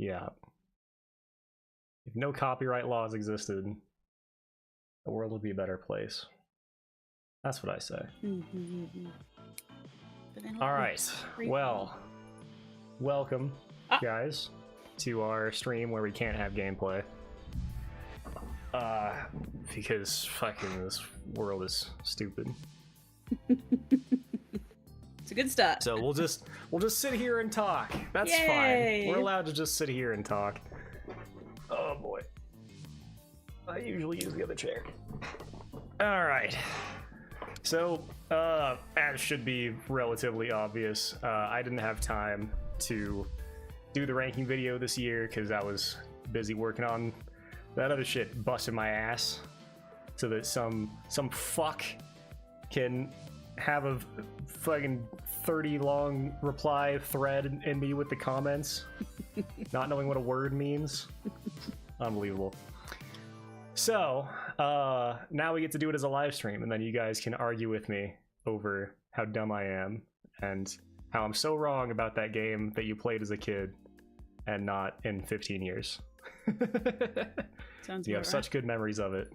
Yeah. If no copyright laws existed, the world would be a better place. That's what I say. All right. Well, welcome, guys, to our stream where we can't have gameplay. Because fucking this world is stupid. It's a good start. So we'll just sit here and talk. That's fine. We're allowed to just sit here and talk. Oh boy. I usually use the other chair. All right. So, as should be relatively obvious, I didn't have time to do the ranking video this year because I was busy working on that other shit, busting my ass, so that some fuck can have a fucking 30-long reply thread in me with the comments, not knowing what a word means. Unbelievable. So, now we get to do it as a live stream, and then you guys can argue with me over how dumb I am and how I'm so wrong about that game that you played as a kid and not in 15 years. Sounds you have right. such good memories of it.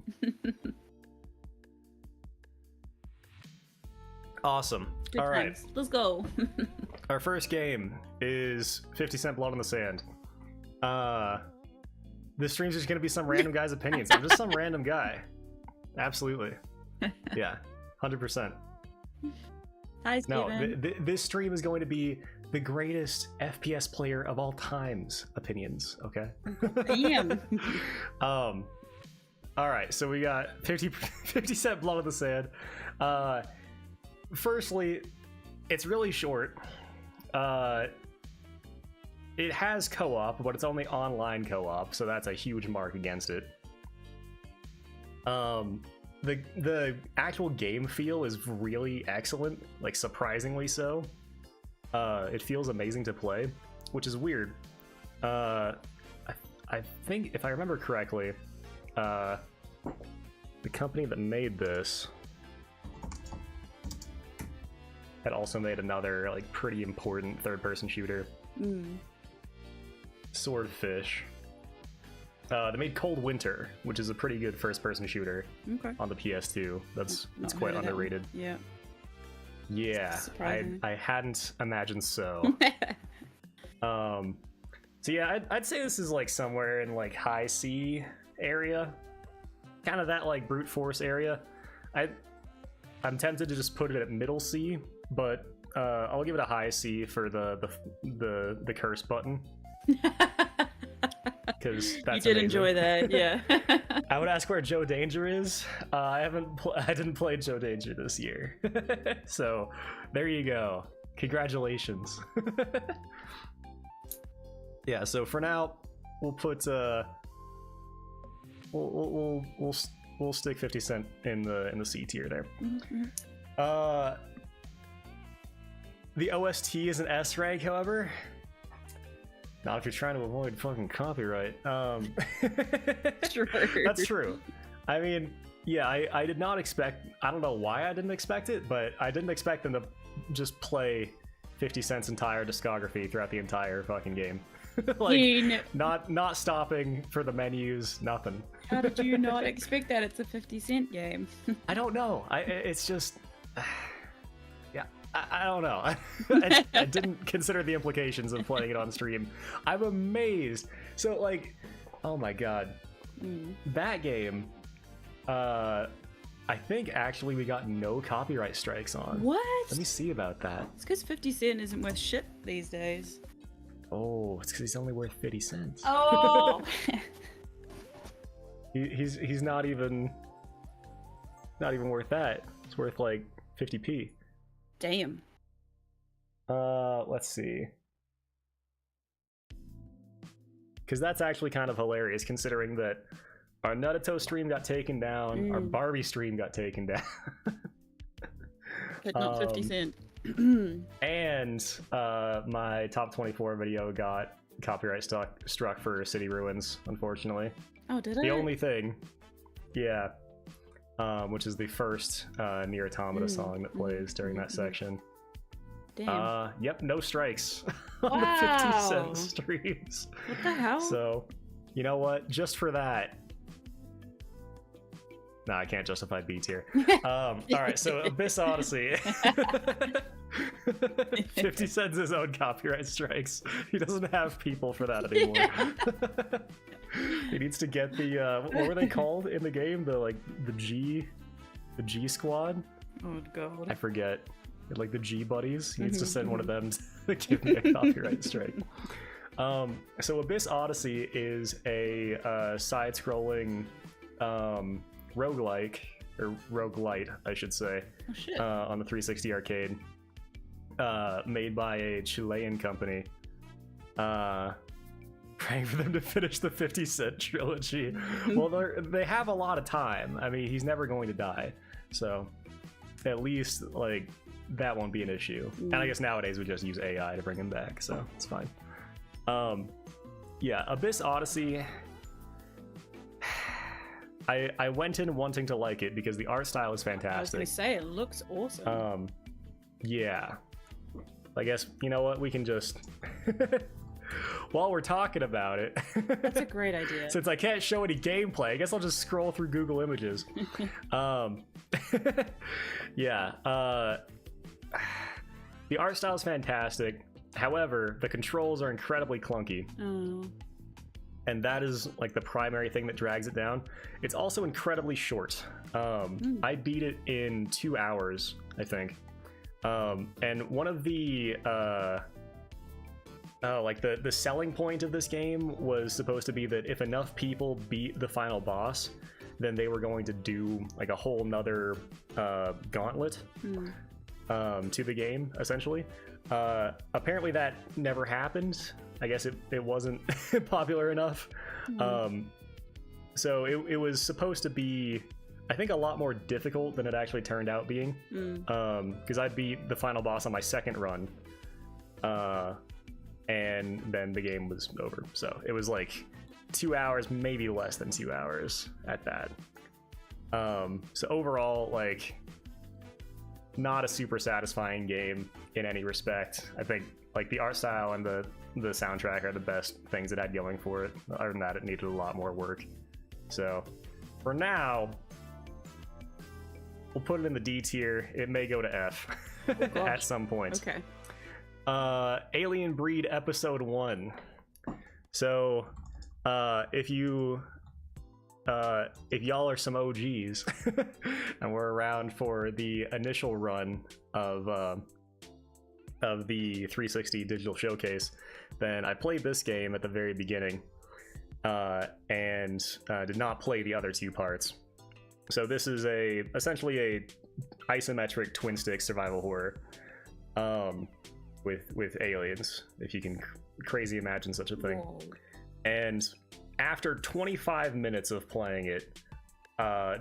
Awesome. Good All right. times. Let's go. Our first game is 50 Cent Blood on the Sand. This stream's just gonna be some random guy's opinions. I'm just some random guy. Absolutely. Yeah, 100%. Hi, Steven. No, this stream is going to be the greatest FPS player of all time's opinions, okay? Damn. All right, so we got 50 Cent Blood on the Sand. Firstly, it's really short. It has co-op, but it's only online co-op, so that's a huge mark against it. The actual game feel is really excellent, like surprisingly so. It feels amazing to play, which is weird. I think, if I remember correctly, the company that made this had also made another like pretty important third-person shooter. Swordfish. They made Cold Winter, which is a pretty good first-person shooter on the PS2. It's quite underrated. Yeah. Yeah, I hadn't imagined so. So yeah, I'd say this is like somewhere in like high C area, kind of that like brute force area. I'm tempted to just put it at middle C, but I'll give it a high C for the curse button. Because that's you did amazing. enjoy that, yeah. I would ask where Joe Danger is. I didn't play Joe Danger this year, so there you go. Congratulations. Yeah. So for now, we'll put we'll stick 50 Cent in the C tier there. The OST is an S rank, however. Not if you're trying to avoid fucking copyright. Sure. That's true. I mean, yeah, I did not expect... I don't know why I didn't expect it, but I didn't expect them to just play 50 Cent's entire discography throughout the entire fucking game. Like, not stopping for the menus, nothing. How did you not expect that? It's a 50 Cent game. I don't know. It's just... I don't know. I didn't consider the implications of playing it on stream. I'm amazed. So, like, oh my god. That game, I think actually we got no copyright strikes on. What? Let me see about that. It's because 50 Cent isn't worth shit these days. Oh, it's because he's only worth 50 cents. Oh! he's not even worth that. It's worth like 50p. Damn. Let's see. Because that's actually kind of hilarious, considering that our Naruto stream got taken down, our Barbie stream got taken down. But not 50 Cent. And my top 24 video got copyright struck for City Ruins, unfortunately. Oh, did The only thing, yeah. Which is the first Nier Automata song that plays during that section. Damn. Yep, no strikes on the 50 cent streams. What the hell? So, you know what? Just for that. No, I can't justify B tier. All right, so Abyss Odyssey. 50 Cent's his own copyright strikes. He doesn't have people for that anymore. He needs to get the what were they called in the game? The G squad? Oh god. I forget. Like the G buddies. He needs to send one of them to give me a copyright strike. So Abyss Odyssey is a side-scrolling roguelike, or roguelite, I should say, on the 360 arcade, made by a Chilean company. Praying for them to finish the 50 Cent trilogy. Well, they have a lot of time. I mean, he's never going to die, so at least like that won't be an issue. And I guess nowadays we just use AI to bring him back, so it's fine. Yeah, Abyss Odyssey. I went in wanting to like it because the art style is fantastic. I was gonna say, it looks awesome. Yeah. I guess, you know what, we can just... While we're talking about it... That's a great idea. Since I can't show any gameplay, I guess I'll just scroll through Google Images. Yeah. The art style is fantastic. However, the controls are incredibly clunky. Oh. And that is like the primary thing that drags it down. It's also incredibly short. I beat it in 2 hours, I think. And one of the like the selling point of this game was supposed to be that if enough people beat the final boss, then they were going to do like a whole nother gauntlet to the game, essentially. Apparently that never happened. I guess it wasn't popular enough. So it was supposed to be, I think, a lot more difficult than it actually turned out being. Because I beat the final boss on my second run. And then the game was over. So it was like 2 hours, maybe less than 2 hours at that. So overall, like, not a super satisfying game in any respect. I think like the art style and the soundtrack are the best things it had going for it. Other than that, it needed a lot more work. So for now, we'll put it in the D tier. It may go to F at some point. Okay. Alien Breed Episode 1. So if y'all are some OGs and we're around for the initial run of the 360 digital showcase, then I played this game at the very beginning and did not play the other two parts. So this is essentially a isometric twin stick survival horror with aliens, if you can crazy imagine such a thing. Whoa. And after 25 minutes of playing it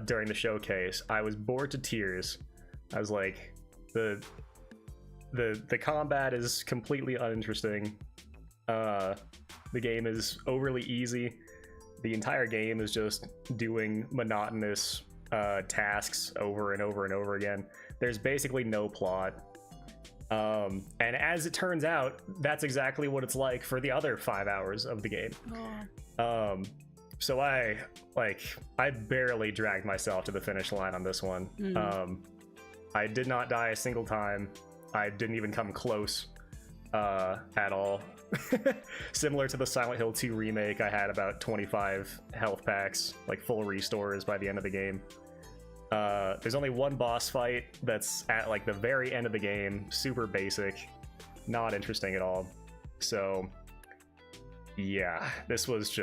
during the showcase, I was bored to tears. I was like, the combat is completely uninteresting. The game is overly easy. The entire game is just doing monotonous tasks over and over and over again. There's basically no plot. And as it turns out, that's exactly what it's like for the other 5 hours of the game. Oh. So I barely dragged myself to the finish line on this one. I did not die a single time. I didn't even come close at all. Similar to the Silent Hill 2 remake, I had about 25 health packs, like full restores by the end of the game. There's only one boss fight that's at like the very end of the game, super basic, not interesting at all. So yeah, this was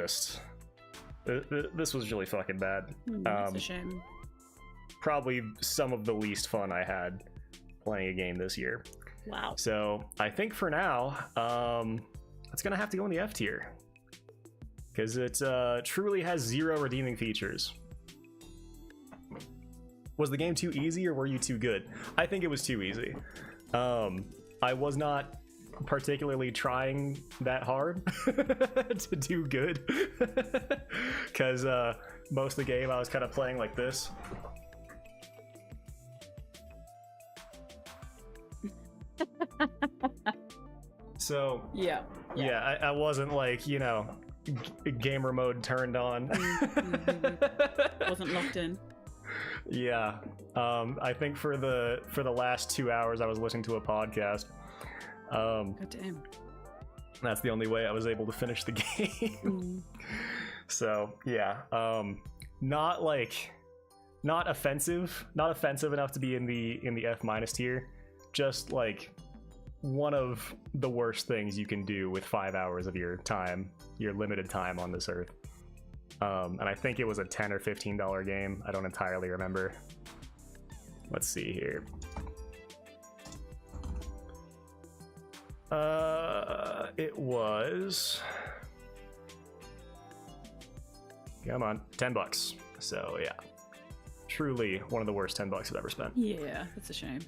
really fucking bad. That's a shame. Probably some of the least fun I had playing a game this year. Wow. So I think for now, it's gonna have to go in the F tier because it truly has zero redeeming features. Was the game too easy or were you too good? I think it was too easy. I was not particularly trying that hard to do good because most of the game I was kind of playing like this. So yeah, I wasn't like, you know, gamer mode turned on. Wasn't locked in. Yeah. I think for the last 2 hours I was listening to a podcast. God damn. That's the only way I was able to finish the game. So yeah, not offensive enough to be in the F- tier. Just like one of the worst things you can do with 5 hours of your limited time on this earth. And I think it was a $10 or $15 game. I don't entirely remember. Let's see here. It was, come on, $10. So yeah, truly one of the worst $10 I've ever spent. Yeah, that's a shame.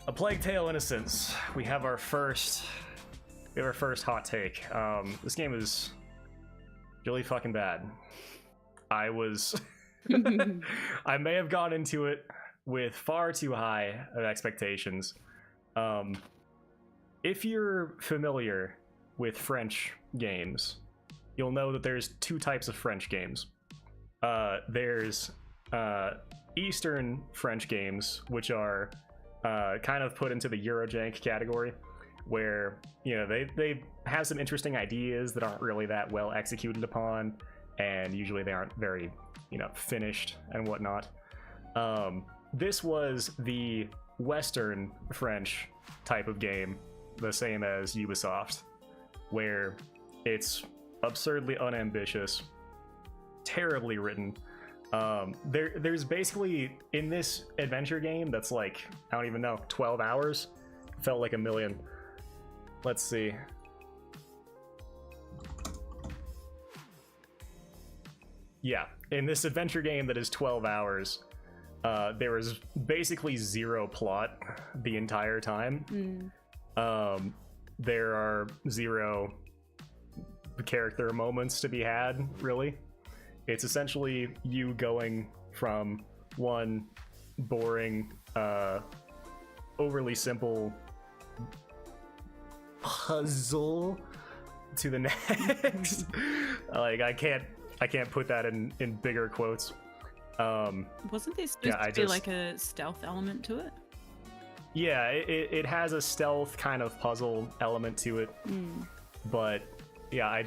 A Plague Tale: Innocence. We have our first hot take. This game is really fucking bad. I may have gone into it with far too high of expectations. If you're familiar with French games, you'll know that there's two types of French games. There's Eastern French games, which are kind of put into the Eurojank category, where, you know, they have some interesting ideas that aren't really that well executed upon, and usually they aren't very, you know, finished and whatnot. This was the Western French type of game, the same as Ubisoft, where it's absurdly unambitious, terribly written. There's basically, in this adventure game that's like, I don't even know, 12 hours, felt like a million. Let's see. Yeah, in this adventure game that is 12 hours, there is basically zero plot the entire time. There are zero character moments to be had, really. It's essentially you going from one boring, overly simple puzzle to the next. Like, I can't put that in bigger quotes. Wasn't there supposed to be like a stealth element to it? Yeah, it has a stealth kind of puzzle element to it. But yeah, I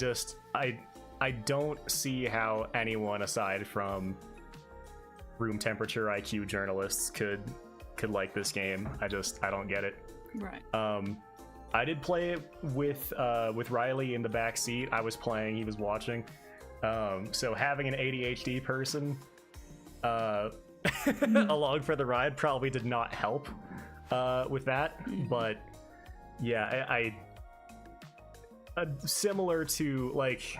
don't see how anyone aside from room temperature IQ journalists could like this game. I don't get it. Right. I did play it with Riley in the back seat. I was playing, he was watching. So having an ADHD person along for the ride probably did not help with that. But yeah, I similar to, like,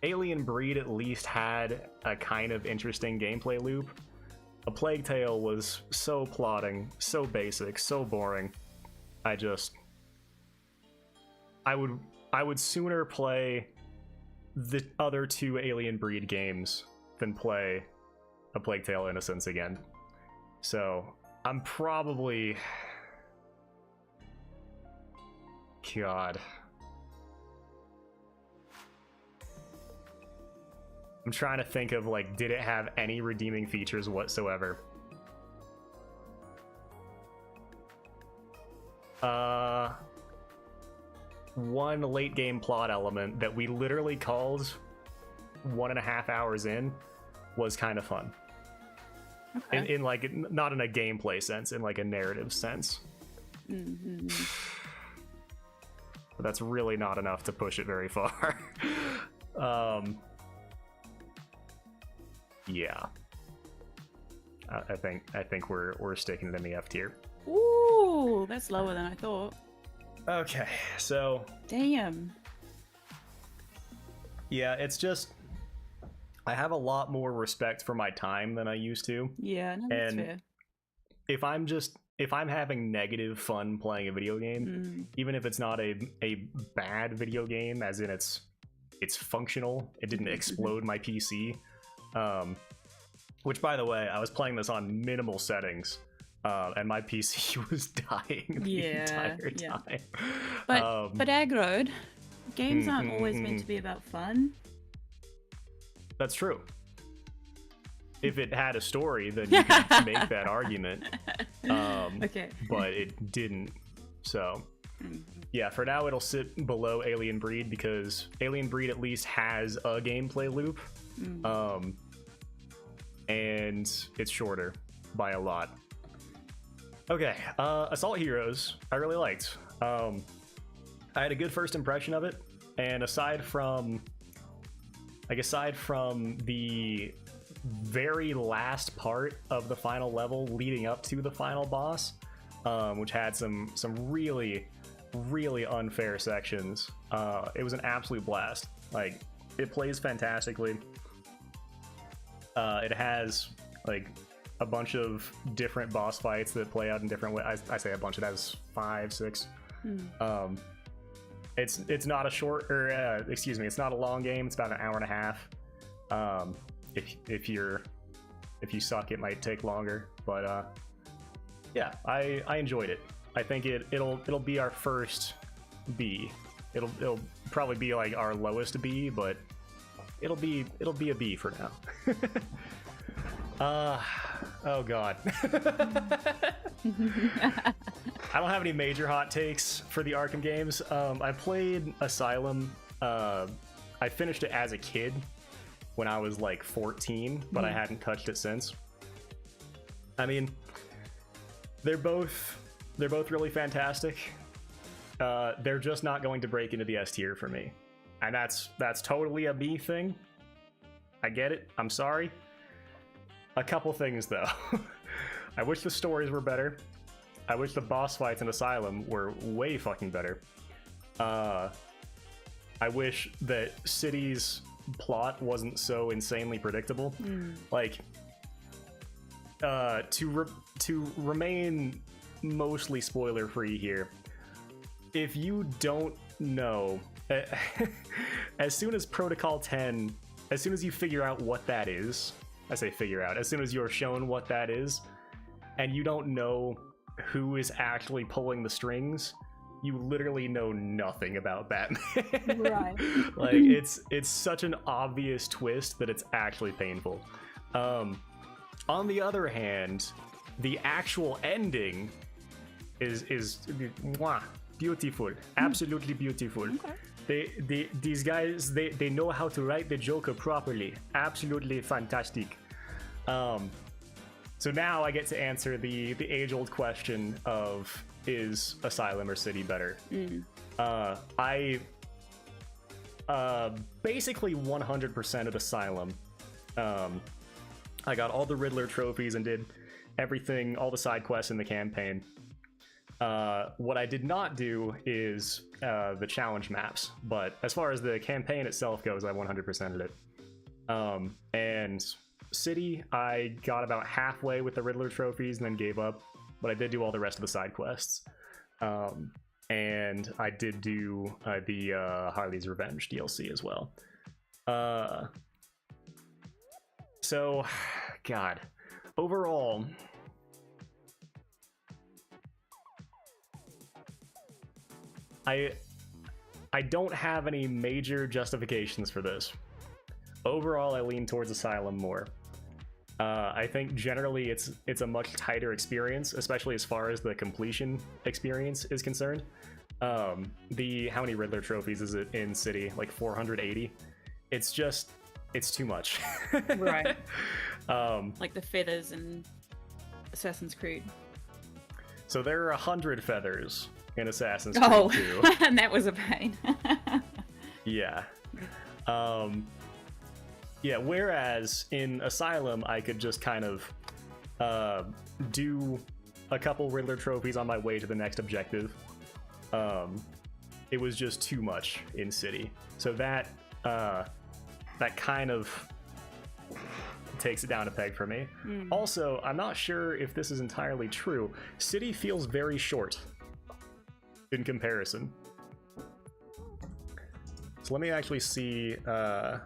Alien Breed at least had a kind of interesting gameplay loop. A Plague Tale was so plodding, so basic, so boring. I would sooner play the other two Alien Breed games than play A Plague Tale: Innocence again. So I'm probably, God, I'm trying to think of, like, did it have any redeeming features whatsoever? One late game plot element that we literally called 1.5 hours in was kind of fun. Okay. In like, not in a gameplay sense, in like a narrative sense. But that's really not enough to push it very far. Yeah, I think we're sticking it in the F tier. Ooh, that's lower than I thought. Okay, so damn. Yeah, it's just, I have a lot more respect for my time than I used to. Yeah, no, that's and fair. if I'm having negative fun playing a video game, even if it's not a bad video game, as in it's functional, it didn't explode my PC. Which, by the way, I was playing this on minimal settings, and my PC was dying the entire time. But aggroed, games aren't always meant to be about fun. That's true. If it had a story, then you could make that argument. Okay. But it didn't. So, yeah, for now it'll sit below Alien Breed because Alien Breed at least has a gameplay loop. And it's shorter by a lot. Okay, Assault Heroes, I really liked. I had a good first impression of it, and aside from the very last part of the final level leading up to the final boss, which had some really unfair sections, it was an absolute blast. Like, it plays fantastically. It has like a bunch of different boss fights that play out in different ways. I say a bunch, it has 5, 6. It's not a short, or it's not a long game. It's about an hour and a half. If you suck, it might take longer, but yeah, I enjoyed it. I think it'll be our first B. It'll probably be like our lowest B, but it'll be a B for now. Oh god. I don't have any major hot takes for the Arkham games. I played Asylum. I finished it as a kid when I was like 14, but I hadn't touched it since. I mean, they're both really fantastic. They're just not going to break into the S tier for me, and that's totally a B thing. I get it. I'm sorry. A couple things though. I wish the stories were better. I wish the boss fights in Asylum were way fucking better. I wish that City's plot wasn't so insanely predictable. Like, to remain mostly spoiler free here, if you don't know, as soon as Protocol 10, as soon as you figure out what that is, I say figure out, as soon as you're shown what that is, and you don't know who is actually pulling the strings, you literally know nothing about Batman. Right. Like, it's such an obvious twist that it's actually painful. On the other hand, the actual ending is mwah, beautiful, absolutely beautiful. Okay. These guys, they know how to write the Joker properly. Absolutely fantastic. So now I get to answer the age-old question of, is Asylum or City better? I basically 100% at Asylum. I got all the Riddler trophies and did everything, all the side quests in the campaign. What I did not do is the challenge maps, but as far as the campaign itself goes, I 100%ed it. And City, I got about halfway with the Riddler trophies and then gave up, but I did do all the rest of the side quests. And I did do the Harley's Revenge DLC as well. So, God, overall, I don't have any major justifications for this. Overall, I lean towards Asylum more. I think generally it's a much tighter experience, especially as far as the completion experience is concerned. How many Riddler trophies is it in City? Like 480? It's too much. Right. Like the feathers in Assassin's Creed. So there are 100 feathers in Assassin's Creed 2. And that was a pain. Yeah. Yeah, whereas in Asylum, I could just kind of do a couple Riddler trophies on my way to the next objective. It was just too much in City. So that kind of takes it down a peg for me. Also, I'm not sure if this is entirely true. City feels very short in comparison. So let me actually see how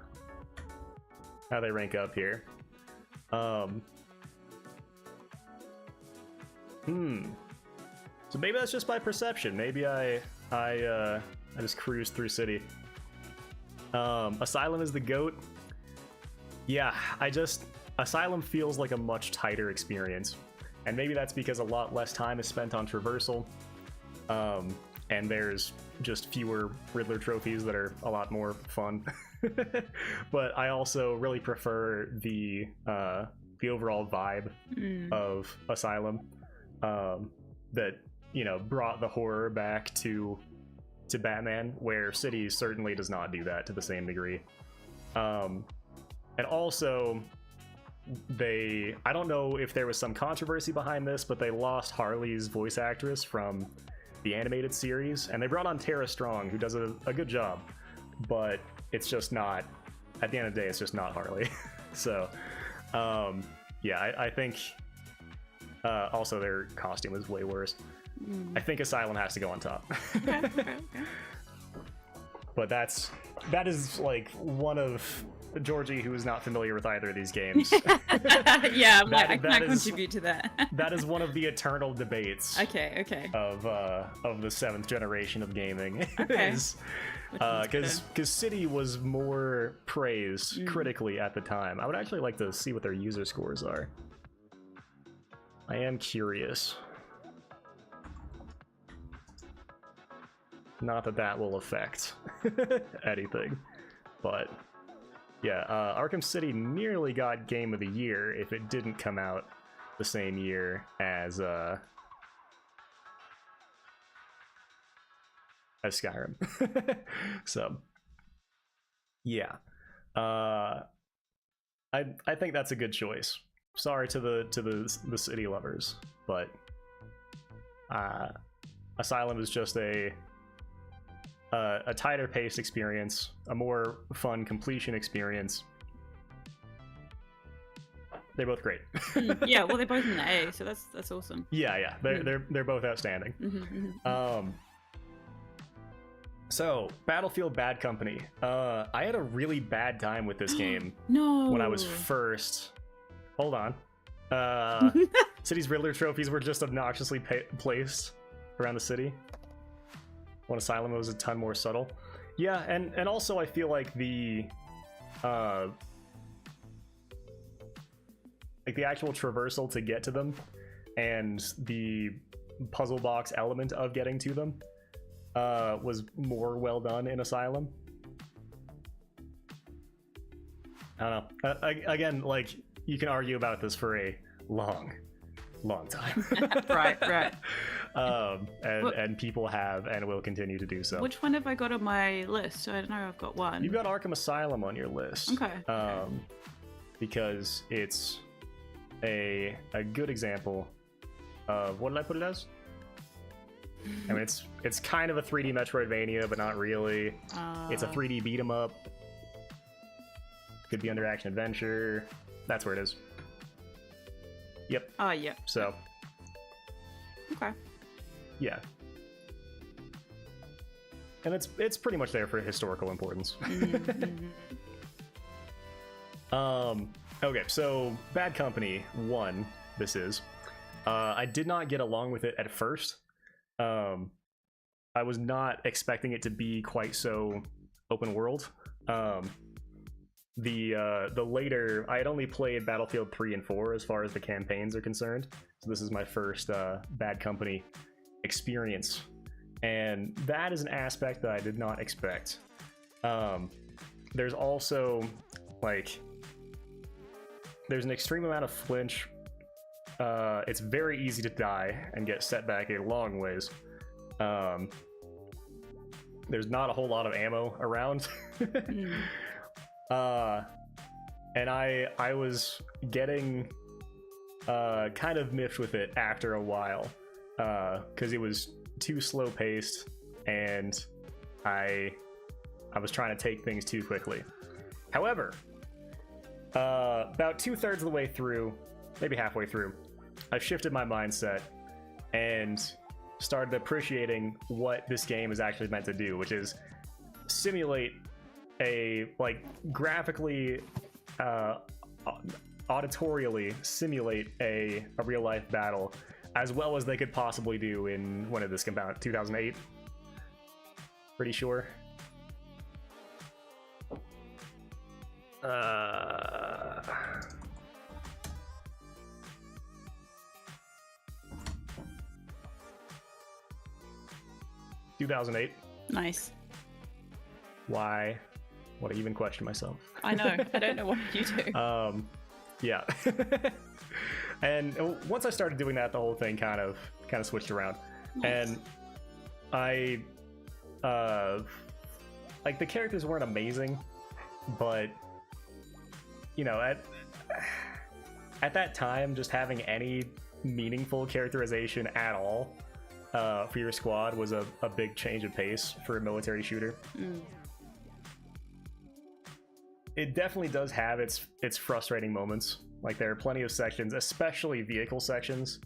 they rank up here. So maybe that's just my perception. Maybe I just cruised through city. Asylum is the GOAT. Yeah, Asylum feels like a much tighter experience. And maybe that's because a lot less time is spent on traversal. And there's just fewer Riddler trophies that are a lot more fun. But I also really prefer the overall vibe of Asylum. That, you know, brought the horror back to Batman, where City certainly does not do that to the same degree. And also, I don't know if there was some controversy behind this, but they lost Harley's voice actress from the animated series, and they brought on Tara Strong, who does a good job, but it's just not, at the end of the day, it's just not Harley. So, yeah, I think also their costume is way worse. I think Asylum has to go on top. Okay. But that is like one of Georgie, who is not familiar with either of these games. Yeah, I can't contribute to that. That is one of the eternal debates. Okay. Of the 7th generation of gaming. Okay. Because City was more praised critically at the time. I would actually like to see what their user scores are. I am curious. Not that will affect anything, but yeah, Arkham City nearly got Game of the Year if it didn't come out the same year as Skyrim. So yeah, I think that's a good choice. Sorry to the City lovers, but Asylum is just a tighter paced experience, a more fun completion experience. They're both great. Yeah, well, they're both in the A, so that's awesome. Yeah, they're both outstanding. So, Battlefield Bad Company. I had a really bad time with this game. No. When I was first. Hold on. City's Riddler trophies were just obnoxiously placed around the city. When Asylum was a ton more subtle. Yeah, and also I feel like the actual traversal to get to them and the puzzle box element of getting to them was more well done in Asylum. I don't know. Again, like, you can argue about this for a long time. Right. And people have and will continue to do so. Which one have I got on my list? I don't know. I've got one. You've got Arkham Asylum on your list. Okay. Because it's a good example of, what did I put it as? I mean, it's kind of a 3D Metroidvania, but not really. It's a 3D beat 'em up. Could be under action adventure. That's where it is. Yep. Yeah. So. Okay. Yeah. And it's pretty much there for historical importance. Okay, so Bad Company 1, this is. I did not get along with it at first. I was not expecting it to be quite so open world. The later, I had only played Battlefield 3 and 4 as far as the campaigns are concerned. So this is my first Bad Company experience. And that is an aspect that I did not expect. There's also, like, there's an extreme amount of flinch. It's very easy to die and get set back a long ways. There's not a whole lot of ammo around. And I was getting kind of miffed with it after a while, because it was too slow paced and I was trying to take things too quickly. However, about 2/3 of the way through, maybe halfway through, I shifted my mindset and started appreciating what this game is actually meant to do, which is simulate a, like, graphically, auditorially simulate a real life battle as well as they could possibly do in, when did this come out? 2008? Pretty sure. 2008. Nice. Why would I even question myself? I know. I don't know what you do. Yeah. And once I started doing that, the whole thing kind of switched around. Nice. And I like, the characters weren't amazing, but you know, at that time, just having any meaningful characterization at all for your squad was a big change of pace for a military shooter. It definitely does have its frustrating moments. Like, there are plenty of sections, especially vehicle sections,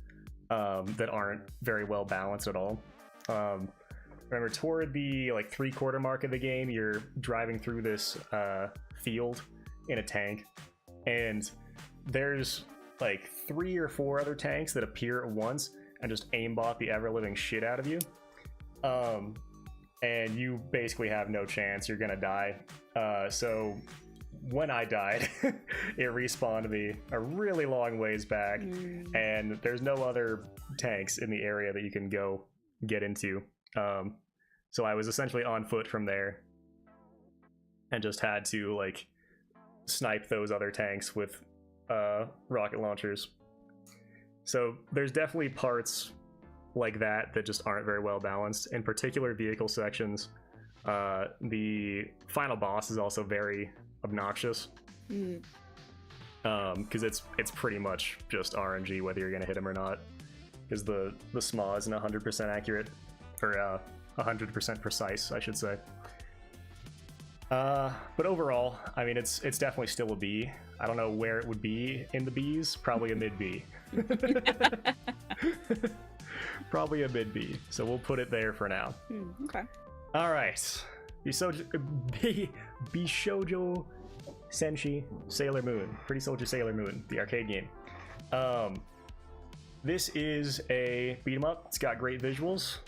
that aren't very well balanced at all. Remember, toward the like 3/4 mark of the game, you're driving through this field in a tank, and there's like 3 or 4 other tanks that appear at once and just aimbot the ever-living shit out of you. And you basically have no chance. You're gonna die. So when I died, it respawned me a really long ways back, and there's no other tanks in the area that you can go get into. So I was essentially on foot from there and just had to like snipe those other tanks with rocket launchers. So there's definitely parts like that just aren't very well balanced. In particular, vehicle sections. The final boss is also very obnoxious, because it's pretty much just RNG whether you're gonna hit him or not, because the SMA isn't 100% accurate, or 100% precise, I should say. But overall, I mean, it's definitely still a B. I don't know where it would be in the Bs. Probably a mid B. Probably a mid B. So we'll put it there for now. Okay. All right. Bishoujo Senshi Sailor Moon. Pretty Soldier Sailor Moon, the arcade game. This is a beat 'em up. It's got great visuals.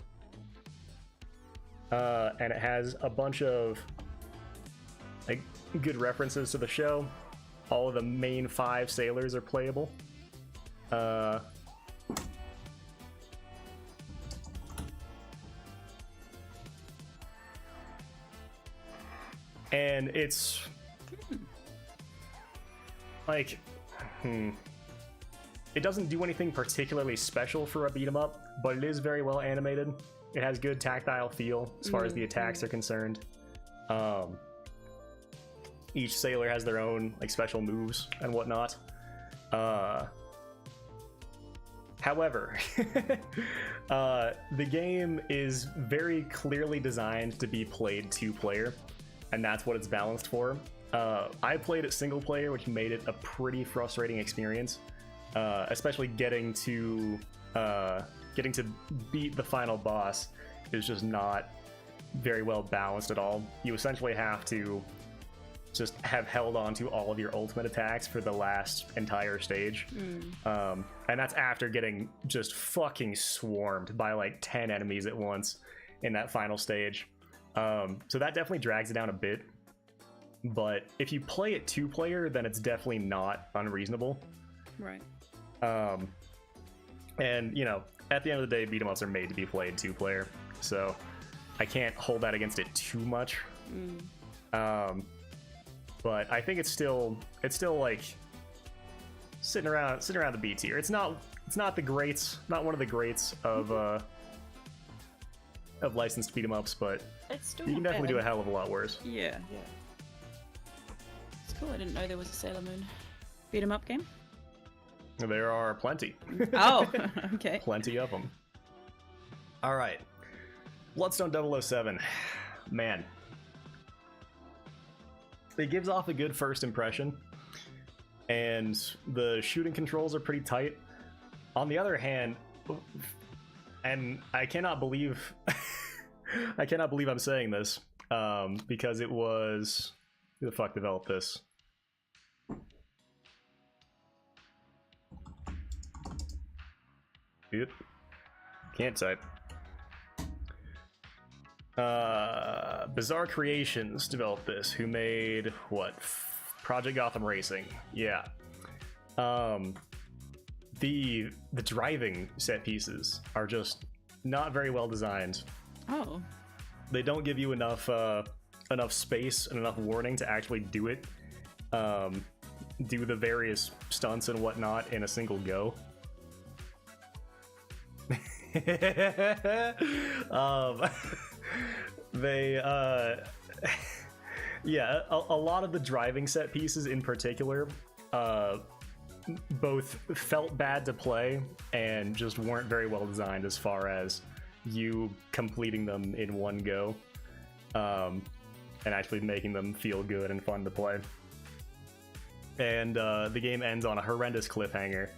And it has a bunch of like good references to the show. All of the main 5 sailors are playable. And it's like, it doesn't do anything particularly special for a beat 'em up, but it is very well animated. It has good tactile feel as far as the attacks are concerned. Each sailor has their own like special moves and whatnot. However, the game is very clearly designed to be played 2-player, and that's what it's balanced for. I played it single player, which made it a pretty frustrating experience, especially getting to beat the final boss is just not very well balanced at all. You essentially have to just have held on to all of your ultimate attacks for the last entire stage. And that's after getting just fucking swarmed by like 10 enemies at once in that final stage. So that definitely drags it down a bit. But if you play it 2-player, then it's definitely not unreasonable. Right. And, you know, at the end of the day, beat 'em ups are made to be played 2-player. So I can't hold that against it too much. But I think it's still like sitting around the B tier. It's not the greats, not one of the greats of licensed beat 'em ups, but you can definitely do a hell of a lot worse. Yeah. It's cool. I didn't know there was a Sailor Moon beat 'em up game. There are plenty. Oh, okay. Plenty of them. All right. Bloodstone 007. Man. It gives off a good first impression, and the shooting controls are pretty tight. On the other hand, and I cannot believe I'm saying this, because it was... Who the fuck developed this? Yep. Can't type. Bizarre Creations developed this, who made what? Project Gotham Racing. Yeah. The driving set pieces are just not very well designed. Oh. They don't give you enough space and enough warning to actually do it. Do the various stunts and whatnot in a single go. Yeah, a lot of the driving set pieces in particular both felt bad to play and just weren't very well designed as far as you completing them in one go, and actually making them feel good and fun to play. And the game ends on a horrendous cliffhanger,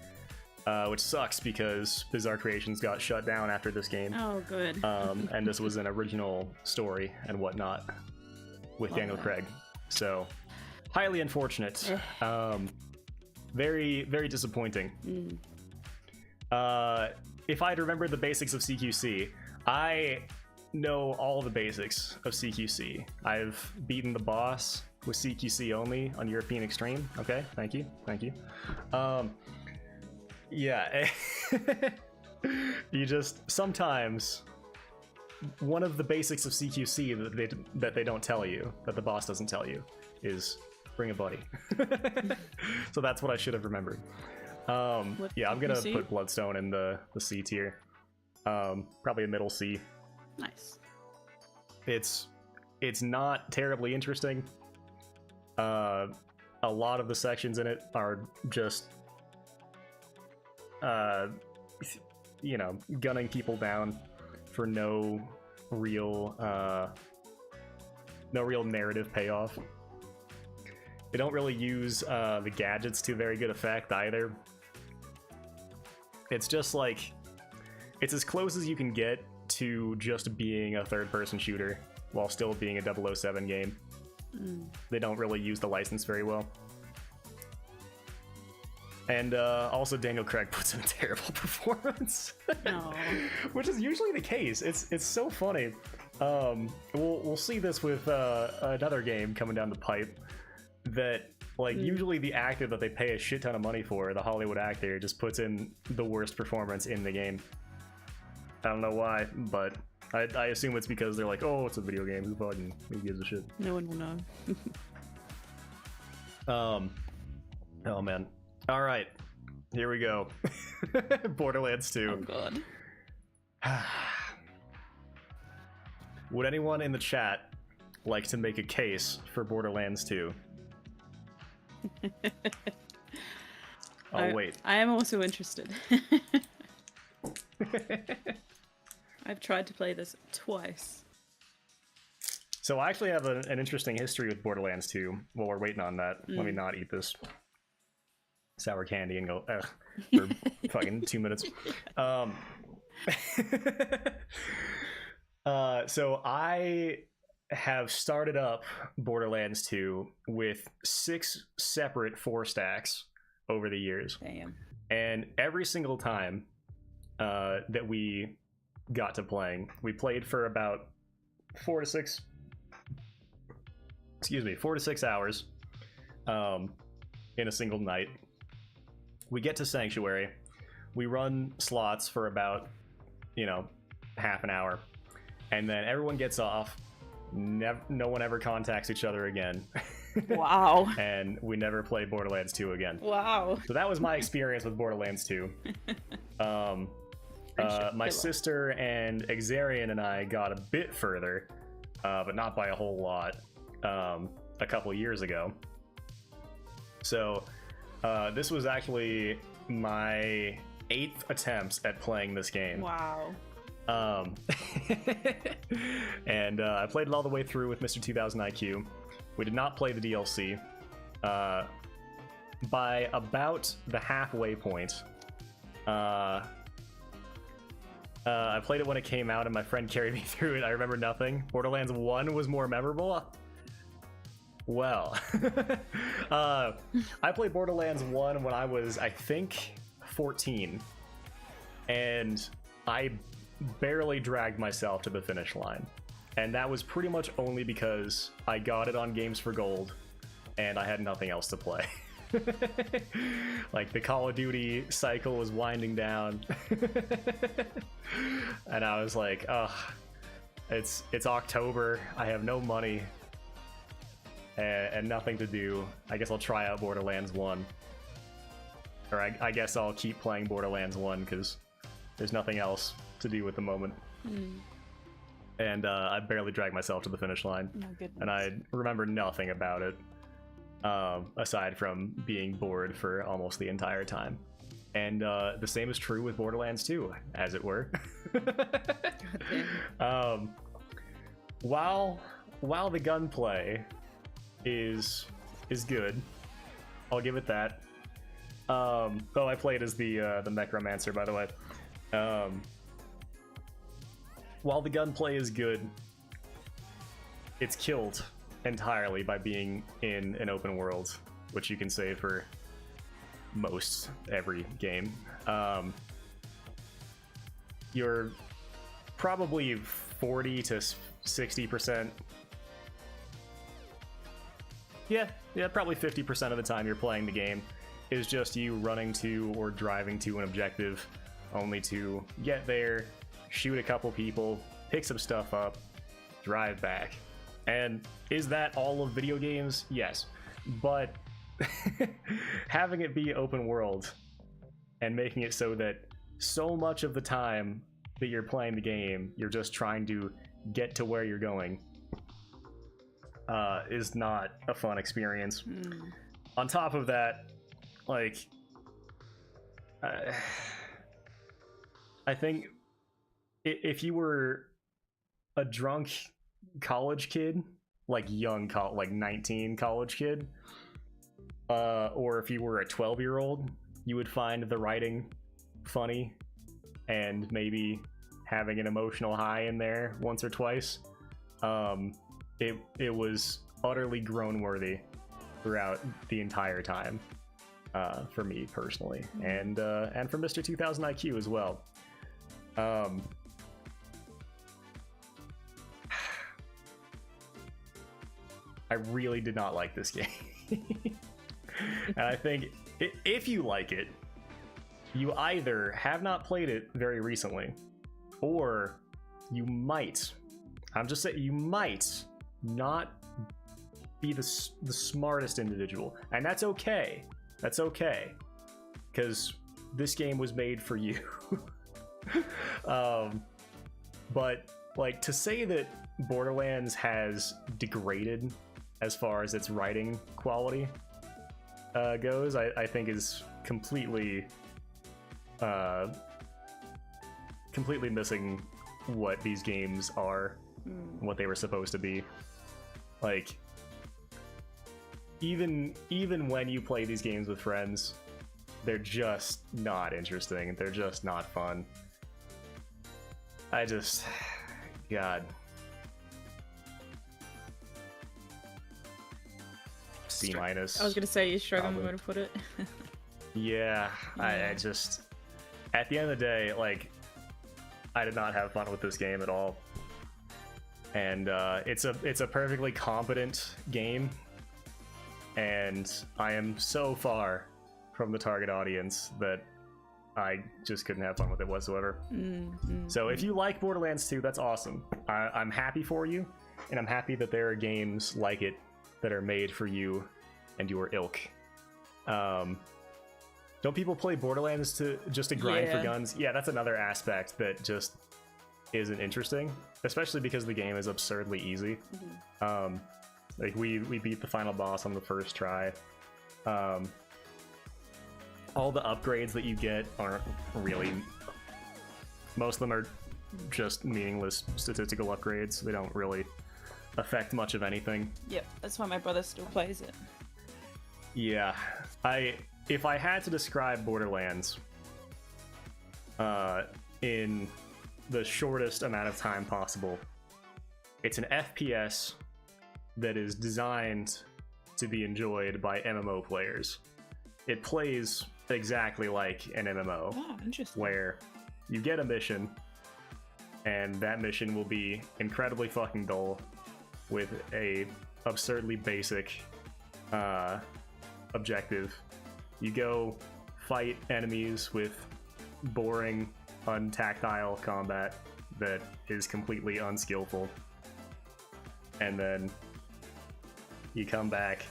which sucks because Bizarre Creations got shut down after this game. Oh, good. And this was an original story and whatnot with Daniel Craig. So, highly unfortunate. Very, very disappointing. If I'd remembered the basics of CQC, I know all the basics of CQC. I've beaten the boss with CQC only on European Extreme. Okay, thank you. Yeah. You just, sometimes, one of the basics of CQC that they don't tell you, that the boss doesn't tell you, is bring a buddy. So that's what I should have remembered. Yeah, I'm gonna put Bloodstone in the C tier. Probably a middle C. Nice. It's not terribly interesting. A lot of the sections in it are just gunning people down for no real narrative payoff. They don't really use the gadgets to very good effect either. It's just like, it's as close as you can get to just being a third-person shooter while still being a 007 game. They don't really use the license very well. And also Daniel Craig puts in a terrible performance. Which is usually the case. It's so funny. We'll see this with another game coming down the pipe, that usually the actor that they pay a shit ton of money for, the Hollywood actor, just puts in the worst performance in the game. I don't know why, but I assume it's because they're like, oh, it's a video game, who gives a shit? No one will know. Oh man. All right, here we go. Borderlands 2. Oh god. Would anyone in the chat like to make a case for Borderlands 2? Wait. I am also interested. I've tried to play this twice. So I actually have an interesting history with Borderlands 2. While we're waiting on that, let me not eat this sour candy and go for fucking 2 minutes. So I have started up Borderlands 2 with 6 separate 4-stacks over the years. Damn. And every single time that we got to playing, we played for about 4 to 6 hours in a single night. We get to Sanctuary, we run slots for about, half an hour, and then everyone gets off. No one ever contacts each other again. Wow. And we never play Borderlands 2 again. Wow. So that was my experience with Borderlands 2. My sister and Xarian and I got a bit further, but not by a whole lot, a couple years ago. So this was actually my 8th attempt at playing this game. Wow. And I played it all the way through with Mr. 2000 IQ. We did not play the DLC. By about the halfway point, I played it when it came out and my friend carried me through it. I remember nothing. Borderlands 1 was more memorable. Well, I played Borderlands 1 when I was, I think, 14. and I barely dragged myself to the finish line. And that was pretty much only because I got it on Games for Gold and I had nothing else to play. Like the Call of Duty cycle was winding down. And I was like, ugh, it's October, I have no money and nothing to do. I guess I'll try out Borderlands 1. Or I guess I'll keep playing Borderlands 1 because there's nothing else to do at the moment. And I barely dragged myself to the finish line. Oh, goodness. And I remember nothing about it, aside from being bored for almost the entire time. And the same is true with Borderlands 2, as it were. While the gunplay is good, I'll give it that. Oh, I played as the Necromancer, by the way. While the gunplay is good, it's killed entirely by being in an open world, which you can say for most every game. You're probably 40 to 60%. Yeah, probably 50% of the time you're playing the game is just you running to or driving to an objective, only to get there, shoot a couple people, pick some stuff up, drive back. And is that all of video games? Yes. But having it be open world and making it so that so much of the time that you're playing the game, you're just trying to get to where you're going, is not a fun experience. On top of that, like, I think if you were a drunk college kid, like like 19 college kid, or if you were a 12-year-old, you would find the writing funny and maybe having an emotional high in there once or twice. It was utterly groan-worthy throughout the entire time, for me personally, and for Mr. 2000 IQ as well. I really did not like this game. And I think if you like it, you either have not played it very recently, or you might, I'm just saying, you might not be the smartest individual. And that's okay. That's okay. Because this game was made for you. But, like, to say that Borderlands has degraded as far as its writing quality goes, I think is completely missing what these games are, what they were supposed to be. Like, even when you play these games with friends, they're just not interesting. They're just not fun. God. C-. I was gonna say, you're struggling where to put it. Yeah, I just, at the end of the day, like, I did not have fun with this game at all. And it's a perfectly competent game, and I am so far from the target audience that I just couldn't have fun with it whatsoever. So if you like Borderlands 2, that's awesome. I'm happy for you, and I'm happy that there are games like it that are made for you and your ilk. Don't people play Borderlands just to grind for guns? Yeah, that's another aspect that just isn't interesting, especially because the game is absurdly easy. Like we beat the final boss on the first try. All the upgrades that you get aren't really, most of them are just meaningless statistical upgrades. They don't really affect much of anything. Yep, that's why my brother still plays it. Yeah, if I had to describe Borderlands in the shortest amount of time possible, it's an FPS that is designed to be enjoyed by MMO players. It plays exactly like an MMO, interesting. where you get a mission, and that mission will be incredibly fucking dull with a absurdly basic objective. You go fight enemies with boring, untactile combat that is completely unskillful. And then you come back,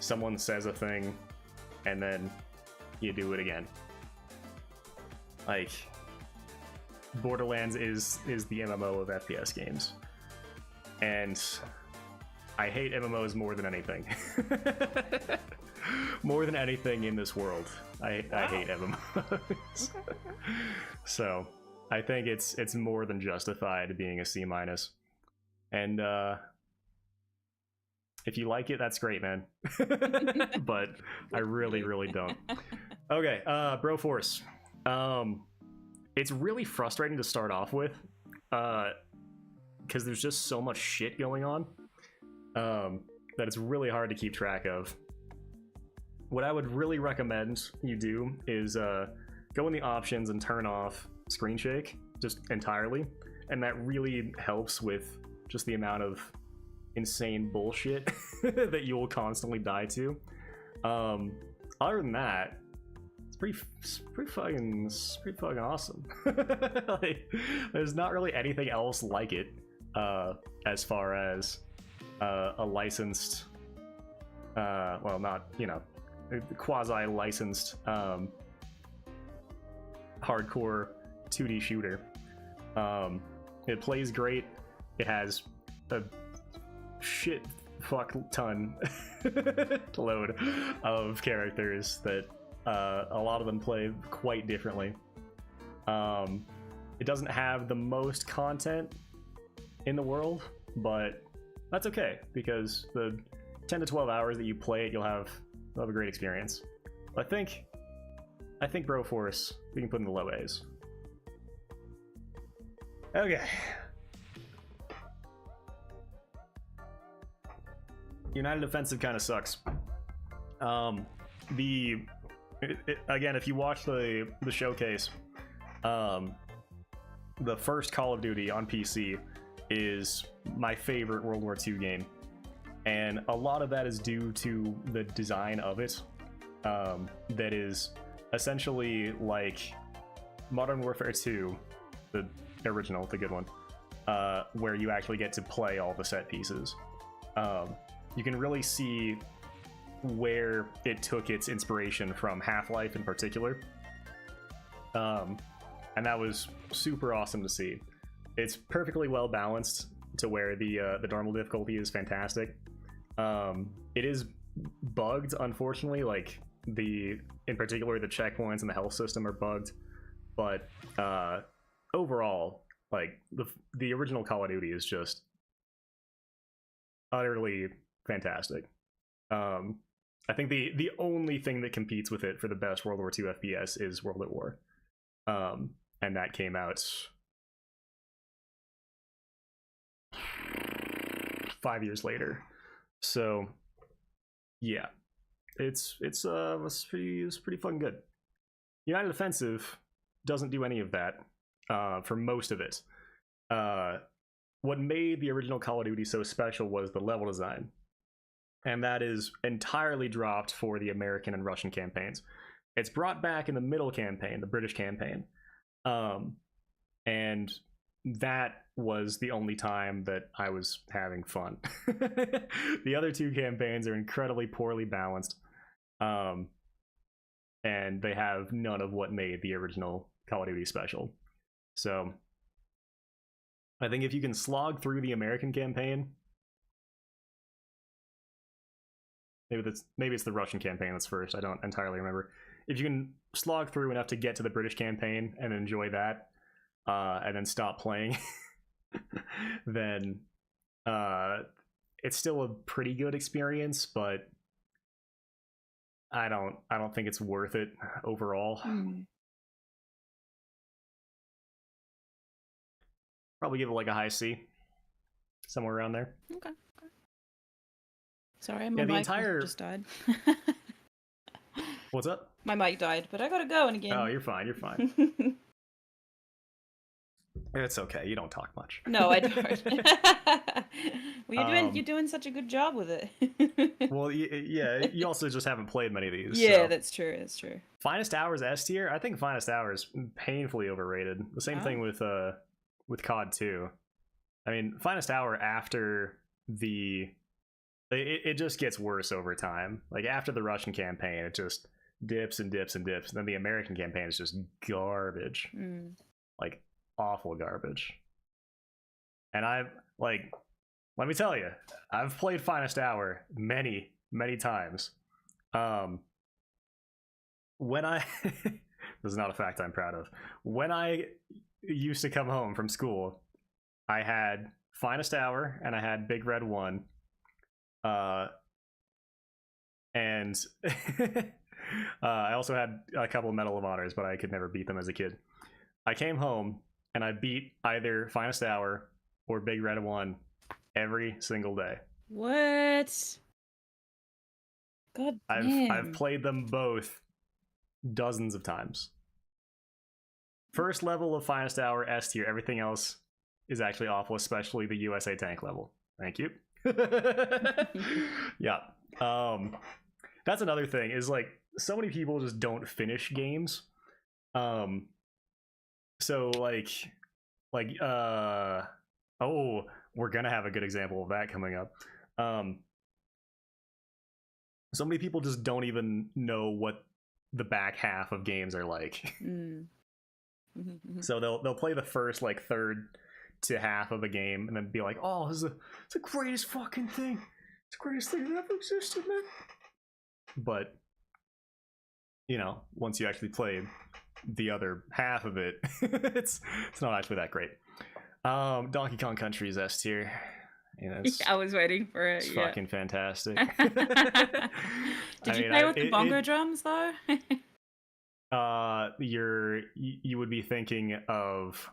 someone says a thing, and then you do it again. Like, Borderlands is the MMO of FPS games. And I hate MMOs more than anything. More than anything in this world. I hate MMOs. So, I think it's more than justified being a C-. And, if you like it, that's great, man. But I really, really don't. Okay, Broforce. It's really frustrating to start off with, because there's just so much shit going on, that it's really hard to keep track of. What I would really recommend you do is go in the options and turn off screen shake just entirely, and that really helps with just the amount of insane bullshit that you will constantly die to. Other than that, it's pretty fucking awesome. Like, there's not really anything else like it, as far as a licensed, well, not, you know, quasi-licensed hardcore 2D shooter. It plays great. It has a shit fuck ton load of characters that a lot of them play quite differently. It doesn't have the most content in the world, but that's okay, because the 10 to 12 hours that you play it, you'll have a great experience. I think Broforce we can put in the low A's. Okay. United Offensive kind of sucks. Again, if you watch the showcase, the first Call of Duty on PC is my favorite World War II game, and a lot of that is due to the design of it. That is essentially like Modern Warfare 2, the original, the good one, where you actually get to play all the set pieces. You can really see where it took its inspiration from Half-Life in particular. And that was super awesome to see. It's perfectly well balanced to where the normal difficulty is fantastic. It is bugged, unfortunately, like in particular the checkpoints and the health system are bugged, but overall, like the original Call of Duty is just utterly fantastic. I think the only thing that competes with it for the best World War II FPS is World at War, and that came out 5 years later. So yeah, it was pretty fucking good. United Offensive doesn't do any of that for most of it. What made the original Call of Duty so special was the level design, and that is entirely dropped for the American and Russian campaigns. It's brought back in the middle campaign, the British campaign, and that was the only time that I was having fun. The other two campaigns are incredibly poorly balanced, and they have none of what made the original Call of Duty special. So I think if you can slog through the American campaign, maybe it's the Russian campaign that's first, I don't entirely remember. If you can slog through enough to get to the British campaign and enjoy that, and then stop playing, then it's still a pretty good experience, but I don't think it's worth it overall. Probably give it like a high C, somewhere around there. Okay. Sorry, my mic just died. What's up? My mic died, but I gotta go in again. Oh, you're fine. It's okay. You don't talk much. No, I don't. Well, you're doing such a good job with it. Well, yeah. You also just haven't played many of these. Yeah, so. That's true. That's true. Finest Hour is S tier. I think Finest Hour is painfully overrated. The same thing with COD 2. I mean, Finest Hour after it just gets worse over time. Like after the Russian campaign, it just dips and dips and dips. And then the American campaign is just garbage. Like awful garbage. And let me tell you, I've played Finest Hour many, many times. When I this is not a fact I'm proud of. When I used to come home from school, I had Finest Hour and I had Big Red 1. And I also had a couple of Medal of Honors, but I could never beat them as a kid. I came home and I beat either Finest Hour or Big Red 1 every single day. What? God damn. I've played them both dozens of times. First level of Finest Hour, S tier. Everything else is actually awful, especially the USA tank level. Thank you. Yeah. That's another thing, is like so many people just don't finish games. So we're gonna have a good example of that coming up. So many people just don't even know what the back half of games are like. So they'll play the first like third to half of a game and then be like, oh, it's the greatest fucking thing. It's the greatest thing that ever existed, man. But you know, once you actually play the other half of it, it's not actually that great. Donkey Kong Country is S tier. Yeah, I was waiting for it. It's fucking fantastic. Did you play with the bongo drums though? You would be thinking of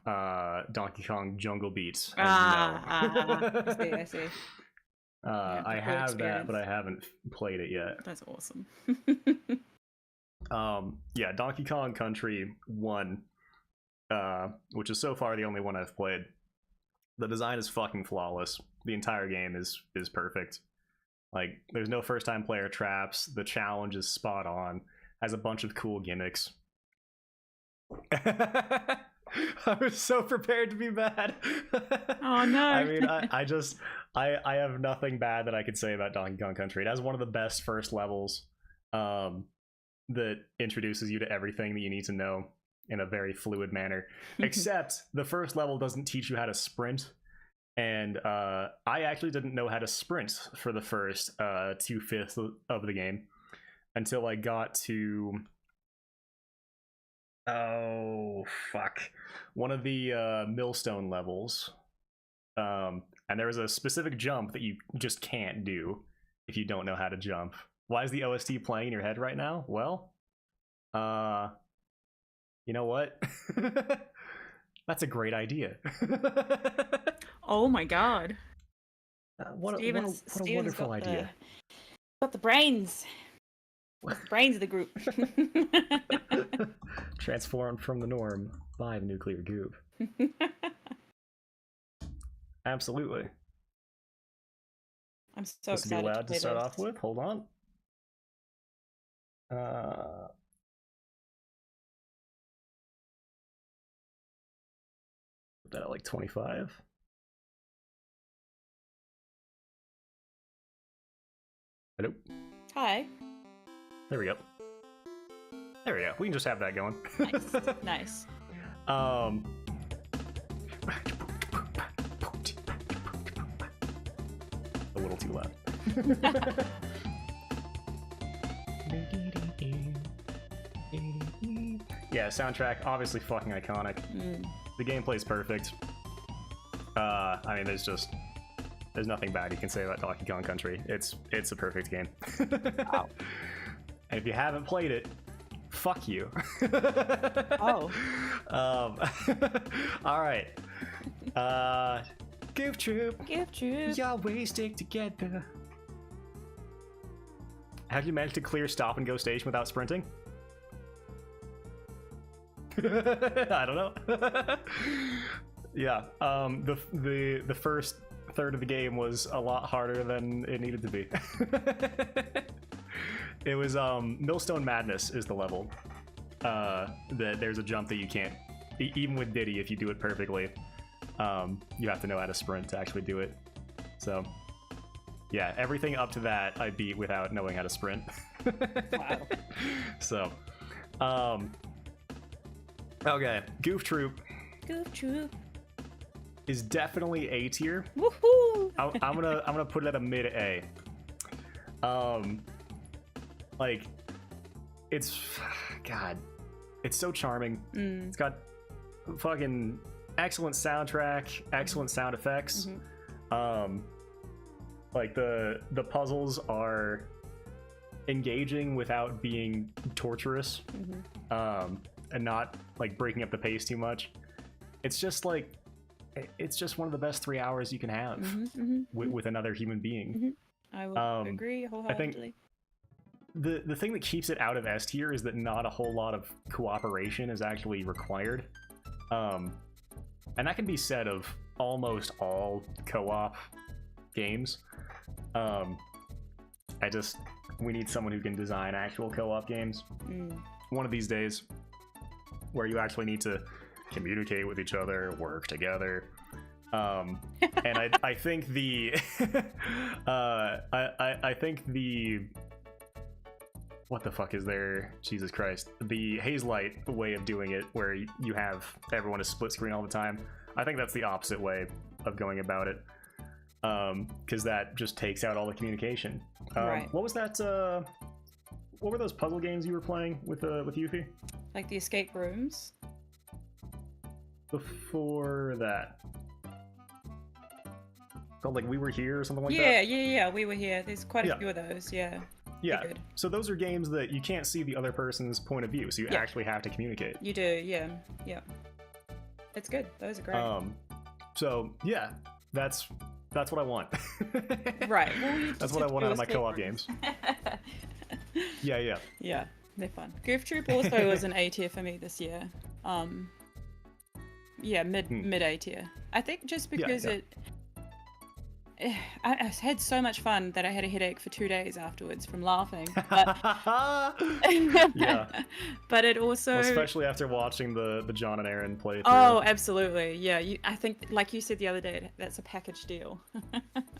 Donkey Kong Jungle Beats. I see. I have that, but I haven't played it yet. That's awesome. Yeah, Donkey Kong Country 1, which is so far the only one I've played. The design is fucking flawless. The entire game is perfect. Like, there's no first-time player traps. The challenge is spot on. Has a bunch of cool gimmicks. I was so prepared to be bad. Oh no. I mean, I have nothing bad that I could say about Donkey Kong Country. It has one of the best first levels that introduces you to everything that you need to know in a very fluid manner. Except the first level doesn't teach you how to sprint. And I actually didn't know how to sprint for the first 2/5 of the game until I got to one of the millstone levels. And there was a specific jump that you just can't do if you don't know how to jump. Why is the OST playing in your head right now? Well, you know what? That's a great idea. Oh my god. What a wonderful idea. Got the brains. The brains of the group. Transformed from the norm by the nuclear goop. Absolutely. I'm so excited. Be allowed to start off with. Hold on. Put that at like 25. Hello. Hi. There we go. There we go. We can just have that going. Nice. A little too loud. Yeah, soundtrack obviously fucking iconic. The gameplay's perfect. I mean, there's nothing bad you can say about Donkey Kong Country. It's a perfect game. Wow. And if you haven't played it, fuck you. Oh. All right. Goof Troop. Goof Troop. You always stick together. Have you managed to clear Stop and Go station without sprinting? I don't know. Yeah. The first third of the game was a lot harder than it needed to be. It was Millstone Madness is the level. That there's a jump that you can't, even with Diddy, if you do it perfectly, you have to know how to sprint to actually do it. So yeah, everything up to that I beat without knowing how to sprint. Wow. So okay, Goof Troop. Goof Troop is definitely A tier. Woohoo! I'm gonna put it at a mid A. Like, it's, God, it's so charming. It's got fucking excellent soundtrack, excellent sound effects. Like the puzzles are engaging without being torturous, and not like breaking up the pace too much. It's just like, it's just one of the best 3 hours you can have with another human being. I will agree wholeheartedly. I think the thing that keeps it out of S tier is that not a whole lot of cooperation is actually required. And that can be said of almost all co-op games. We need someone who can design actual co-op games. One of these days, where you actually need to communicate with each other, work together. And I think the I think the, what the fuck is there? Jesus Christ. The Hazelight way of doing it, where you have everyone is split screen all the time. I think that's the opposite way of going about it. Because that just takes out all the communication. Right. What was that? What were those puzzle games you were playing with Yuffie? Like the escape rooms? Before that. Called like We Were Here or something like that? Yeah, We Were Here. There's quite a few of those, yeah. Yeah, so those are games that you can't see the other person's point of view, so you actually have to communicate. You do, yeah. It's good. Those are great. So yeah, that's what I want. Right. Well, that's what I want out of my co-op games. Yeah, they're fun. Goof Troop also was an A tier for me this year. Yeah, mid A tier. I think just because I had so much fun that I had a headache for 2 days afterwards from laughing. But, but it also, especially after watching the John and Aaron play through. Oh, absolutely. Yeah, I think, like you said the other day, that's a package deal.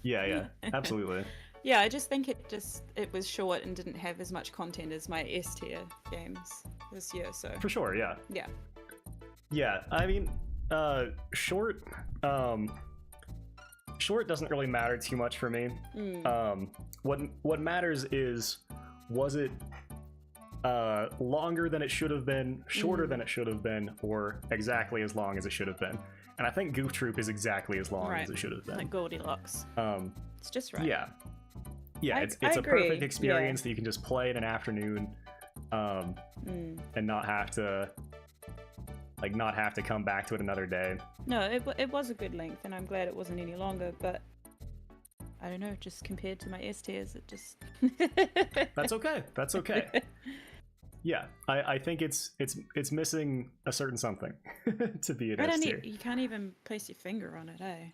yeah, absolutely. Yeah, I just think it was short and didn't have as much content as my S tier games this year. So for sure, yeah. I mean, short doesn't really matter too much for me. What matters is, was it longer than it should have been, shorter than it should have been, or exactly as long as it should have been? And I think Goof Troop is exactly as long as it should have been. Like Goldilocks. It's just right. Yeah, it's a perfect experience that you can just play in an afternoon, and not have to come back to it another day. No, it was a good length, and I'm glad it wasn't any longer, but I don't know, just compared to my S tiers, it just... That's okay. Yeah, I think it's missing a certain something to be an S tier. You can't even place your finger on it, eh?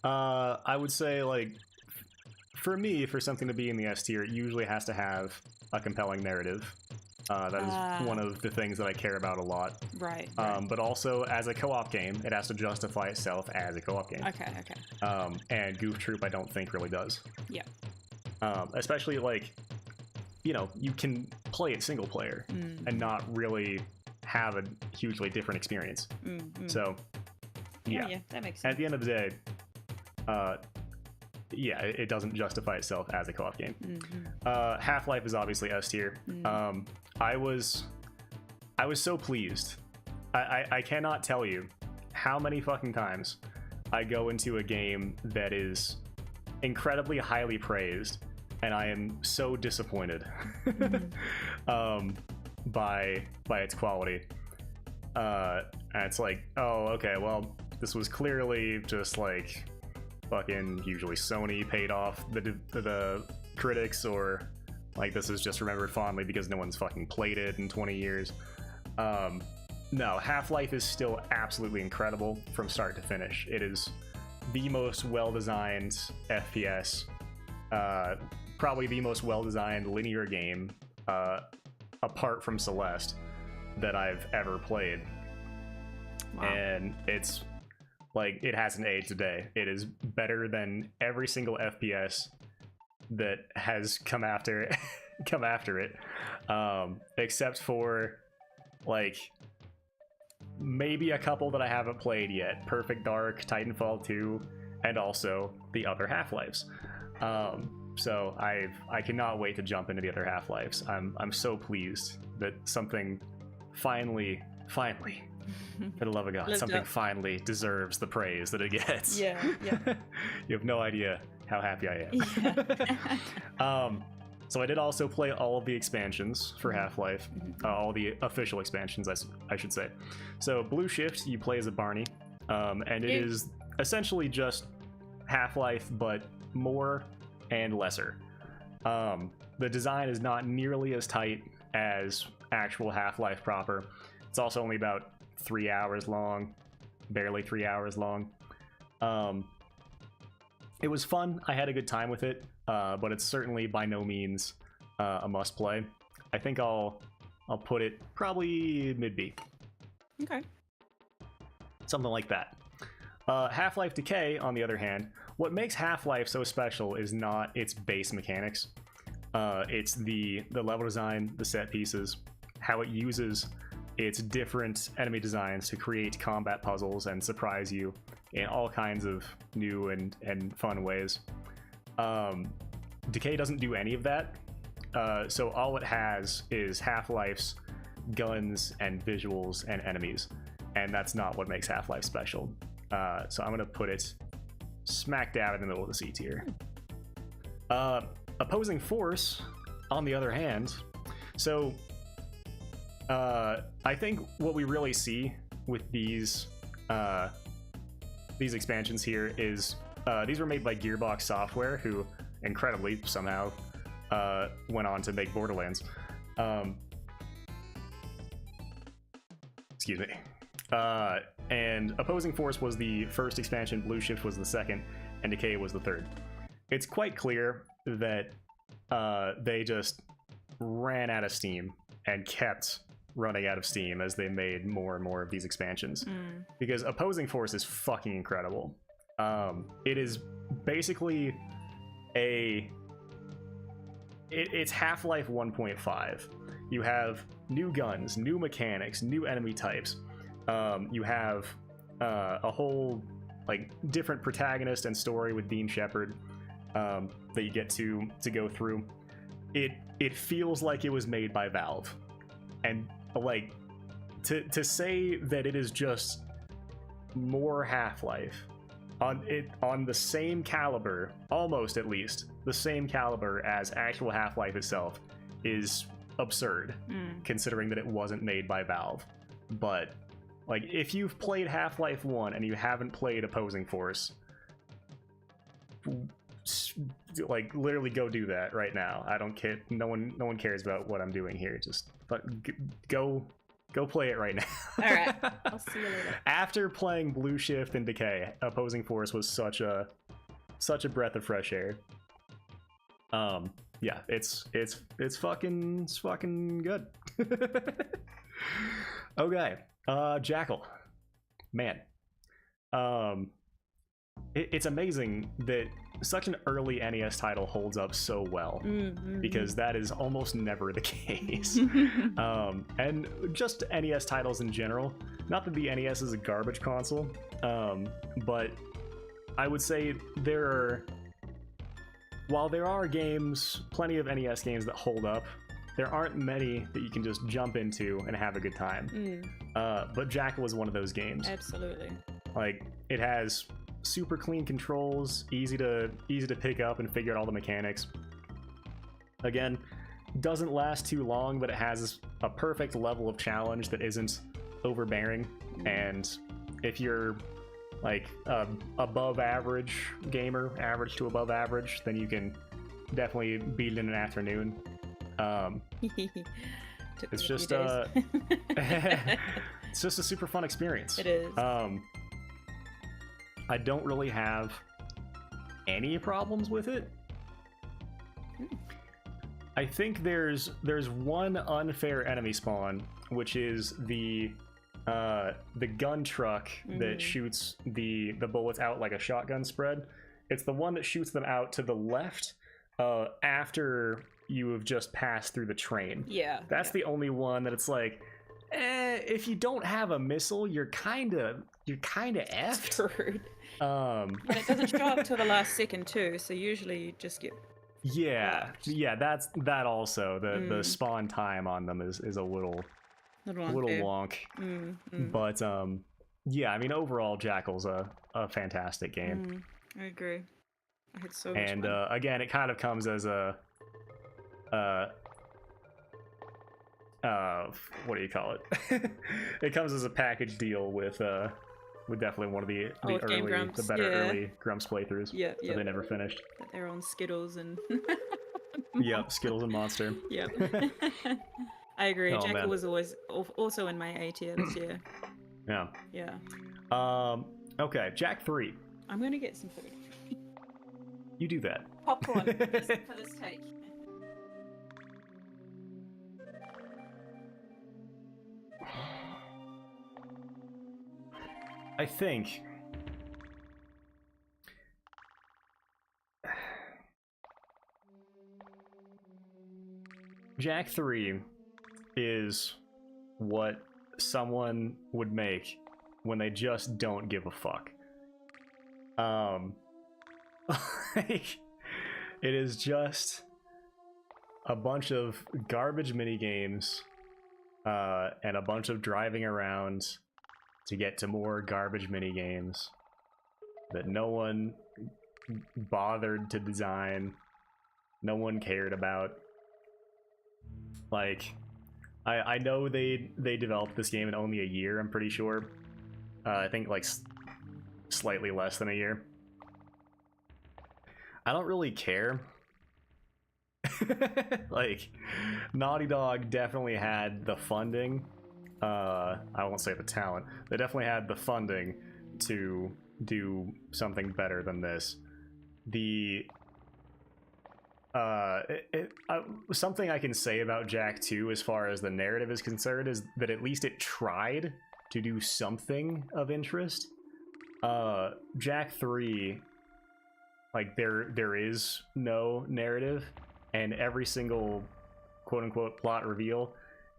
I would say, like, for me, for something to be in the S tier, it usually has to have a compelling narrative. That is one of the things that I care about a lot. Right. But also, as a co-op game, it has to justify itself as a co-op game. Okay. And Goof Troop, I don't think really does. Yeah. Especially, like, you can play it single player and not really have a hugely different experience. So, yeah, that makes sense. At the end of the day, it doesn't justify itself as a co-op game. Half-Life is obviously S tier. I was so pleased. I cannot tell you how many fucking times I go into a game that is incredibly highly praised, and I am so disappointed by its quality. And it's like, oh, okay, well, this was clearly just like fucking, usually Sony paid off the critics, or like this is just remembered fondly because no one's fucking played it in 20 years. no, Half-Life is still absolutely incredible from start to finish. It is the most well-designed FPS, probably the most well-designed linear game, apart from Celeste, that I've ever played. Wow. And it's like, it hasn't aged today. It is better than every single FPS that has come after it, except for like maybe a couple that I haven't played yet: Perfect Dark, Titanfall 2, and also the other Half-Lives. So I cannot wait to jump into the other Half-Lives. I'm so pleased that something finally, for the love of God, something finally deserves the praise that it gets. Yeah. You have no idea how happy I am. Yeah. So I did also play all of the expansions for Half-Life, all the official expansions, I should say. So Blue Shift, you play as a Barney, and it is essentially just Half-Life, but more and lesser. The design is not nearly as tight as actual Half-Life proper. It's also only about 3 hours long, barely 3 hours long. It was fun. I had a good time with it, but it's certainly by no means a must-play. I think I'll put it probably mid-B. Okay. Something like that. Half-Life Decay, on the other hand, what makes Half-Life so special is not its base mechanics. It's the level design, the set pieces, how it uses its different enemy designs to create combat puzzles and surprise you in all kinds of new and fun ways. Decay doesn't do any of that, so all it has is Half-Life's guns and visuals and enemies, and that's not what makes Half-Life special. So I'm gonna put it smack dab in the middle of the C tier. Opposing Force, on the other hand, so I think what we really see with these expansions here is these were made by Gearbox Software, who incredibly somehow went on to make Borderlands. Excuse me. And Opposing Force was the first expansion, Blue Shift was the second, and Decay was the third. It's quite clear that they just ran out of steam and kept running out of steam as they made more and more of these expansions. Because Opposing Force is fucking incredible. It is basically it's Half-Life 1.5. You have new guns, new mechanics, new enemy types. You have a whole like different protagonist and story with Dean Shepard that you get to go through. It feels like it was made by Valve, and like to say that it is just more Half-Life on the same caliber, almost at least the same caliber as actual Half-Life itself, is absurd, considering that it wasn't made by Valve. But like, if you've played Half-Life 1 and you haven't played Opposing Force, like literally go do that right now. I don't care. No one cares about what I'm doing here. Just go play it right now. All right, I'll see you later. After playing Blue Shift and Decay, Opposing Force was such a breath of fresh air. Yeah, it's fucking good. Okay, Jackal, man, it's amazing that such an early NES title holds up so well, because that is almost never the case. And just NES titles in general, not that the NES is a garbage console, but I would say while there are games, plenty of NES games that hold up, there aren't many that you can just jump into and have a good time. But Jackal is one of those games. Absolutely. Like, it has super clean controls, easy to pick up and figure out all the mechanics. Again, doesn't last too long, but it has a perfect level of challenge that isn't overbearing. And if you're like above average gamer, average to above average, then you can definitely beat it in an afternoon. Took It's me a just few days. it's just a super fun experience. It is. I don't really have any problems with it. I think there's one unfair enemy spawn, which is the gun truck that shoots the bullets out like a shotgun spread. It's the one that shoots them out to the left after you have just passed through the train. Yeah. That's the only one that it's like, if you don't have a missile, you're kind of effed. Screwed. And it doesn't show up till the last second too, so usually you just get that's also the spawn time on them is a little wonk. But yeah, I mean overall Jackal's a fantastic game. I agree. I had so much and fun. Again, it kind of comes as a what do you call it? It comes as a package deal with definitely one of the better early Grumps playthroughs that they never finished. That they're on Skittles and yep, Skittles and Monster. Yep. I agree. Oh, Jackal man. was always also in my A tier this year. Yeah. Yeah. Okay, Jack 3. I'm gonna get some food. You do that. Popcorn for this take. I think Jack 3 is what someone would make when they just don't give a fuck. Like, it is just a bunch of garbage mini games and a bunch of driving around to get to more garbage mini games that no one bothered to design, no one cared about. Like, I know they developed this game in only a year, I'm pretty sure. I think like slightly less than a year. I don't really care. Like, Naughty Dog definitely had the funding. I won't say the talent. They definitely had the funding to do something better than this. Something I can say about Jack 2 as far as the narrative is concerned is that at least it tried to do something of interest. Jack 3, like, there is no narrative, and every single quote-unquote plot reveal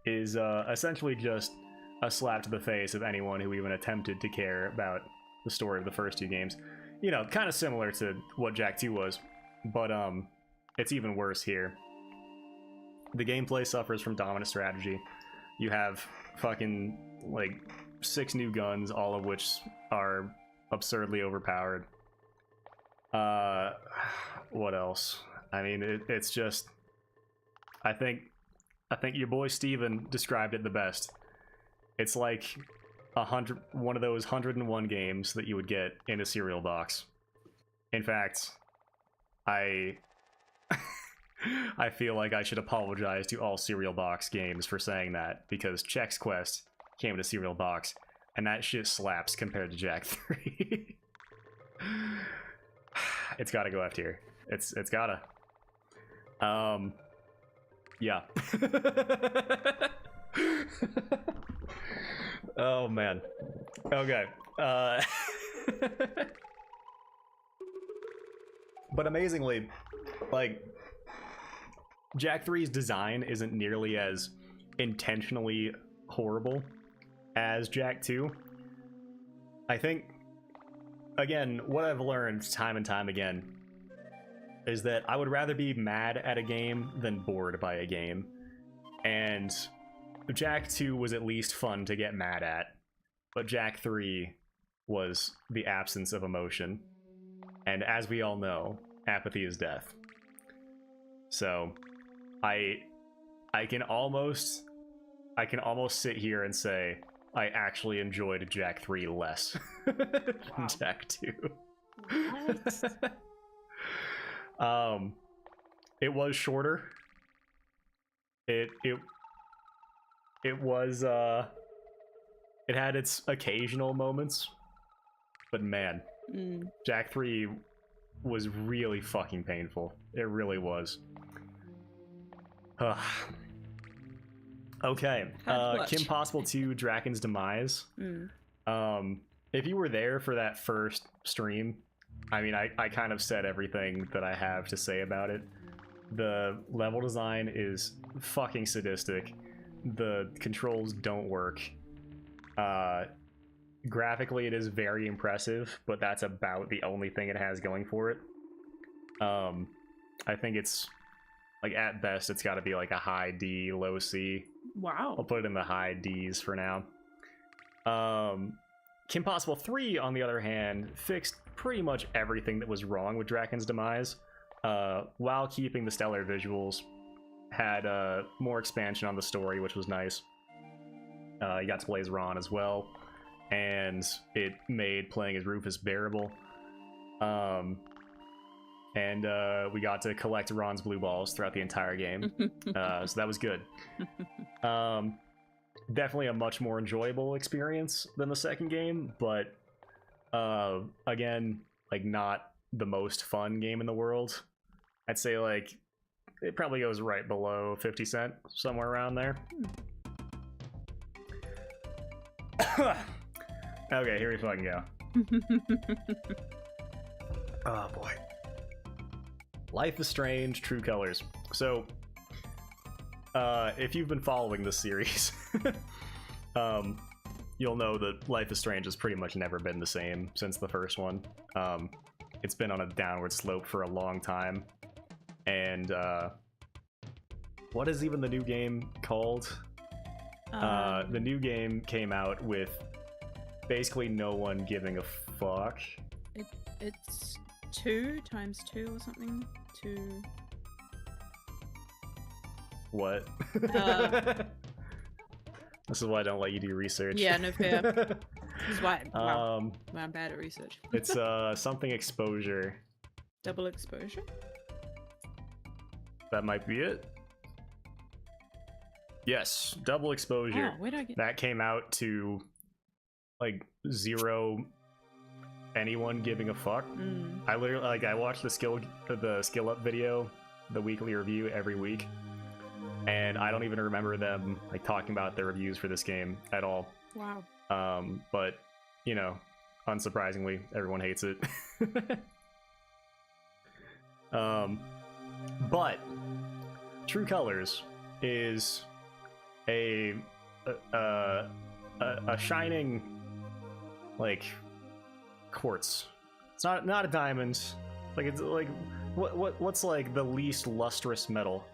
is essentially just a slap to the face of anyone who even attempted to care about the story of the first two games. You know, kind of similar to what Jack 2 was, but it's even worse here. The gameplay suffers from dominant strategy. You have fucking, like, 6 new guns, all of which are absurdly overpowered. What else? I mean, it's just... I think your boy Steven described it the best. It's like one of those 101 games that you would get in a cereal box. In fact, I feel like I should apologize to all cereal box games for saying that, because Chex Quest came in a cereal box, and that shit slaps compared to Jack 3. It's gotta go F tier. It's gotta. Yeah. Oh man. Okay. But amazingly, like, Jack 3's design isn't nearly as intentionally horrible as Jack 2. I think, again, what I've learned time and time again is that I would rather be mad at a game than bored by a game. And Jack 2 was at least fun to get mad at, but Jack 3 was the absence of emotion. And as we all know, apathy is death. So I can almost sit here and say I actually enjoyed Jack 3 less than Jack 2. What? It was shorter. It it was it had its occasional moments, but man, Jak 3 was really fucking painful. It really was. Okay, Kim Possible 2 Drakken's Demise. If you were there for that first stream, I mean, I kind of said everything that I have to say about it. The level design is fucking sadistic. The controls don't work. Graphically, it is very impressive, but that's about the only thing it has going for it. I think it's, like, at best, it's got to be like a high D, low C. Wow. I'll put it in the high Ds for now. Kim Possible 3, on the other hand, fixed pretty much everything that was wrong with Drakken's Demise, while keeping the stellar visuals. Had more expansion on the story, which was nice. You got to play as Ron as well, and it made playing as Rufus bearable. And we got to collect Ron's blue balls throughout the entire game, so that was good. Definitely a much more enjoyable experience than the second game, but again, like, not the most fun game in the world. I'd say, like, it probably goes right below 50 Cent, somewhere around there. Okay, here we fucking go. Oh boy. Life is Strange, True Colors. So, if you've been following this series, you'll know that Life is Strange has pretty much never been the same since the first one. It's been on a downward slope for a long time. And, what is even the new game called? The new game came out with basically no one giving a fuck. It's 2 times 2 or something. 2. What? This is why I don't let you do research. Yeah, no fair. This is why I'm bad at research. It's something exposure. Double exposure? That might be it. Yes, double exposure. Oh, where'd I get that? Came out to like 0 anyone giving a fuck. I literally, like, I watched the skill up video, the weekly review every week, and I don't even remember them like talking about their reviews for this game at all. Wow. But you know, unsurprisingly, everyone hates it. But True Colors is a shining, like, quartz. It's not a diamond. Like, it's like what's like the least lustrous metal?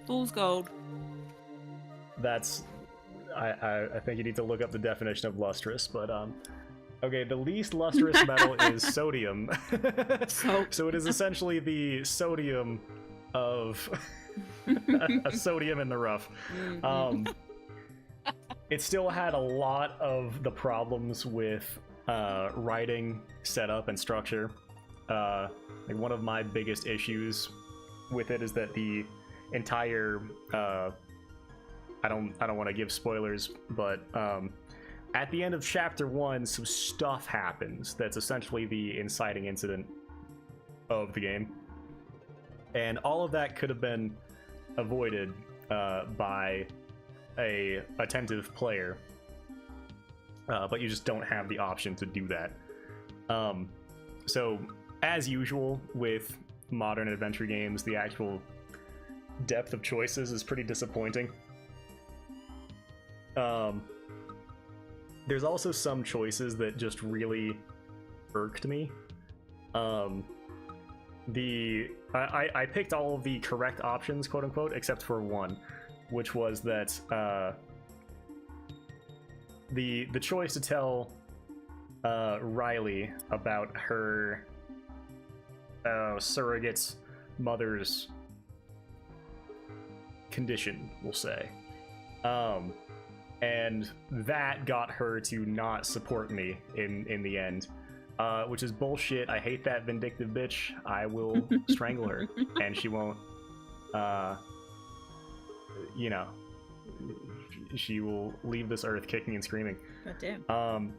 Fool's gold. That's I think you need to look up the definition of lustrous, but okay, the least lustrous metal is sodium. So it is essentially the sodium of a sodium in the rough. It still had a lot of the problems with writing, setup, and structure. Like, one of my biggest issues with it is that the entire I don't want to give spoilers, but at the end of chapter 1, some stuff happens that's essentially the inciting incident of the game, and all of that could have been avoided by a attentive player, but you just don't have the option to do that. So, as usual with modern adventure games, the actual depth of choices is pretty disappointing. There's also some choices that just really irked me. I picked all of the correct options, quote unquote, except for one, which was that the choice to tell Riley about her surrogate mother's condition, we'll say. And that got her to not support me in the end, which is bullshit. I hate that vindictive bitch. I will strangle her, and she won't you know, she will leave this earth kicking and screaming. God damn.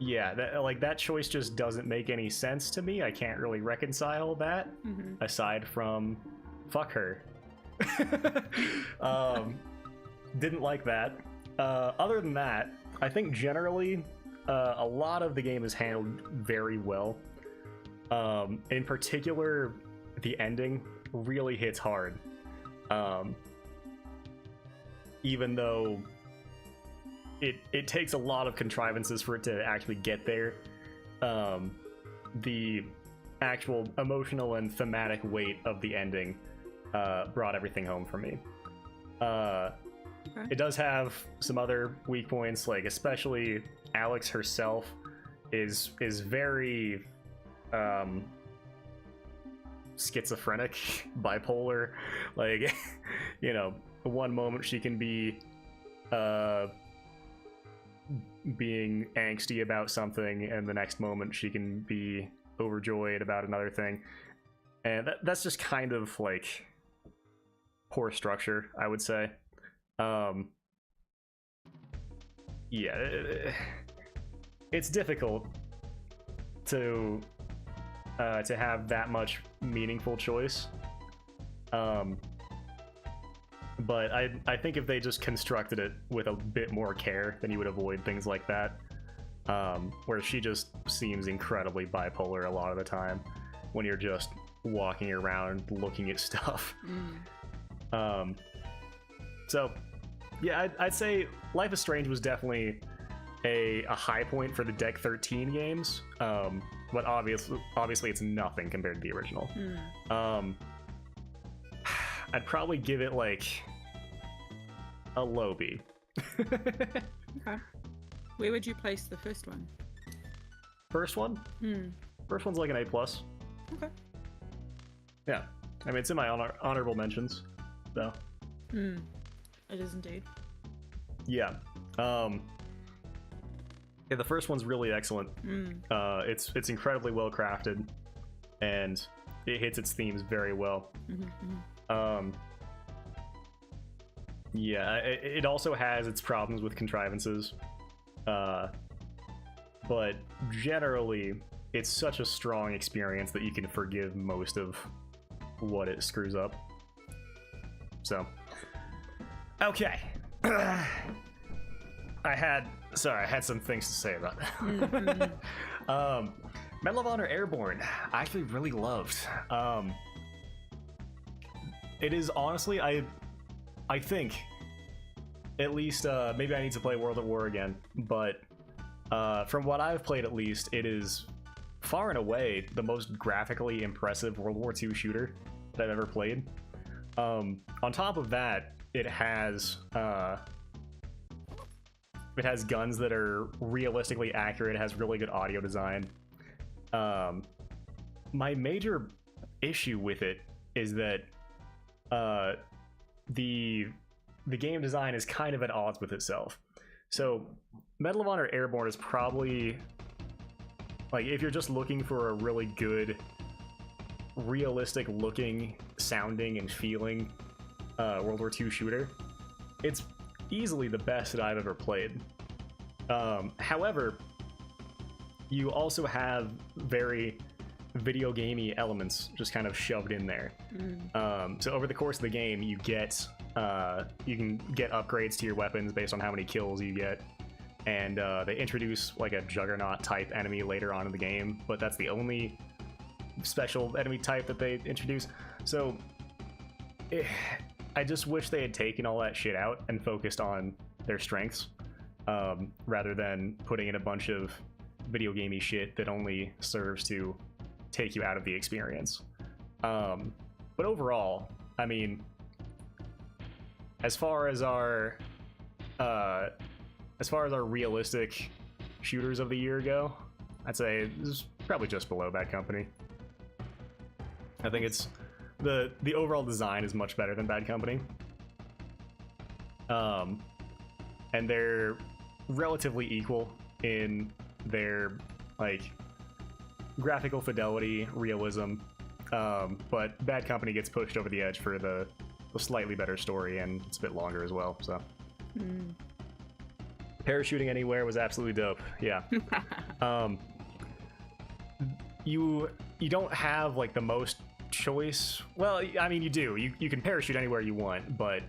Yeah, that choice just doesn't make any sense to me. I can't really reconcile that, aside from fuck her. Didn't like that. Other than that, I think generally a lot of the game is handled very well. In particular, the ending really hits hard. Even though it takes a lot of contrivances for it to actually get there, the actual emotional and thematic weight of the ending brought everything home for me. It does have some other weak points, like especially Alex herself is very schizophrenic, bipolar. Like, you know, one moment she can be being angsty about something, and the next moment she can be overjoyed about another thing, and that's just kind of like poor structure, I would say. Yeah, it's difficult to have that much meaningful choice. But I think if they just constructed it with a bit more care, then you would avoid things like that. Where she just seems incredibly bipolar a lot of the time when you're just walking around looking at stuff. So yeah, I'd say Life is Strange was definitely a high point for the Deck 13 games, but obviously it's nothing compared to the original. I'd probably give it like a low B. Okay. Where would you place the first one? First one? First one's like an A+. Okay. Yeah. I mean, it's in my honorable mentions, though. It is indeed. Yeah. Yeah, the first one's really excellent. It's incredibly well crafted, and it hits its themes very well. Yeah, it also has its problems with contrivances, but generally it's such a strong experience that you can forgive most of what it screws up. So, okay. I had some things to say about that. Medal of Honor Airborne, I actually really loved. It is honestly, I think, at least, maybe I need to play World at War again, but from what I've played at least, it is far and away the most graphically impressive World War II shooter that I've ever played. On top of that, it has guns that are realistically accurate. It has really good audio design. My major issue with it is that the game design is kind of at odds with itself. So Medal of Honor Airborne is probably, like, if you're just looking for a really good, realistic looking, sounding, and feeling World War II shooter, it's easily the best that I've ever played. However, you also have very video gamey elements just kind of shoved in there. So over the course of the game, you can get upgrades to your weapons based on how many kills you get, and they introduce like a Juggernaut type enemy later on in the game, but that's the only special enemy type that they introduce. So I just wish they had taken all that shit out and focused on their strengths, rather than putting in a bunch of video gamey shit that only serves to take you out of the experience. But overall, I mean, as far as our realistic shooters of the year go, I'd say this is probably just below Bad Company. I think it's the overall design is much better than Bad Company. And they're relatively equal in their like graphical fidelity, realism, but Bad Company gets pushed over the edge for the a slightly better story, and it's a bit longer as well. So, parachuting anywhere was absolutely dope. Yeah. You don't have like the most choice. Well, I mean, you do. You can parachute anywhere you want, but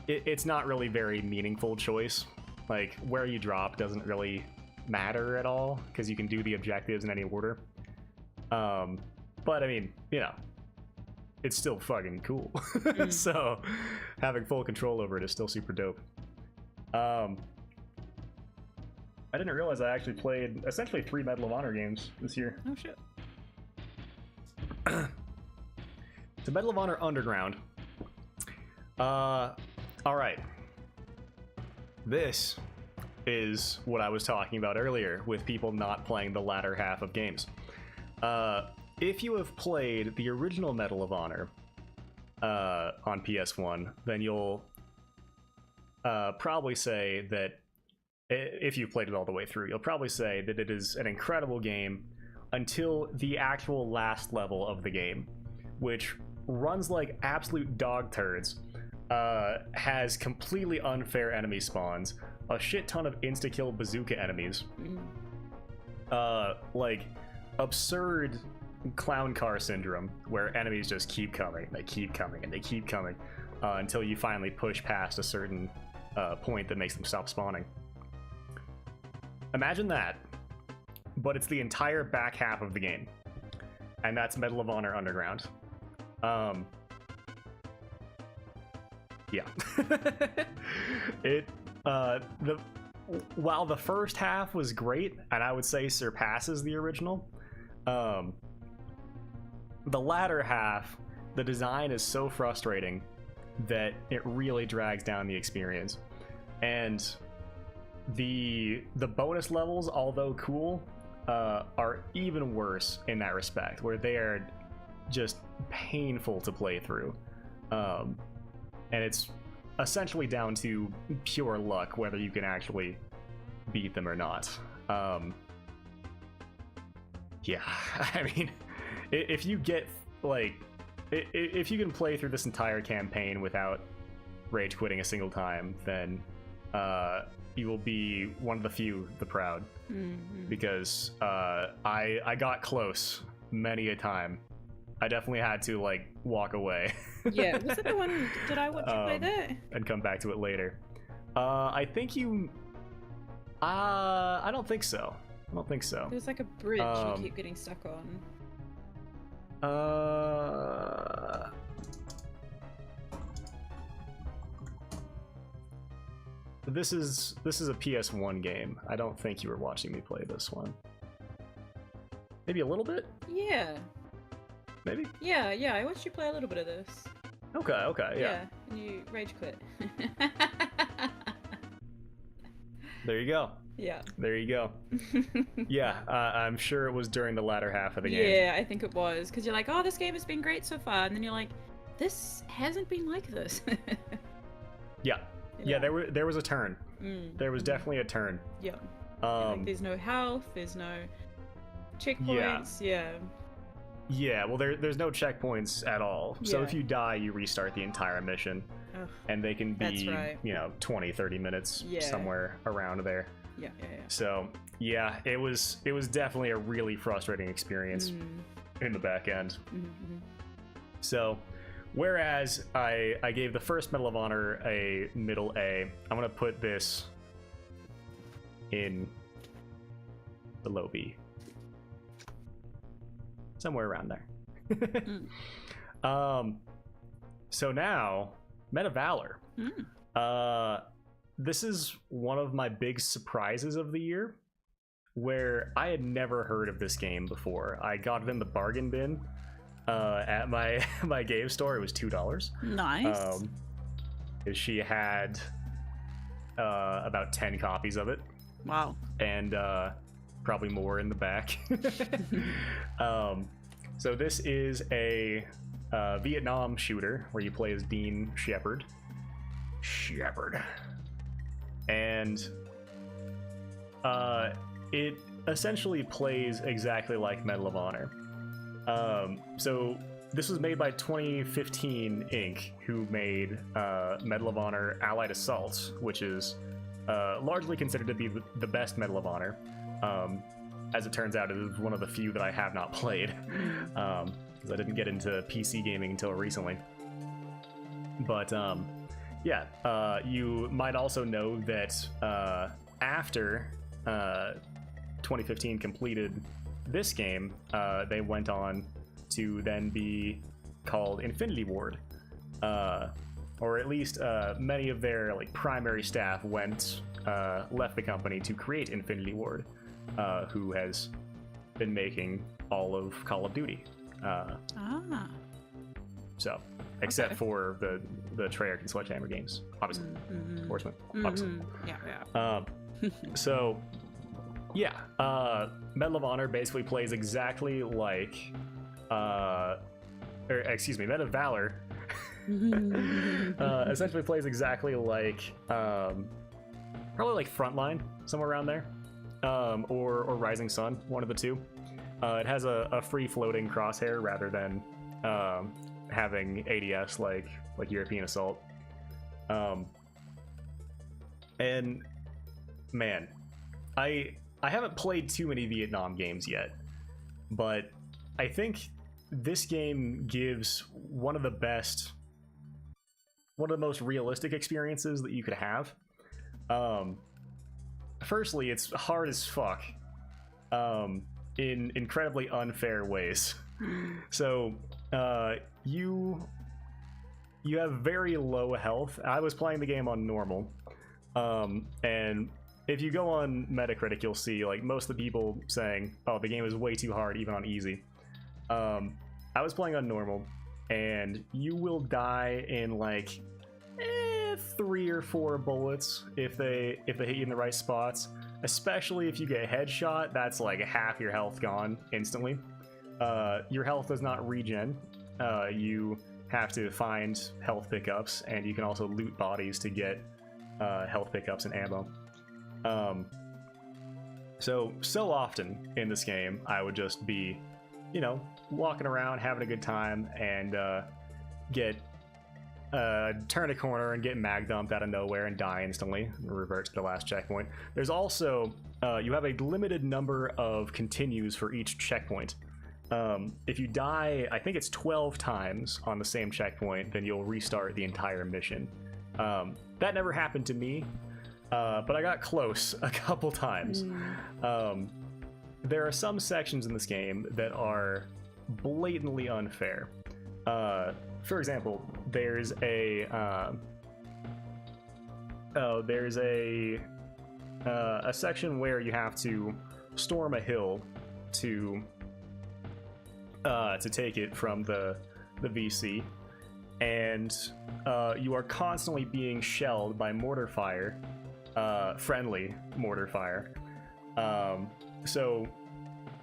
it's not really very meaningful choice. Like where you drop doesn't really matter at all because you can do the objectives in any order. But I mean, you know, it's still fucking cool. So having full control over it is still super dope. I didn't realize I actually played essentially 3 Medal of Honor games this year. Oh shit. The Medal of Honor Underground. All right. This is what I was talking about earlier with people not playing the latter half of games. If you have played the original Medal of Honor on PS1, then you'll probably say that if you've played it all the way through, you'll probably say that it is an incredible game until the actual last level of the game, which runs like absolute dog turds, has completely unfair enemy spawns, a shit ton of insta-kill bazooka enemies, like absurd clown car syndrome where enemies just keep coming, they keep coming, and they keep coming until you finally push past a certain point that makes them stop spawning. Imagine that, but it's the entire back half of the game, and that's Medal of Honor Underground. Yeah. While the first half was great, and I would say surpasses the original, the latter half, the design is so frustrating that it really drags down the experience. And the bonus levels, although cool, are even worse in that respect, where they are just painful to play through. And it's essentially down to pure luck whether you can actually beat them or not. Yeah, I mean, if you get, like, if you can play through this entire campaign without rage quitting a single time, then you will be one of the few, the proud. Because I got close many a time. I definitely had to, like, walk away. Yeah, was it the one, did I watch you play that? And come back to it later. I think you... I don't think so. I don't think so. There's like a bridge you keep getting stuck on. This is a PS1 game. I don't think you were watching me play this one. Maybe a little bit? Yeah. Maybe? Yeah, I watched you play a little bit of this. Okay, yeah. Yeah, and you rage quit. There you go. Yeah. There you go. Yeah, I'm sure it was during the latter half of the game. Yeah, I think it was. Because you're like, oh, this game has been great so far. And then you're like, this hasn't been like this. Yeah. Yeah, there was a turn. There was definitely a turn. Yeah. Like, there's no health, there's no checkpoints. Yeah. Yeah, well, there's no checkpoints at all. So if you die, you restart the entire mission. Ugh, and they can be, 20, 30 minutes, somewhere around there. Yeah. So, yeah, it was definitely a really frustrating experience in the back end. So, whereas I gave the first Medal of Honor a middle A, I'm going to put this in the low B. Somewhere around there. So now, Meta Valor. This is one of my big surprises of the year, where I had never heard of this game before. I got it in the bargain bin at my game store. It was $2. Nice. She had about 10 copies of it. Wow. And probably more in the back. So this is a Vietnam shooter where you play as Dean Shepard. And it essentially plays exactly like Medal of Honor. So this was made by 2015 Inc., who made Medal of Honor Allied Assault, which is largely considered to be the best Medal of Honor. As it turns out, it is one of the few that I have not played, because I didn't get into PC gaming until recently. But yeah, you might also know that after 2015 completed this game, they went on to then be called Infinity Ward, or at least many of their like primary staff left the company to create Infinity Ward, who has been making all of Call of Duty. So, except for the Treyarch and Sledgehammer games, obviously. Horseman, obviously. Yeah. So, yeah, Medal of Honor basically plays exactly like, Medal of Valor essentially plays exactly like, probably like Frontline, somewhere around there, or Rising Sun, one of the two. It has a free-floating crosshair rather than having ADS like European Assault. And man, I haven't played too many Vietnam games yet, but I think this game gives one of the most realistic experiences that you could have. Firstly, it's hard as fuck, in incredibly unfair ways. So you have very low health. I was playing the game on normal, and if you go on Metacritic, you'll see like most of the people saying, "Oh, the game is way too hard, even on easy." I was playing on normal, and you will die in like 3 or 4 bullets if they hit you in the right spots. Especially if you get a headshot, that's like half your health gone instantly. Your health does not regen. You have to find health pickups, and you can also loot bodies to get health pickups and ammo. So often in this game, I would just be, walking around, having a good time, and turn a corner and get mag dumped out of nowhere and die instantly, revert to the last checkpoint. There's also, you have a limited number of continues for each checkpoint. If you die, I think it's 12 times on the same checkpoint, then you'll restart the entire mission. That never happened to me, but I got close a couple times. There are some sections in this game that are blatantly unfair. For example, there's a section where you have to storm a hill to take it from the VC, and you are constantly being shelled by mortar fire, friendly mortar fire. So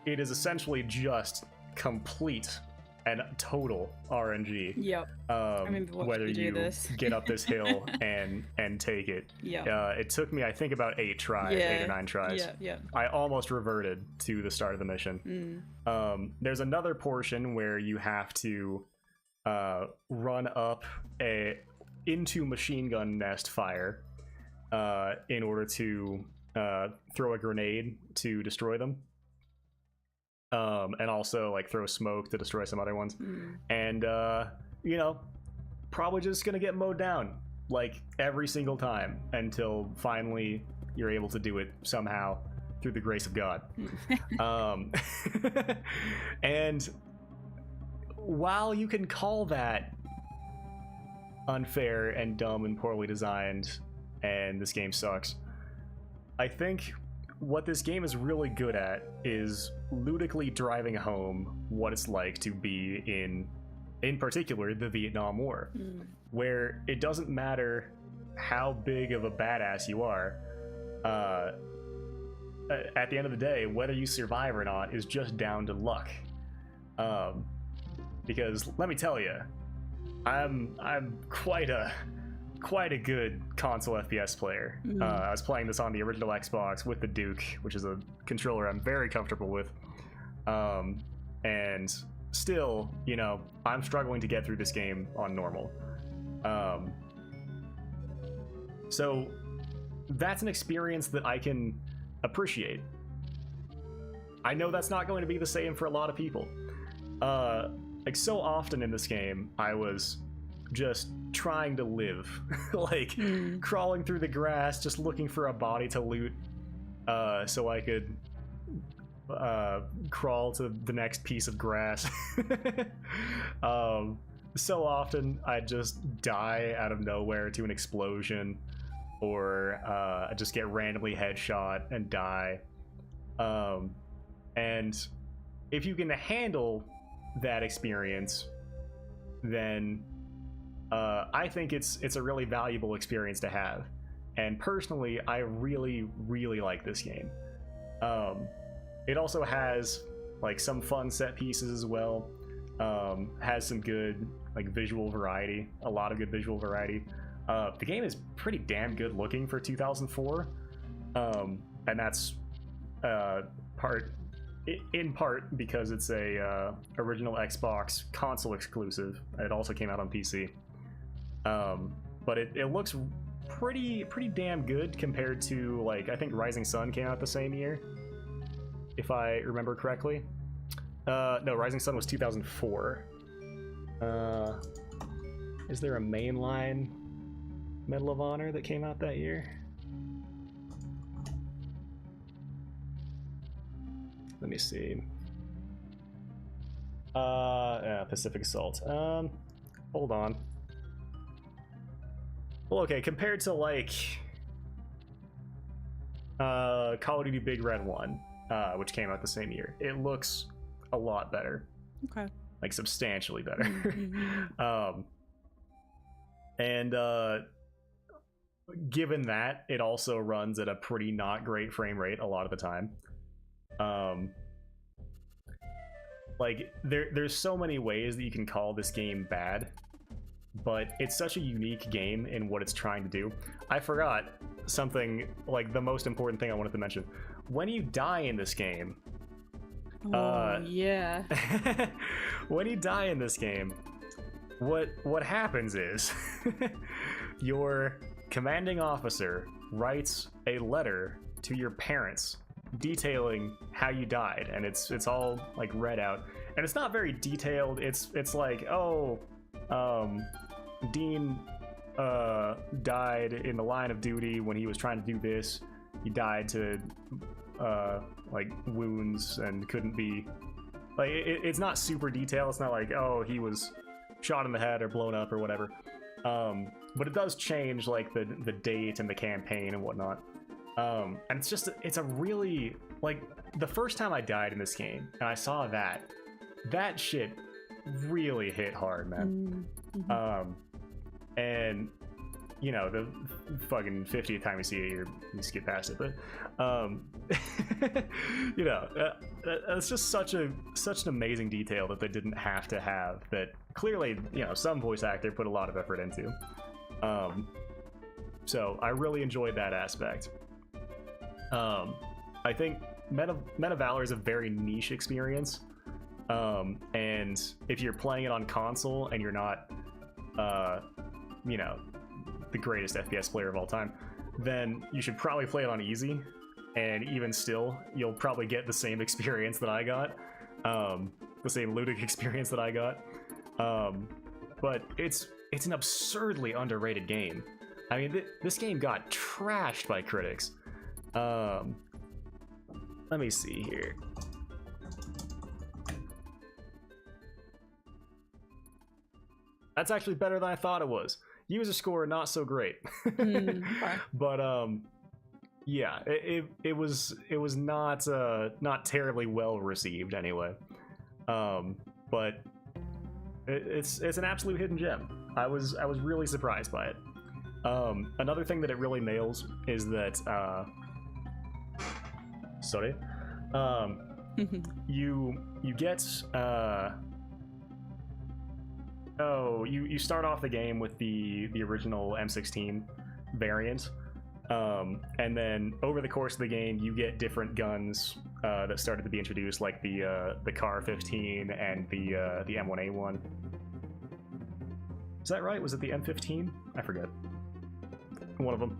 it is essentially just complete and total RNG. Yep. Whether you get up this hill and take it. Yeah. It took me, I think, about 8 or 9 tries. Yeah. I almost reverted to the start of the mission. There's another portion where you have to run up into machine gun nest fire in order to throw a grenade to destroy them. And also like throw smoke to destroy some other ones. And probably just gonna get mowed down like every single time until finally you're able to do it somehow through the grace of God. And while you can call that unfair and dumb and poorly designed and this game sucks, I think what this game is really good at is ludically driving home what it's like to be in particular, the Vietnam War, where it doesn't matter how big of a badass you are. At the end of the day, whether you survive or not is just down to luck. Because let me tell you, I'm quite a good console FPS player. I was playing this on the original Xbox with the Duke, which is a controller I'm very comfortable with. And still, you know, I'm struggling to get through this game on normal. So that's an experience that I can appreciate. I know that's not going to be the same for a lot of people. Like, so often in this game, I was just trying to live. Like, crawling through the grass, just looking for a body to loot, so I could crawl to the next piece of grass. So often I'd just die out of nowhere to an explosion, or I'd just get randomly headshot and die. And if you can handle that experience, then I think it's a really valuable experience to have. And personally, I really, really like this game. It also has like some fun set pieces as well. Has some good like visual variety, a lot of good visual variety. The game is pretty damn good looking for 2004, and that's in part because it's a original Xbox console exclusive. It also came out on PC, but it looks pretty damn good compared to, like, I think Rising Sun came out the same year, if I remember correctly. No, Rising Sun was 2004. Is there a mainline Medal of Honor that came out that year? Let me see. Pacific Assault. Hold on. Well, okay, compared to, like, Call of Duty Big Red 1, which came out the same year, it looks a lot better. Okay. Like, substantially better. And given that, it also runs at a pretty not great frame rate a lot of the time. Like, there's so many ways that you can call this game bad, but it's such a unique game in what it's trying to do. I forgot something, like, the most important thing I wanted to mention. When you die in this game, yeah. when you die in this game, what happens is your commanding officer writes a letter to your parents detailing how you died, and it's all like read out, and it's not very detailed. It's like, oh, Dean died in the line of duty when he was trying to do this. He died to like wounds and couldn't be, like, it's not super detailed. It's not like, oh, he was shot in the head or blown up or whatever. But it does change, like, the date and the campaign and whatnot. And it's a really, like, the first time I died in this game and I saw that shit really hit hard, man. And, you know, the fucking 50th time you see it, you skip past it, but you know, it's just such an amazing detail that they didn't have to have, that clearly, you know, some voice actor put a lot of effort into. So I really enjoyed that aspect. I think Meta Valor is a very niche experience, and if you're playing it on console and you're not, you know, the greatest FPS player of all time, then you should probably play it on easy, and even still, you'll probably get the same experience that I got, the same looting experience that I got. But it's an absurdly underrated game. I mean, this game got trashed by critics. Let me see here. That's actually better than I thought it was. User score, not so great. Okay. But yeah, it was not terribly well received anyway. But it's an absolute hidden gem. I was really surprised by it. Another thing that it really nails is that you get you start off the game with the original M16 variant, And then over the course of the game, you get different guns that started to be introduced, like the Car-15 and the M1A1. Is that right? Was it the M15? I forget. One of them.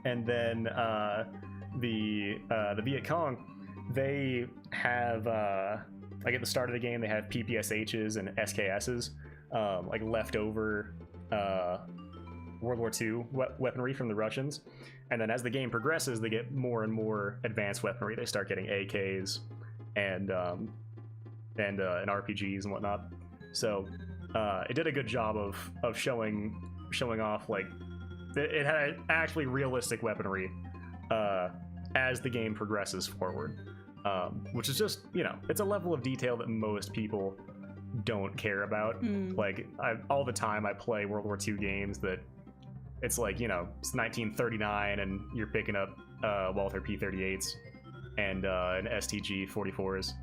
And then the Viet Cong, they have like at the start of the game, they have PPSHs and SKSs, like leftover World War II weaponry from the Russians. And then as the game progresses, they get more and more advanced weaponry. They start getting AKs and RPGs and whatnot. So it did a good job of showing off, like, it had actually realistic weaponry as the game progresses forward, which is just, you know, it's a level of detail that most people don't care about. Like, all the time I play World War II games that it's like, you know, it's 1939 and you're picking up Walther P-38s and an STG 44s,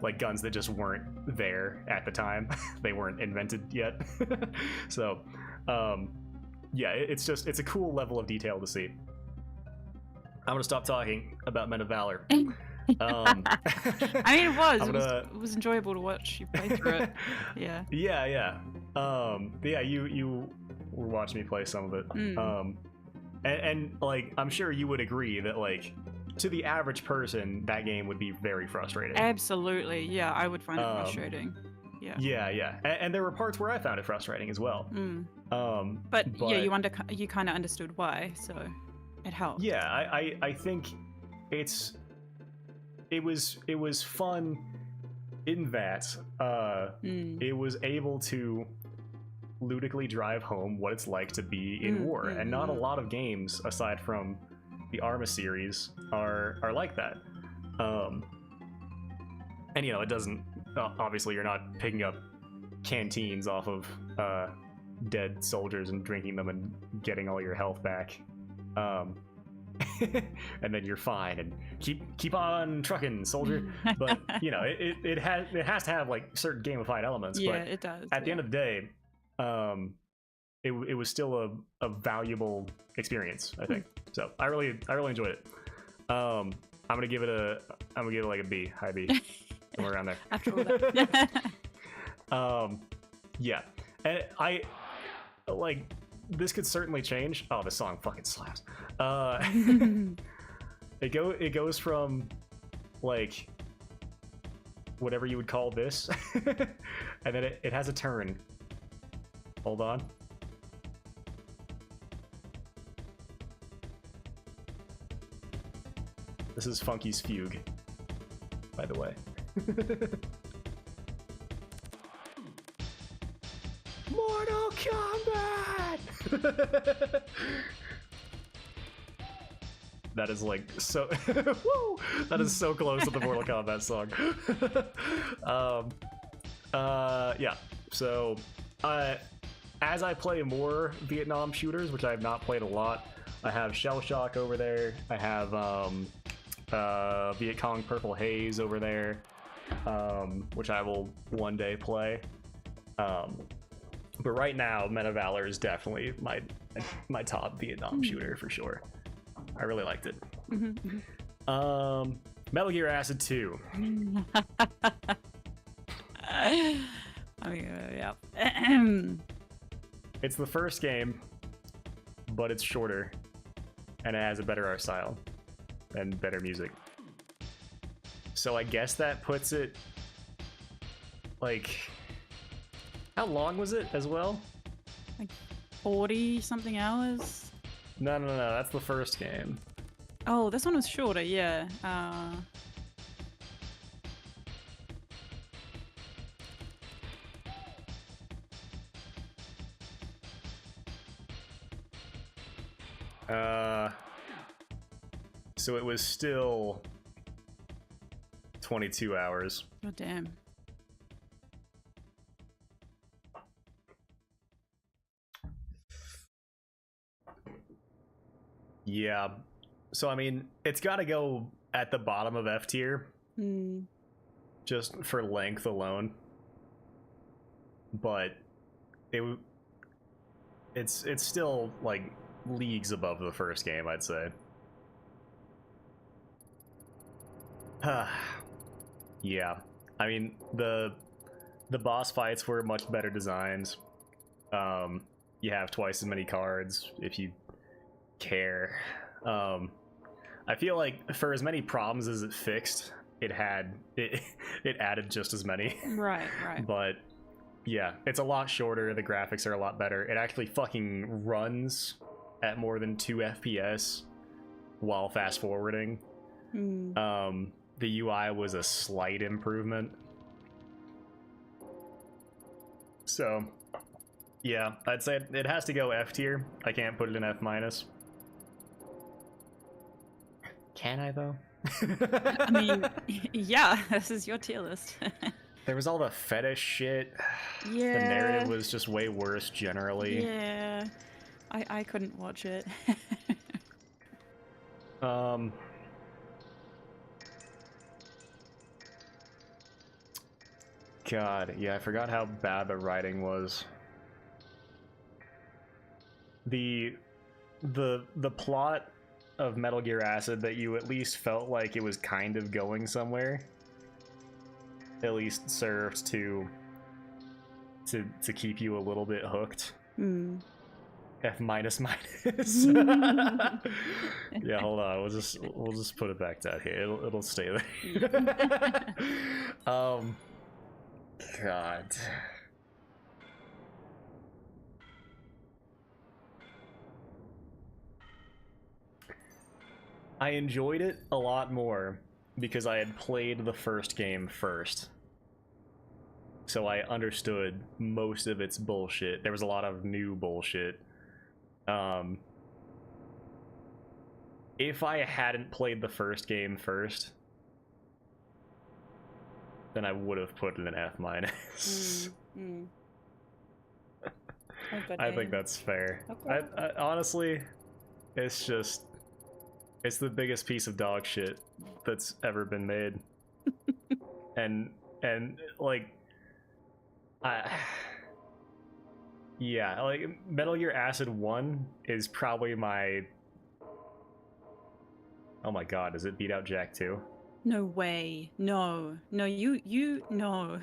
like guns that just weren't there at the time. They weren't invented yet. So yeah, it's a cool level of detail to see. I'm gonna stop talking about Men of Valor. I mean, it was enjoyable to watch you play through it. Yeah. Yeah. Yeah, you were watching me play some of it. And like, I'm sure you would agree that, like, to the average person, that game would be very frustrating. Absolutely, yeah, I would find it frustrating. Yeah. And there were parts where I found it frustrating as well. But yeah, you kind of understood why, so it helped. Yeah, I think it was fun in that it was able to ludically drive home what it's like to be in war, and not a lot of games aside from the Arma series are like that. And you know, it doesn't, obviously you're not picking up canteens off of dead soldiers and drinking them and getting all your health back, and then you're fine and keep on trucking, soldier. But you know, it has to have like certain gamified elements. Yeah, but it does. At the end of the day, it was still a valuable experience, I think. So I really enjoyed it. I'm gonna give it like a B, high B, somewhere around there. After all that. Yeah, and I like, this could certainly change. Oh, this song fucking slaps. It goes from like whatever you would call this, and then it has a turn. Hold on. This is Funky's Fugue, by the way. Mortal Kombat! That is like so woo! That is so close to the Mortal Kombat song. Yeah, so as I play more Vietnam shooters, which I have not played a lot, I have Shell Shock over there, I have Viet Cong Purple Haze over there, which I will one day play. But right now, Men of Valor is definitely my top Vietnam shooter for sure. I really liked it. Metal Gear Acid 2. I mean, yeah. It's the first game, but it's shorter, and it has a better art style and better music. So I guess that puts it, like, how long was it as well? Like 40 something hours? No, that's the first game. Oh, this one was shorter, yeah. So it was still 22 hours. Oh, damn. Yeah. So, I mean, it's got to go at the bottom of F tier. Just for length alone. But it it's still like leagues above the first game, I'd say. Yeah, I mean the boss fights were much better designed. You have twice as many cards if you care. I feel like for as many problems as it fixed, it added just as many. Right. But yeah, it's a lot shorter. The graphics are a lot better. It actually fucking runs at more than 2 FPS while fast forwarding. The UI was a slight improvement. So yeah, I'd say it has to go F tier. I can't put it in F minus. Can I though? I mean, yeah, this is your tier list. There was all the fetish shit. Yeah. The narrative was just way worse generally. Yeah. I couldn't watch it. God, yeah, I forgot how bad the writing was. The plot of Metal Gear Acid that you at least felt like it was kind of going somewhere, at least served to keep you a little bit hooked. F minus minus. Yeah, hold on. We'll just put it back down here. It'll stay there. God. I enjoyed it a lot more because I had played the first game first. So I understood most of its bullshit. There was a lot of new bullshit. If I hadn't played the first game first, then I would have put it an F minus. I think that's fair. Okay. I honestly, it's the biggest piece of dog shit that's ever been made. and like yeah, like Metal Gear Acid 1 is probably my... Oh my god, does it beat out Jak 2? No way. No, you no.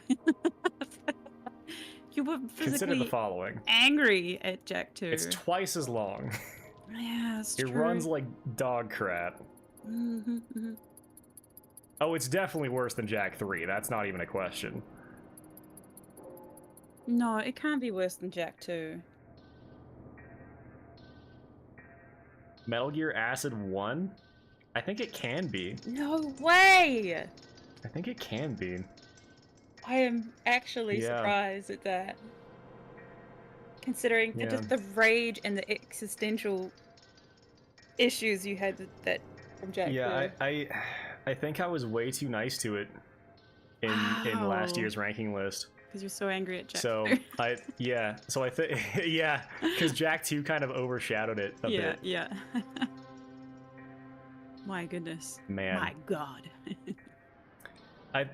You were Consider the physically following. angry at Jak 2. It's twice as long. Yeah, it's It true. runs like dog crap. Oh, it's definitely worse than Jak 3. That's not even a question. No, it can't be worse than Jak 2. Metal Gear Acid 1? I think it can be. No way! I think it can be. I am actually surprised at that. Considering just the rage and the existential issues you had that from Jak 2. Yeah, I think I was way too nice to it in last year's ranking list. Because you're so angry at Jak 2. So I think yeah, because Jak 2 kind of overshadowed it a bit. Yeah. My goodness. Man. My god.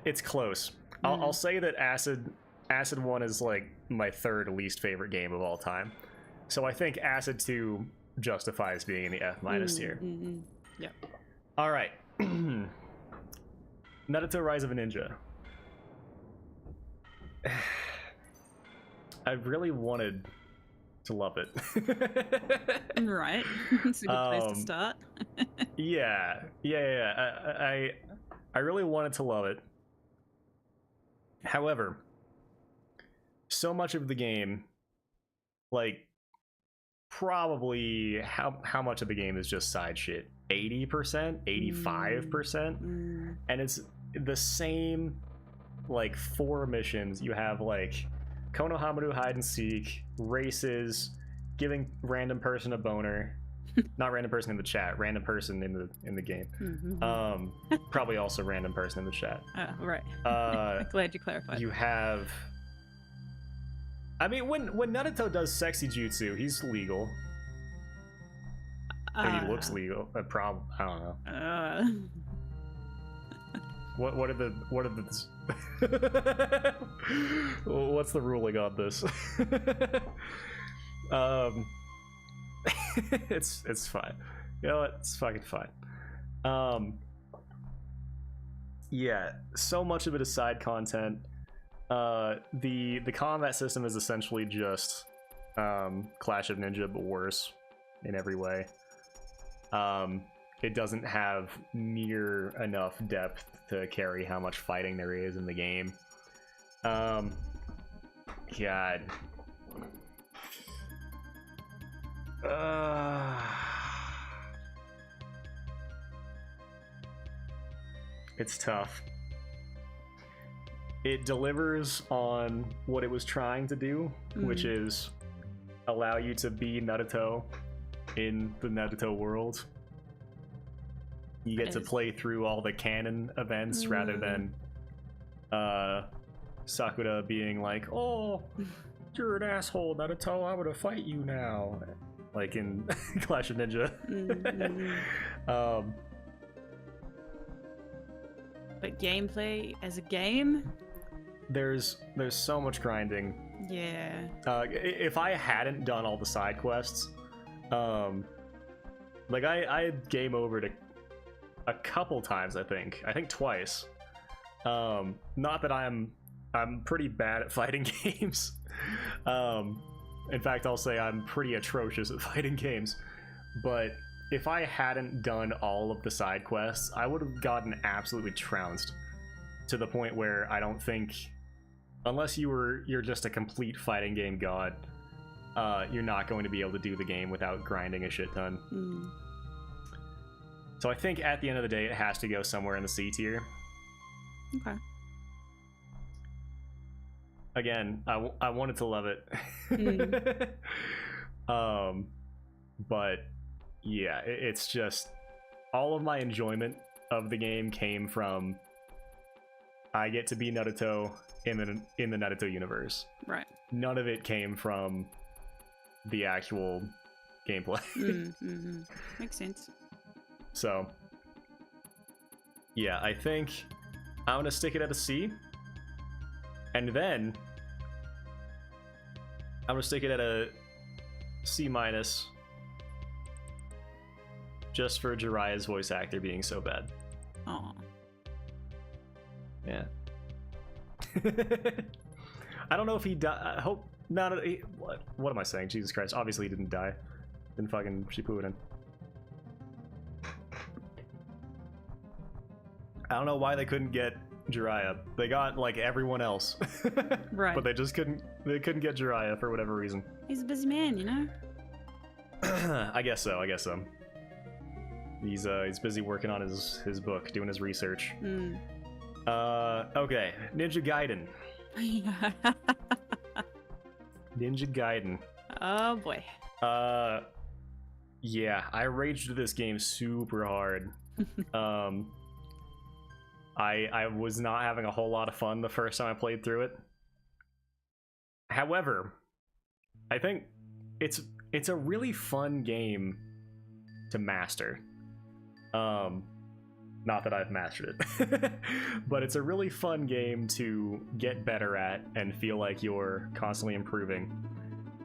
It's close. I'll say that Acid 1 is like my third least favorite game of all time. So I think Acid 2 justifies being in the F minus tier. Yep. All right. Naruto Rise of a Ninja. I really wanted to love it. Right. It's a good place to start. Yeah. I really wanted to love it. However, so much of the game, like, probably how much of the game is just side shit? 80%? 85%? And it's the same, like, 4 missions. You have, like, Konohamaru hide and seek, races, giving random person a boner. Not random person in the chat, random person in the game. Probably also random person in the chat. Oh, right. Glad you clarified. You have... I mean, when Naruto does sexy jutsu, he's legal. He looks legal. I don't know. What are the what's the ruling on this? Um, it's fine. You know what? It's fucking fine. Yeah, so much of it is side content. The combat system is essentially just Clash of Ninja, but worse in every way. It doesn't have near enough depth to carry how much fighting there is in the game. God. It's tough. It delivers on what it was trying to do, which is allow you to be Naruto in the Naruto world. You get to play through all the canon events rather than Sakura being like, "Oh, you're an asshole, Naruto, I'm gonna fight you now," like in Clash of Ninja. But gameplay as a game, there's so much grinding. Yeah. If I hadn't done all the side quests, like I had game overed a couple times. I think twice. Not that I'm pretty bad at fighting games. In fact, I'll say I'm pretty atrocious at fighting games. But if I hadn't done all of the side quests, I would have gotten absolutely trounced to the point where I don't think, unless you're just a complete fighting game god, you're not going to be able to do the game without grinding a shit ton. So I think at the end of the day, it has to go somewhere in the C tier. Okay. Again, I wanted to love it. But yeah, it's just all of my enjoyment of the game came from I get to be Naruto in the Naruto universe. Right. None of it came from the actual gameplay. Makes sense. So yeah, I think I'm gonna stick it at a C, and then I'm gonna stick it at a C minus, just for Jiraiya's voice actor being so bad. Aw. Yeah. I don't know if he died. I hope not. What am I saying? Jesus Christ. Obviously he didn't die. Didn't fucking Shippuden. I don't know why they couldn't get Jiraiya. They got like everyone else. Right. But they couldn't get Jiraiya for whatever reason. He's a busy man, you know? I guess so. He's busy working on his book, doing his research. Okay, Ninja Gaiden. Ninja Gaiden. Oh boy. Yeah, I raged through this game super hard. I was not having a whole lot of fun the first time I played through it. However, I think it's a really fun game to master. Not that I've mastered it, but it's a really fun game to get better at and feel like you're constantly improving.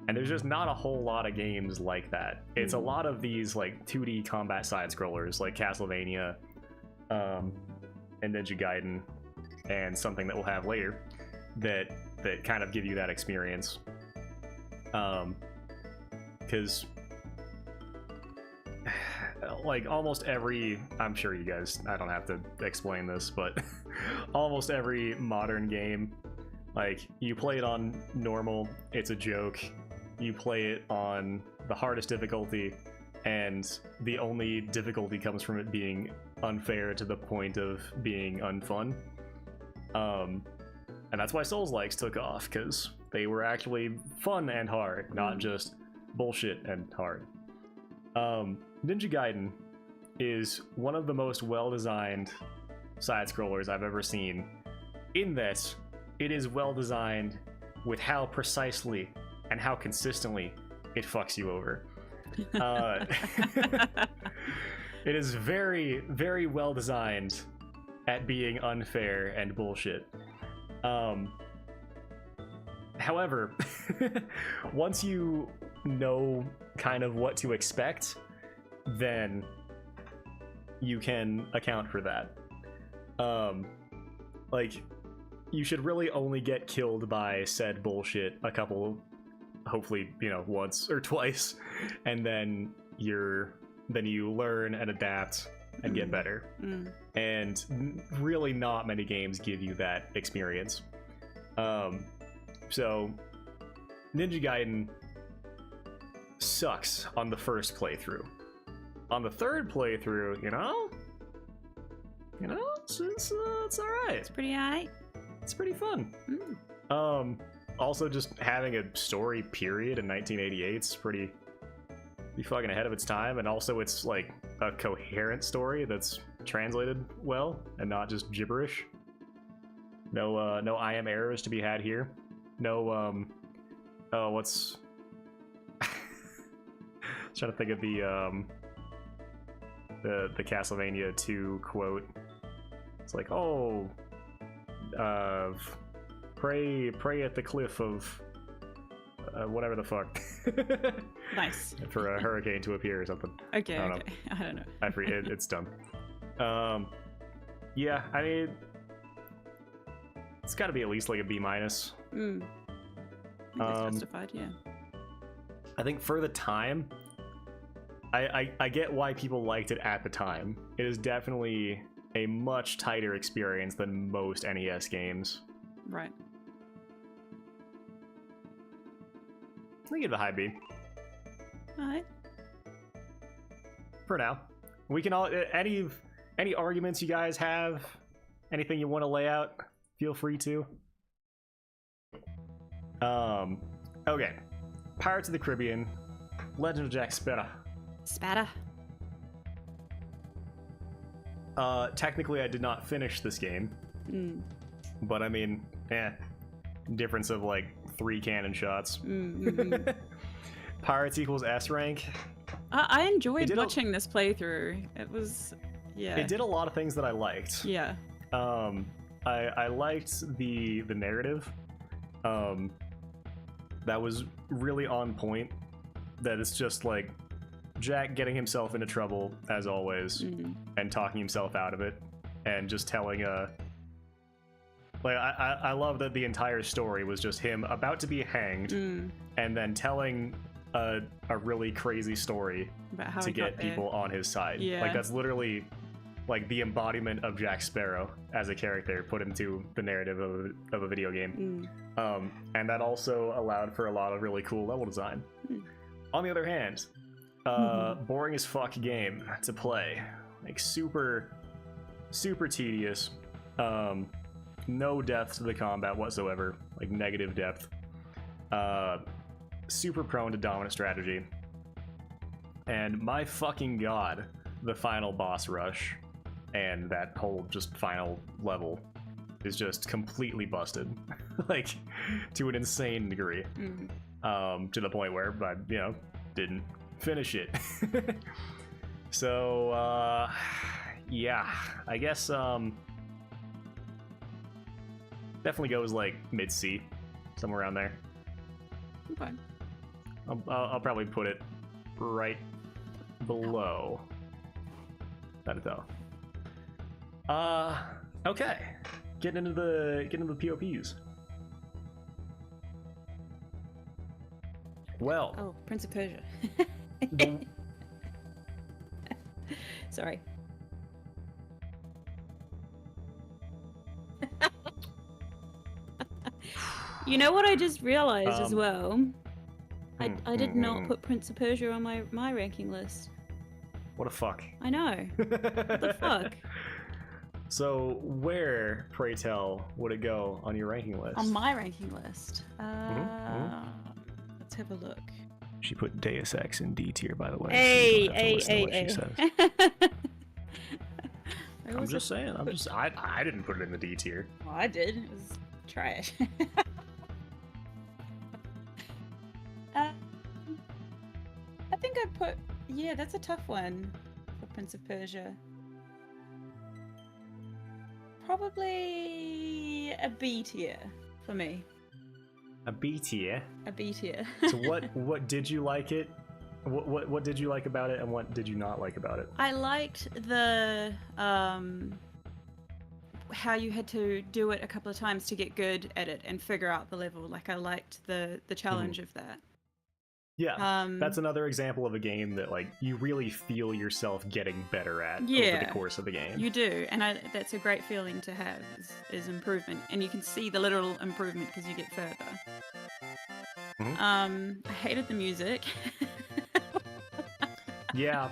And there's just not a whole lot of games like that. It's a lot of these like 2D combat side scrollers like Castlevania, and Ninja Gaiden, and something that we'll have later that kind of give you that experience. Because like almost every, I'm sure you guys, I don't have to explain this, but almost every modern game, like you play it on normal, it's a joke. You play it on the hardest difficulty, and the only difficulty comes from it being unfair to the point of being unfun. And that's why Souls-likes took off, because they were actually fun and hard, not just bullshit and hard. Ninja Gaiden is one of the most well-designed side-scrollers I've ever seen, in that it is well-designed with how precisely and how consistently it fucks you over. It is very, very well-designed at being unfair and bullshit. However, once you know kind of what to expect, then you can account for that. Like, you should really only get killed by said bullshit a couple, hopefully, you know, once or twice, and then you learn and adapt and get better. And really not many games give you that experience. So Ninja Gaiden sucks on the first playthrough. On the third playthrough, you know, it's all right. It's pretty alright. It's pretty fun. Also, just having a story period in 1988 is pretty fucking ahead of its time, and also it's like a coherent story that's translated well and not just gibberish. No I am errors to be had here. No what's trying to think of the Castlevania 2 quote. It's like, oh, pray at the cliff of whatever the fuck. Nice. For a hurricane to appear or something. Okay, I don't know. I forget. It's dumb. Yeah, I mean, it's got to be at least like a B-. I think it's justified, yeah. I think for the time, I get why people liked it at the time. It is definitely a much tighter experience than most NES games. Right. I give it a high B. Alright. For now. We can all, any arguments you guys have, anything you want to lay out, feel free to. Okay. Pirates of the Caribbean, Legend of Jack Sparrow. Spatter. Technically I did not finish this game. But I mean, difference of like 3 cannon shots. Pirates equals S rank. I enjoyed watching this playthrough. It was, yeah. It did a lot of things that I liked. Yeah. I liked the narrative. That was really on point. That it's just like Jack getting himself into trouble as always, and talking himself out of it, and just telling like I love that the entire story was just him about to be hanged, and then telling a really crazy story about how to get people on his side. Yeah. Like that's literally like the embodiment of Jack Sparrow as a character put into the narrative of a video game. And that also allowed for a lot of really cool level design. On the other hand, boring as fuck game to play. Like super tedious. No depth to the combat whatsoever, like negative depth. Super prone to dominant strategy. And my fucking god, the final boss rush and that whole just final level is just completely busted. Like, to an insane degree. To the point where I, didn't finish it. So, yeah, I guess, definitely goes like mid-C, somewhere around there. Okay. I'll probably put it right below that though. Okay. Getting into the POPs. Well. Oh, Prince of Persia. Sorry. You know what I just realized as well? I did not put Prince of Persia on my ranking list. What a fuck. I know. What the fuck? So where, pray tell, would it go on your ranking list? On my ranking list? Let's have a look. She put Deus Ex in D tier, by the way. Hey. I'm just saying. I didn't put it in the D tier. Well, I did. It was trash. I think I put... Yeah, that's a tough one for Prince of Persia. Probably a B tier for me. A B tier. A B tier. So what did you like it? What did you like about it, and what did you not like about it? I liked the how you had to do it a couple of times to get good at it and figure out the level. Like, I liked the challenge of that. Yeah, that's another example of a game that, like, you really feel yourself getting better at over the course of the game. You do, and that's a great feeling to have, is improvement. And you can see the literal improvement because you get further. I hated the music. Yeah.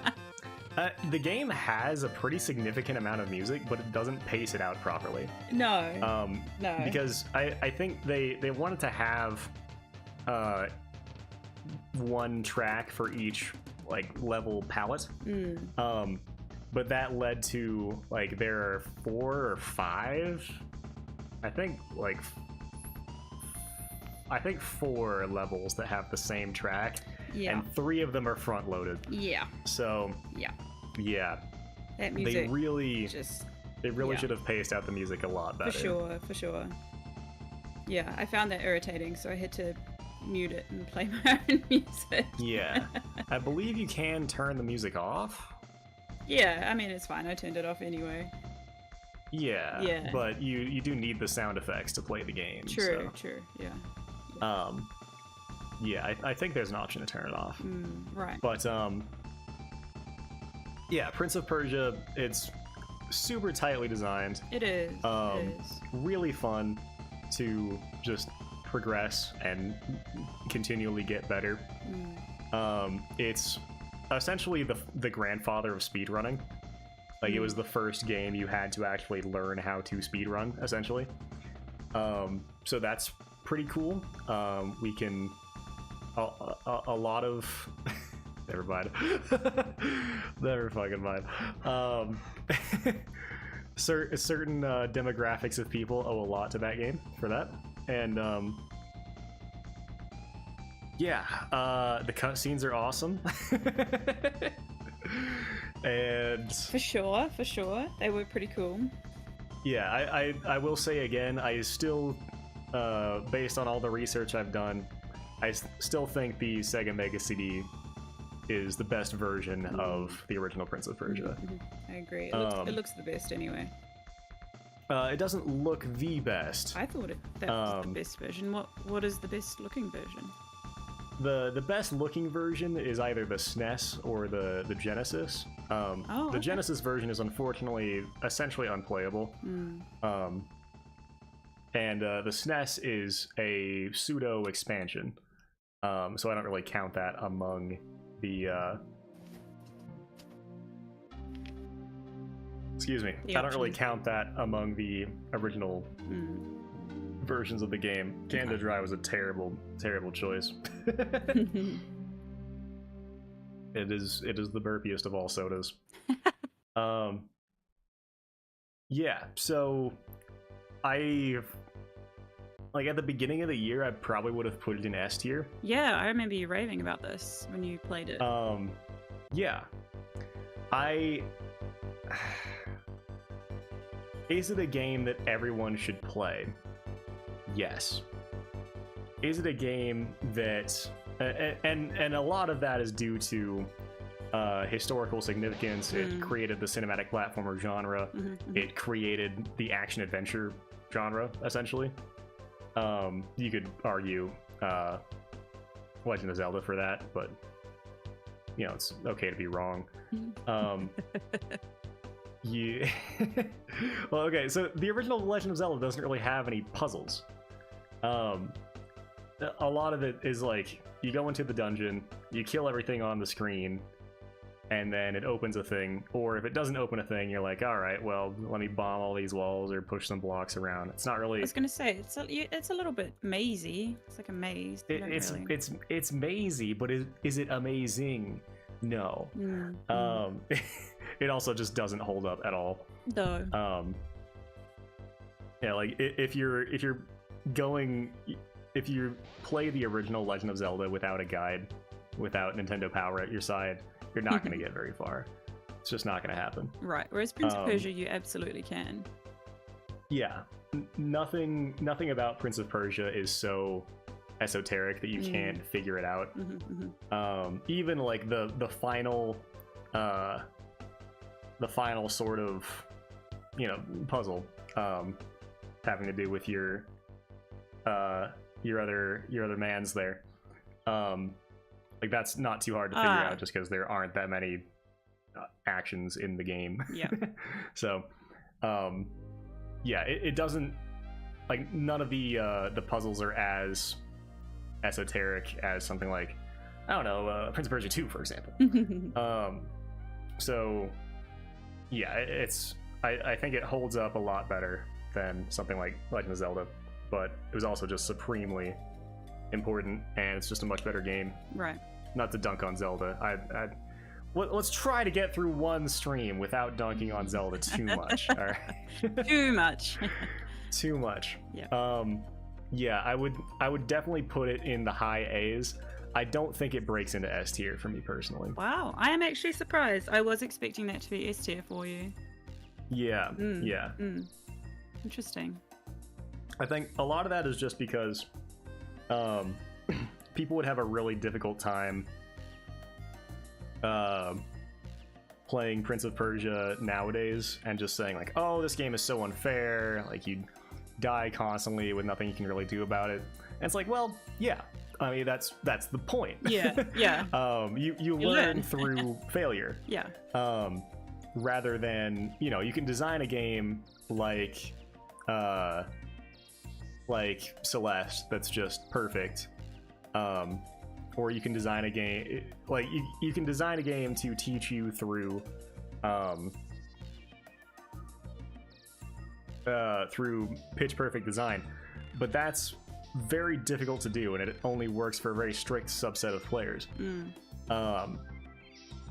The game has a pretty significant amount of music, but it doesn't pace it out properly. No. No. Because I think they wanted to have one track for each, like, level palette. But that led to, like, there are 4 or 5, I think 4 levels that have the same track. Yeah. And 3 of them are front loaded. Yeah. So yeah. That music they really should have paced out the music a lot better. For sure. Yeah, I found that irritating, so I had to mute it and play my own music. Yeah. I believe you can turn the music off. Yeah, I mean, it's fine. I turned it off anyway. Yeah. But you do need the sound effects to play the game. True, yeah. Yeah, I think there's an option to turn it off. Right. But yeah, Prince of Persia, it's super tightly designed. It is. Really fun to just progress and continually get better. It's essentially the grandfather of speedrunning. Like, it was the first game you had to actually learn how to speedrun, essentially. So that's pretty cool. We can a lot of never mind. Never fucking mind. Certain demographics of people owe a lot to that game for that. And yeah, the cutscenes are awesome. And for sure, they were pretty cool. Yeah, I will say again, I still, based on all the research I've done, I still think the Sega Mega CD is the best version of the original Prince of Persia. I agree. It looks the best anyway. It doesn't look the best. I thought that was the best version. What is the best looking version? The best looking version is either the SNES or the Genesis. The Genesis version is unfortunately essentially unplayable. And the SNES is a pseudo expansion. So I don't really count that among the excuse me. I don't really count that among the original versions of the game. Canada Dry was a terrible choice. It is the burpiest of all sodas. Yeah, so like at the beginning of the year, I probably would have put it in S tier. Yeah, I remember you raving about this when you played it. Yeah. Is it a game that everyone should play? Yes. Is it a game that, and a lot of that is due to historical significance. It created the cinematic platformer genre. It created the action adventure genre, essentially. You could argue Legend of Zelda for that, but you know, it's okay to be wrong. Well, okay, so the original Legend of Zelda doesn't really have any puzzles. A lot of it is like, you go into the dungeon, you kill everything on the screen, and then it opens a thing. Or if it doesn't open a thing, you're like, all right, well, let me bomb all these walls or push some blocks around. It's not really... I was gonna say, it's a little bit mazy. It's like a maze. It's mazy, but is it amazing? No. It also just doesn't hold up at all. No. Yeah, like if you play the original Legend of Zelda without a guide, without Nintendo Power at your side, you're not going to get very far. It's just not going to happen. Right. Whereas Prince of Persia, you absolutely can. Yeah. Nothing about Prince of Persia is so esoteric that you can't figure it out. Even like the final sort of, you know, puzzle having to do with your other mans there. Like that's not too hard to figure out just because there aren't that many actions in the game. Yeah. So yeah, it doesn't, like, none of the puzzles are as esoteric as something like, I don't know, Prince of Persia 2, for example. So yeah, I think it holds up a lot better than something like Legend of Zelda, but it was also just supremely important, and it's just a much better game. Right. Not to dunk on Zelda. Let's try to get through one stream without dunking on Zelda too much. All right. Too much. Too much. Yeah. Yeah, I would definitely put it in the high A's. I don't think it breaks into S tier for me personally. Wow, I am actually surprised. I was expecting that to be S tier for you. Yeah, yeah. Interesting. I think a lot of that is just because people would have a really difficult time playing Prince of Persia nowadays and just saying like, oh, this game is so unfair, like you die constantly with nothing you can really do about it. And it's like, well, yeah, I mean that's the point. Yeah. You learn through failure. Yeah. Rather than, you know, you can design a game like Celeste that's just perfect, or you can design a game like you can design a game to teach you through pitch perfect design, but that's very difficult to do, and it only works for a very strict subset of players.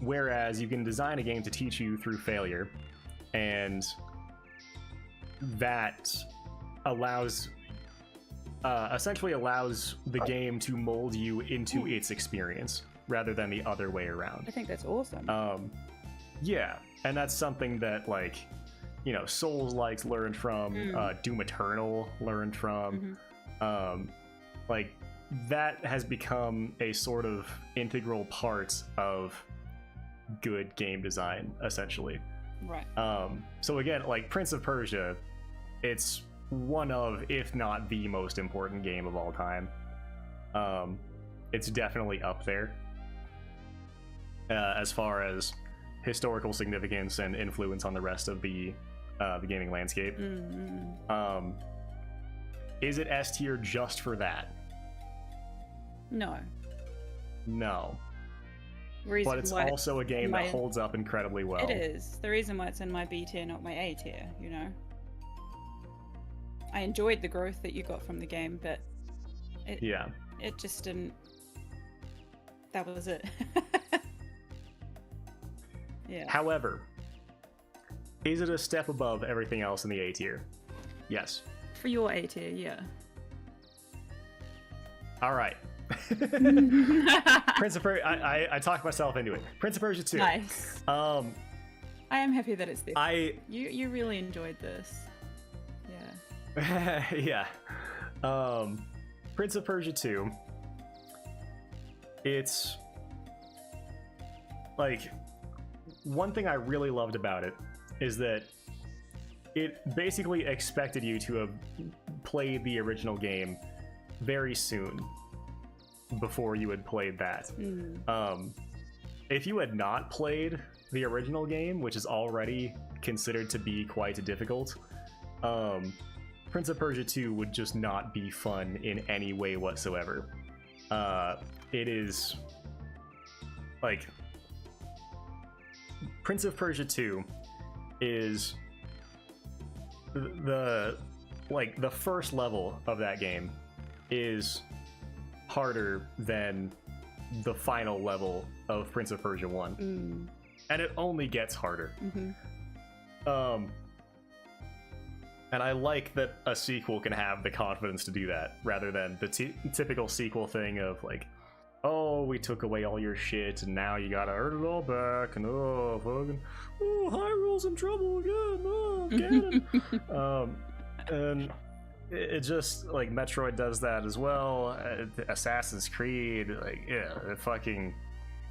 Whereas you can design a game to teach you through failure, and that allows essentially allows the game to mold you into its experience rather than the other way around. I think that's awesome. Yeah, and that's something that, like, you know, Souls-likes learned from, Doom Eternal learned from. Like, that has become a sort of integral part of good game design, essentially. Right. So again, like Prince of Persia, it's one of, if not the most important game of all time. It's definitely up there as far as historical significance and influence on the rest of the gaming landscape. Is it S tier just for that? No. But it's also a game that holds up incredibly well. It is. The reason why it's in my B tier, not my A tier, you know? I enjoyed the growth that you got from the game, but it just didn't... That was it. Yeah. However, is it a step above everything else in the A tier? Yes. For your A tier, yeah. All right. Prince of Persia. I talked myself into it. Prince of Persia 2. Nice. I am happy that it's this. You really enjoyed this. Yeah. Yeah. Prince of Persia 2. It's like, one thing I really loved about it is that it basically expected you to have played the original game very soon before you had played that. If you had not played the original game, which is already considered to be quite difficult, Prince of Persia 2 would just not be fun in any way whatsoever. It is like, Prince of Persia 2 is the first level of that game is harder than the final level of Prince of Persia 1. And it only gets harder. And I like that a sequel can have the confidence to do that, rather than the typical sequel thing of like, oh, we took away all your shit and now you gotta earn it all back, and oh, fucking, oh, Hyrule's in trouble again, oh, Gaiden. And it just like Metroid does that as well. Assassin's Creed, like yeah, fucking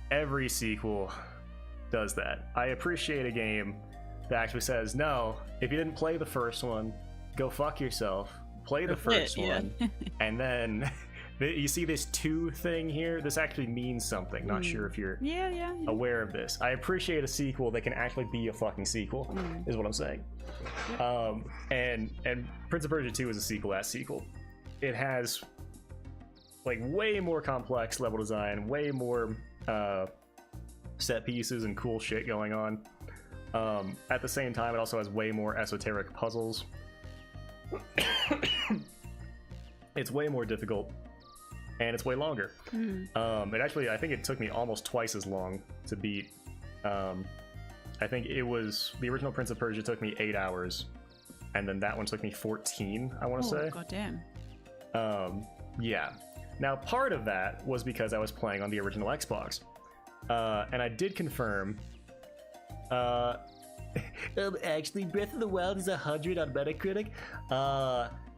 every sequel does that. I appreciate a game that actually says, no, if you didn't play the first one, go fuck yourself. Play the first one, and then you see this 2 thing here. This actually means something. Not sure if you're aware of this. I appreciate a sequel that can actually be a fucking sequel, is what I'm saying. And Prince of Persia 2 is a sequel-ass sequel. It has like way more complex level design, way more set pieces and cool shit going on. At the same time, it also has way more esoteric puzzles. It's way more difficult, and it's way longer. It actually, I think it took me almost twice as long to beat. I think it was the original Prince of Persia took me 8 hours, and then that one took me 14. I want to say. Goddamn. Yeah. Now, part of that was because I was playing on the original Xbox, and I did confirm. Actually, Breath of the Wild is 100 on Metacritic.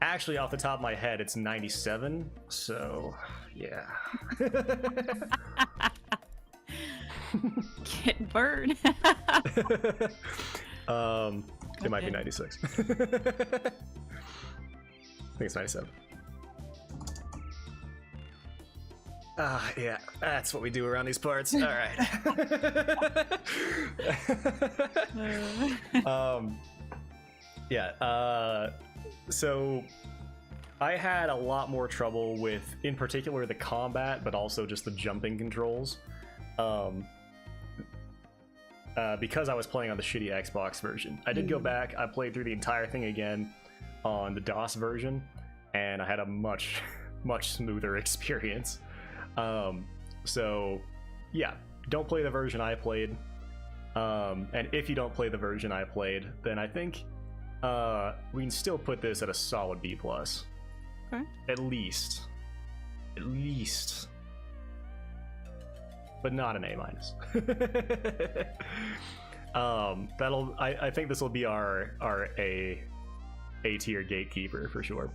Actually, off the top of my head, it's 97. So, yeah. Get burned. It might be 96. I think it's 97. Yeah, that's what we do around these parts. All right. So I had a lot more trouble with, in particular, the combat, but also just the jumping controls. Because I was playing on the shitty Xbox version. I did go back, I played through the entire thing again on the DOS version, and I had a much smoother experience. So yeah, don't play the version I played. And if you don't play the version I played, then I think we can still put this at a solid B+. Okay. At least. But not an A-. I think this will be our A tier gatekeeper for sure.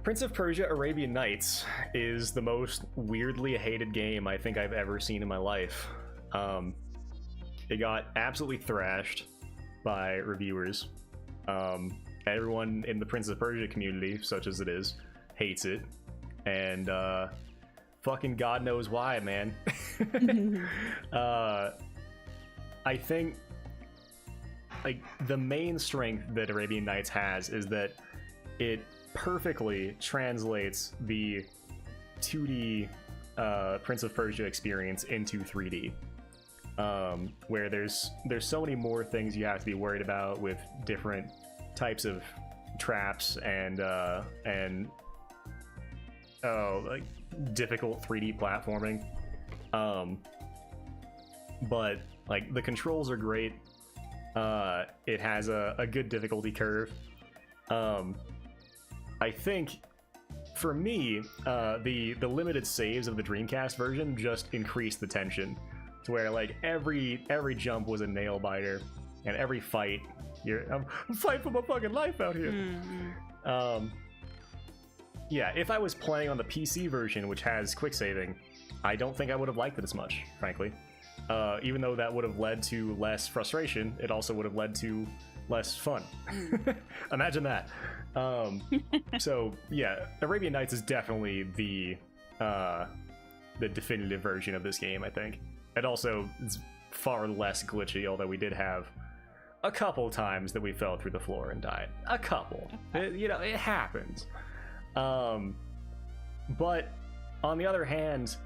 Prince of Persia Arabian Nights is the most weirdly hated game I think I've ever seen in my life. It got absolutely thrashed by reviewers. Everyone in the Prince of Persia community, such as it is, hates it. And fucking God knows why, man. I think like the main strength that Arabian Nights has is that it perfectly translates the 2D Prince of Persia experience into 3D, where there's so many more things you have to be worried about with different types of traps and like difficult 3D platforming. But like the controls are great. It has a good difficulty curve. I think for me, the limited saves of the Dreamcast version just increased the tension to where like every jump was a nail biter, and every fight I'm fighting for my fucking life out here. Yeah, if I was playing on the PC version, which has quick saving, I don't think I would have liked it as much, frankly. Even though that would have led to less frustration, it also would have led to less fun. Imagine that. So yeah, Arabian Nights is definitely the definitive version of this game, I think. It also is far less glitchy, although we did have a couple times that we fell through the floor and died. A couple. It happens. But on the other hand,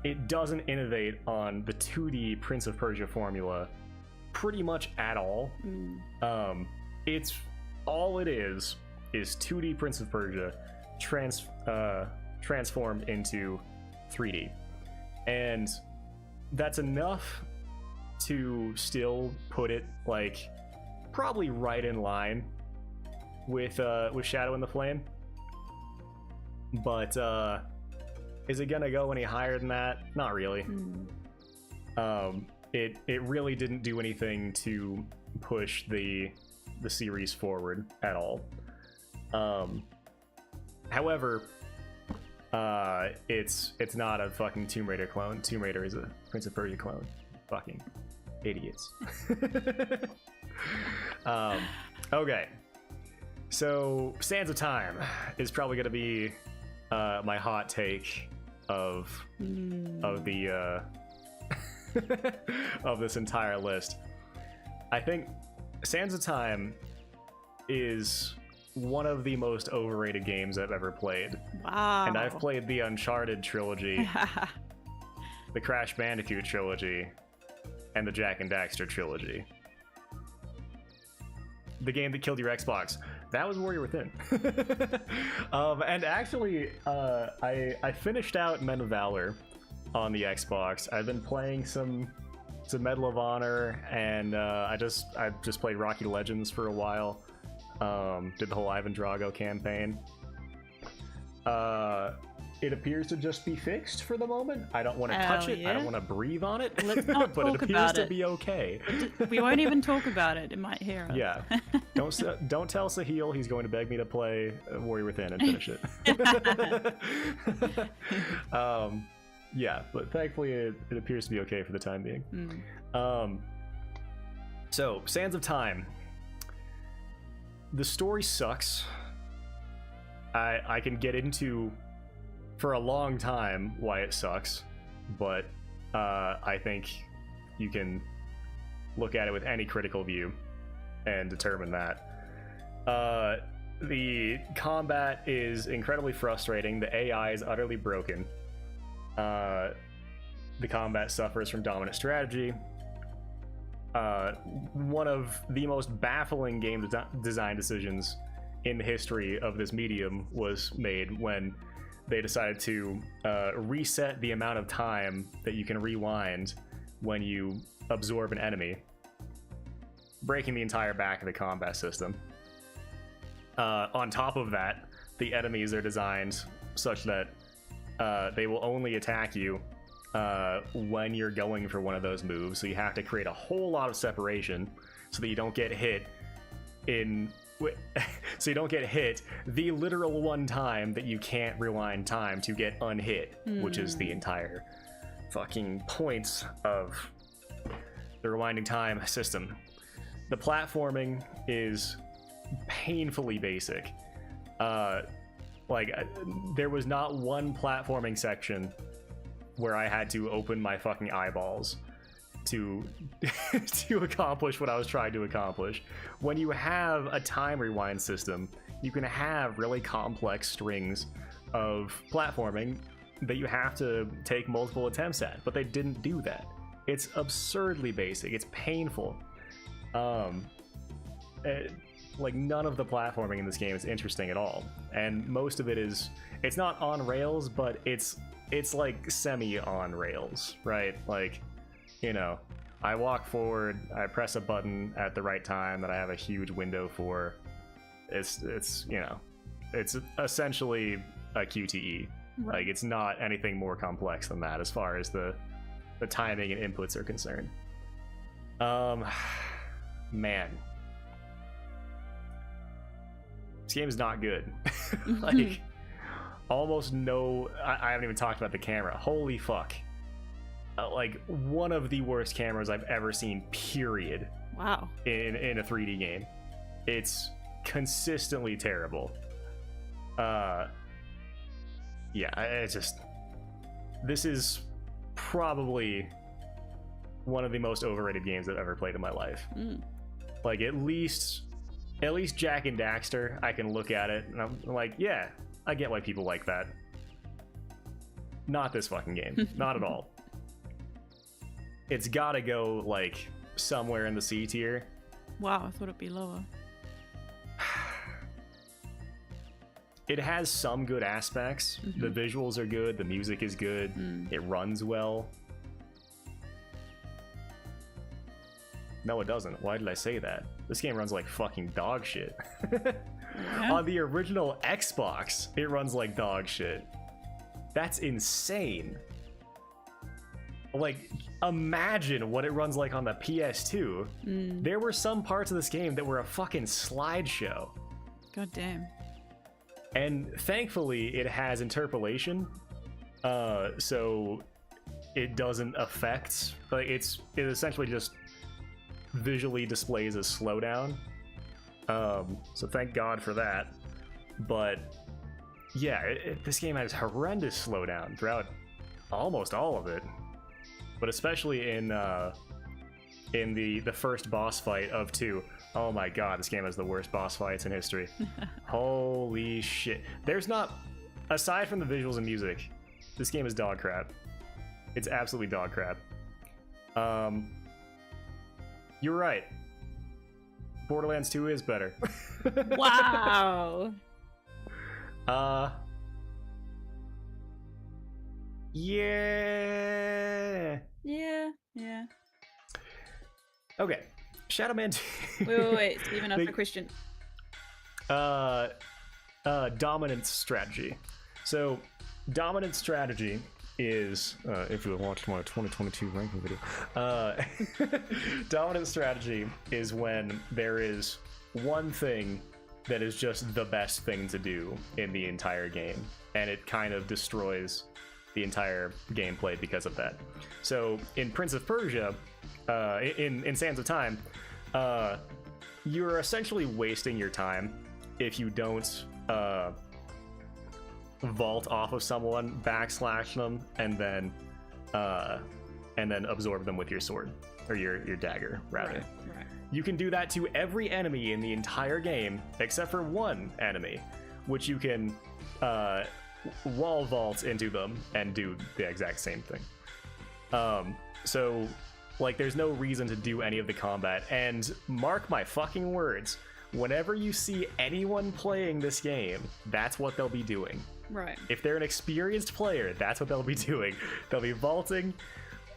it doesn't innovate on the 2D Prince of Persia formula pretty much at all. It's all it is 2D Prince of Persia transformed into 3D, and that's enough to still put it like probably right in line with Shadow in the Flame. But is it gonna go any higher than that? Not really. It really didn't do anything to push the series forward at all. However, it's not a fucking Tomb Raider clone. Tomb Raider is a Prince of Persia clone. Fucking idiots. Okay. So, Sands of Time is probably gonna be my hot take of the of this entire list. I think Sands of Time is one of the most overrated games I've ever played. Wow. And I've played the Uncharted trilogy, the Crash Bandicoot trilogy, and the Jak and Daxter trilogy. The game that killed your Xbox. That was Warrior Within. And actually, I finished out Men of Valor on the Xbox. I've been playing some Medal of Honor, and I just played Rocky Legends for a while. Did the whole Ivan Drago campaign. It appears to just be fixed for the moment. I don't want to touch it. I don't want to breathe on it. Let's not but talk it appears about to it. be okay. We won't even talk about it. It might hear us. Yeah. Don't tell Sahil he's going to beg me to play Warrior Within and finish it. Yeah, but thankfully it appears to be okay for the time being. So, Sands of Time. The story sucks. I can get into for a long time why it sucks, but I think you can look at it with any critical view and determine that. The combat is incredibly frustrating. The AI is utterly broken. The combat suffers from dominant strategy. One of the most baffling game design decisions in the history of this medium was made when they decided to reset the amount of time that you can rewind when you absorb an enemy, breaking the entire back of the combat system. On top of that, the enemies are designed such that they will only attack you when you're going for one of those moves, so you have to create a whole lot of separation so that you don't get hit so you don't get hit the literal one time that you can't rewind time to get unhit, which is the entire fucking point of the rewinding time system. The platforming is painfully basic. There was not one platforming section where I had to open my fucking eyeballs to to accomplish what I was trying to accomplish. When you have a time rewind system, you can have really complex strings of platforming that you have to take multiple attempts at, but they didn't do that. It's absurdly basic. It's painful. None of the platforming in this game is interesting at all, and most of it is, it's not on rails, but it's like semi on rails, right? Like, you know, I walk forward, I press a button at the right time that I have a huge window for. It's you know, it's essentially a QTE. Right. Like, it's not anything more complex than that as far as the timing and inputs are concerned. Man, this game is not good. Like, almost no. I haven't even talked about the camera. Holy fuck. Like, one of the worst cameras I've ever seen, period. Wow. In a 3D game. It's consistently terrible. Yeah, it's just, this is probably one of the most overrated games I've ever played in my life. Like, at least Jak and Daxter, I can look at it and I'm like, yeah, I get why people like that. Not this fucking game. Not at all. It's gotta go, like, somewhere in the C tier. Wow, I thought it'd be lower. It has some good aspects. The visuals are good, the music is good, it runs well. No, it doesn't. Why did I say that? This game runs like fucking dog shit. Yeah. On the original Xbox, it runs like dog shit. That's insane. Like, imagine what it runs like on the PS2. There were some parts of this game that were a fucking slideshow. God damn. And thankfully, it has interpolation, so it doesn't affect. Like it essentially just visually displays a slowdown. So thank God for that. But yeah, this game has horrendous slowdown throughout almost all of it, but especially in the first boss fight of 2. Oh my God, this game has the worst boss fights in history. Holy shit. There's not, aside from the visuals and music, this game is dog crap. It's absolutely dog crap. You're right. Borderlands 2 is better. Wow. Yeah. Yeah. Okay. Shadow Man 2. Wait. Steven asked a question. Dominance strategy. So, dominance strategy is, if you have watched my 2022 ranking video, dominance strategy is when there is one thing that is just the best thing to do in the entire game, and it kind of destroys the entire gameplay because of that. So in Prince of Persia, in Sands of Time, you're essentially wasting your time if you don't vault off of someone, backslash them, and then absorb them with your sword, or your dagger rather. Right. You can do that to every enemy in the entire game except for one enemy, which you can wall vault into them and do the exact same thing. So like there's no reason to do any of the combat, and mark my fucking words, whenever you see anyone playing this game, that's what they'll be doing. Right. If they're an experienced player, that's what they'll be doing. They'll be vaulting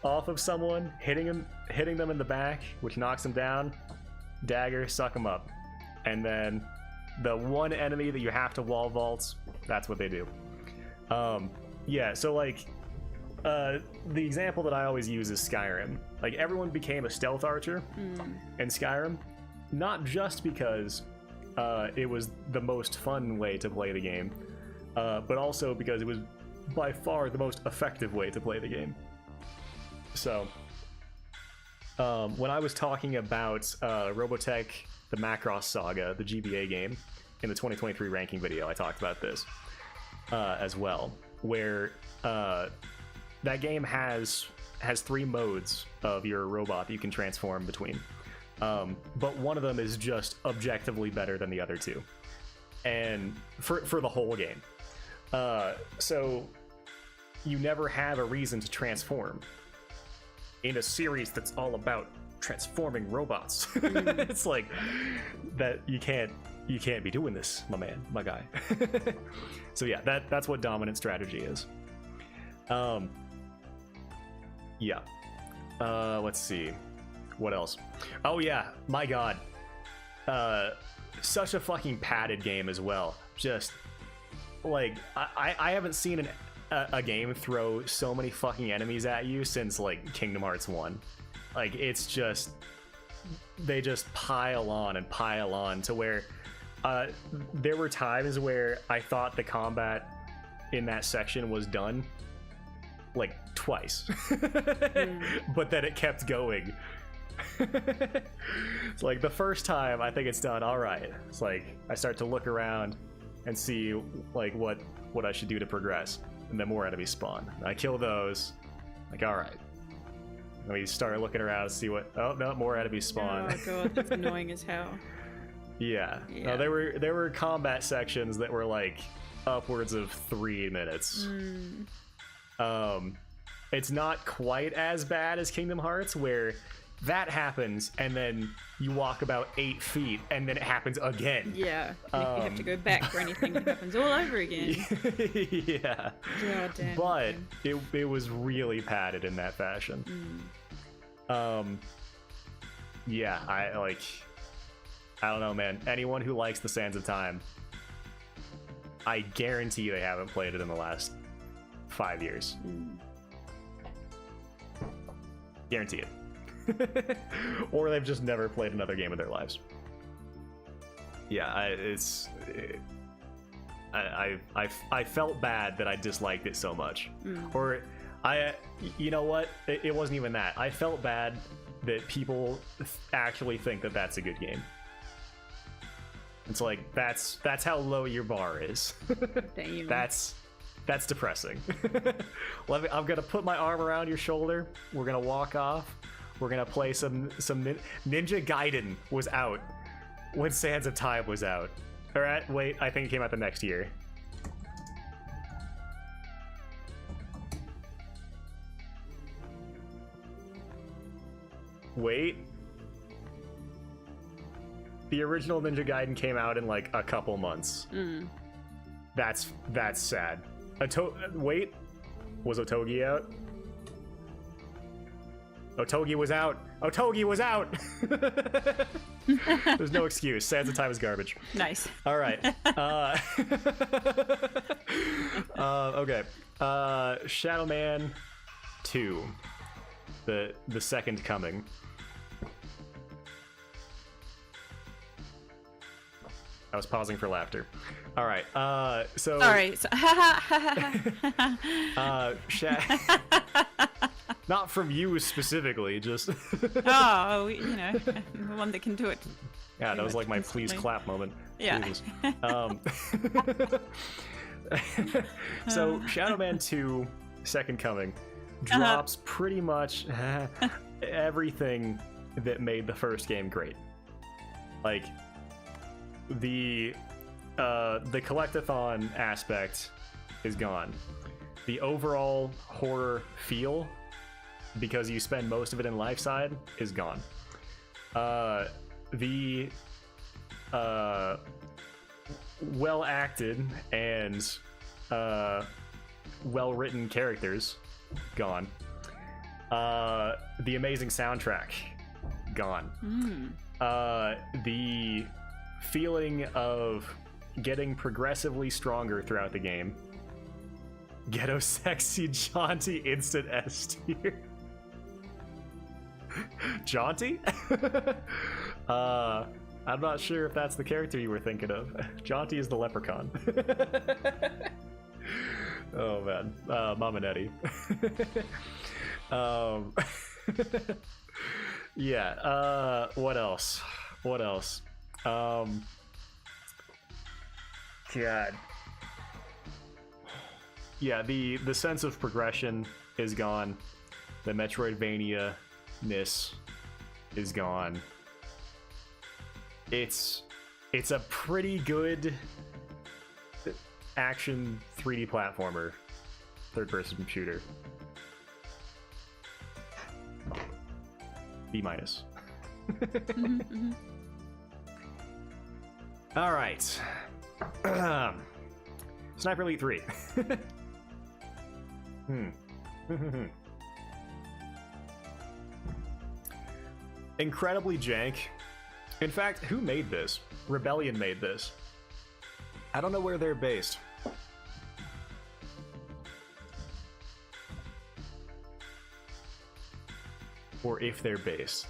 off of someone, hitting them in the back, which knocks them down, dagger, suck them up. And then the one enemy that you have to wall vault, that's what they do. Yeah, so like the example that I always use is Skyrim. Like everyone became a stealth archer in Skyrim, not just because it was the most fun way to play the game, but also because it was by far the most effective way to play the game. So when I was talking about Robotech, the Macross Saga, the GBA game, in the 2023 ranking video, I talked about this as well, where that game has 3 modes of your robot that you can transform between. But one of them is just objectively better than the other 2, and for the whole game. So you never have a reason to transform in a series that's all about transforming robots. It's like that you can't be doing this, my man, my guy. So yeah, that's what dominant strategy is. Yeah. Let's see. What else? Oh yeah, my god. Such a fucking padded game as well. Just like I haven't seen a game throw so many fucking enemies at you since like Kingdom Hearts 1. Like it's just, they just pile on and pile on to where there were times where I thought the combat in that section was done like twice. But then it kept going. It's like the first time I think it's done, all right. It's like I start to look around and see like what I should do to progress, and then more enemies spawn. I kill those, like all right. And we start looking around to see what. Oh no, more enemies spawn. Oh god, that's annoying as hell. Yeah. No, there were combat sections that were like upwards of 3 minutes. It's not quite as bad as Kingdom Hearts, where that happens and then you walk about 8 feet and then it happens again. Yeah. And if you have to go back for anything, it happens all over again. Yeah. God damn. But it was really padded in that fashion. Yeah, I don't know, man. Anyone who likes the Sands of Time, I guarantee they haven't played it in the last 5 years. Guarantee it. Or they've just never played another game of their lives. Yeah, I felt bad that I disliked it so much. Mm. Or you know what? It wasn't even that. I felt bad that people actually think that that's a good game. It's like that's how low your bar is. Damn. That's depressing. I'm gonna put my arm around your shoulder. We're gonna walk off. We're gonna play some Ninja Gaiden was out when Sands of Time was out. All right, wait. I think it came out the next year. Wait. The original Ninja Gaiden came out in like a couple months. Mm. That's sad. Wait, was Otogi out? Otogi was out. Otogi was out. There's no excuse. Sands of Time is garbage. Nice. All right. Okay. Shadow Man 2, the second coming. I was pausing for laughter. All right. So. All right. So, not from you specifically, just. Oh, you know, the one that can do it. Yeah, that was like my please clap moment. Yeah. So Shadow Man 2, Second Coming, drops pretty much everything that made the first game great. Like the collectathon aspect is gone. The overall horror feel, because you spend most of it in life side, is gone. The well acted and well written characters, gone. The amazing soundtrack, gone. The feeling of getting progressively stronger throughout the game. Ghetto sexy jaunty instant S tier. Jaunty? I'm not sure if that's the character you were thinking of. Jaunty is the leprechaun. Oh man, Mamanetti. Yeah. What else? God. Yeah, the sense of progression is gone. The Metroidvania-ness is gone. It's a pretty good action 3D platformer, third-person shooter. B-. All right. Sniper Elite 3. Incredibly jank. In fact, who made this? Rebellion made this. I don't know where they're based. Or if they're based.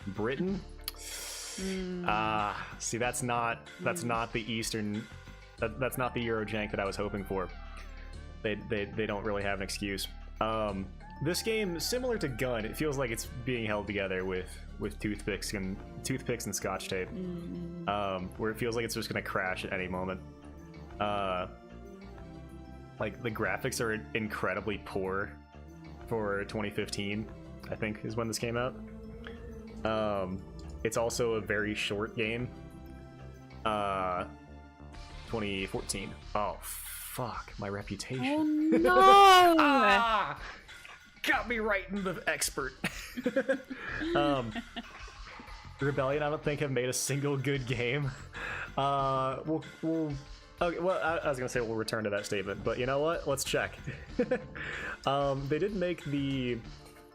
Britain? See, that's not the Eastern. That's not the Eurojank that I was hoping for. They don't really have an excuse. This game, similar to Gun, it feels like it's being held together with toothpicks and Scotch tape, where it feels like it's just gonna crash at any moment. Like the graphics are incredibly poor for 2015. I think is when this came out. It's also a very short game. 2014. Oh, fuck. My reputation. Oh, no! Got me right in the expert. Rebellion, I don't think, have made a single good game. Okay, well, I was going to say we'll return to that statement, but you know what? Let's check. They did make the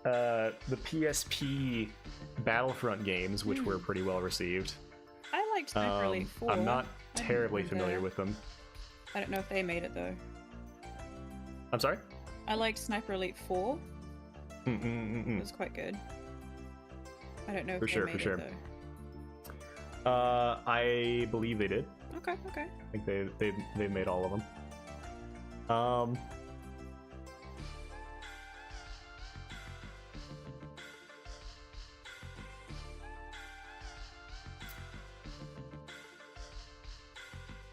PSP Battlefront games, which were pretty well received. I liked Sniper Elite 4. I'm not terribly familiar with them. I don't know if they made it though. I'm sorry? I liked Sniper Elite 4. It was quite good. I don't know if they made it though. I believe they did. Okay. I think they made all of them.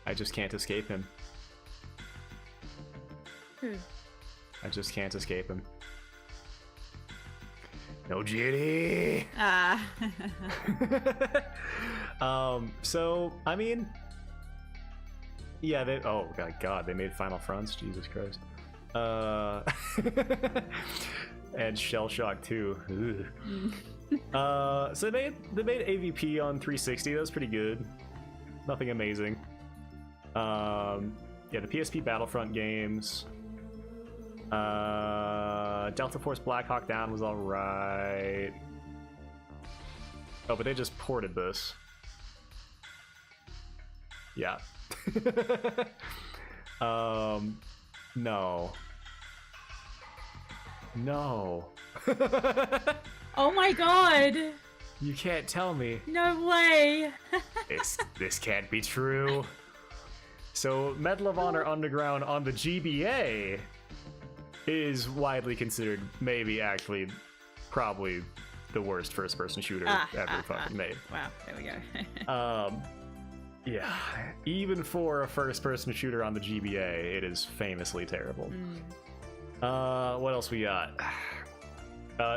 I just can't escape him. I just can't escape him. No GOTY! Ah. So, I mean... Yeah, they... Oh, God, they made Final Fronts? Jesus Christ. And Shell Shock 2. So they made AVP on 360. That was pretty good. Nothing amazing. Yeah, the PSP Battlefront games. Delta Force Black Hawk Down was alright. Oh, but they just ported this. Yeah. No. No. Oh my god! You can't tell me. No way! This can't be true. So, Medal of Honor Underground on the GBA is widely considered, maybe actually, probably the worst first-person shooter ever fucking made. Wow, there we go. Yeah, even for a first-person shooter on the GBA, it is famously terrible. What else we got?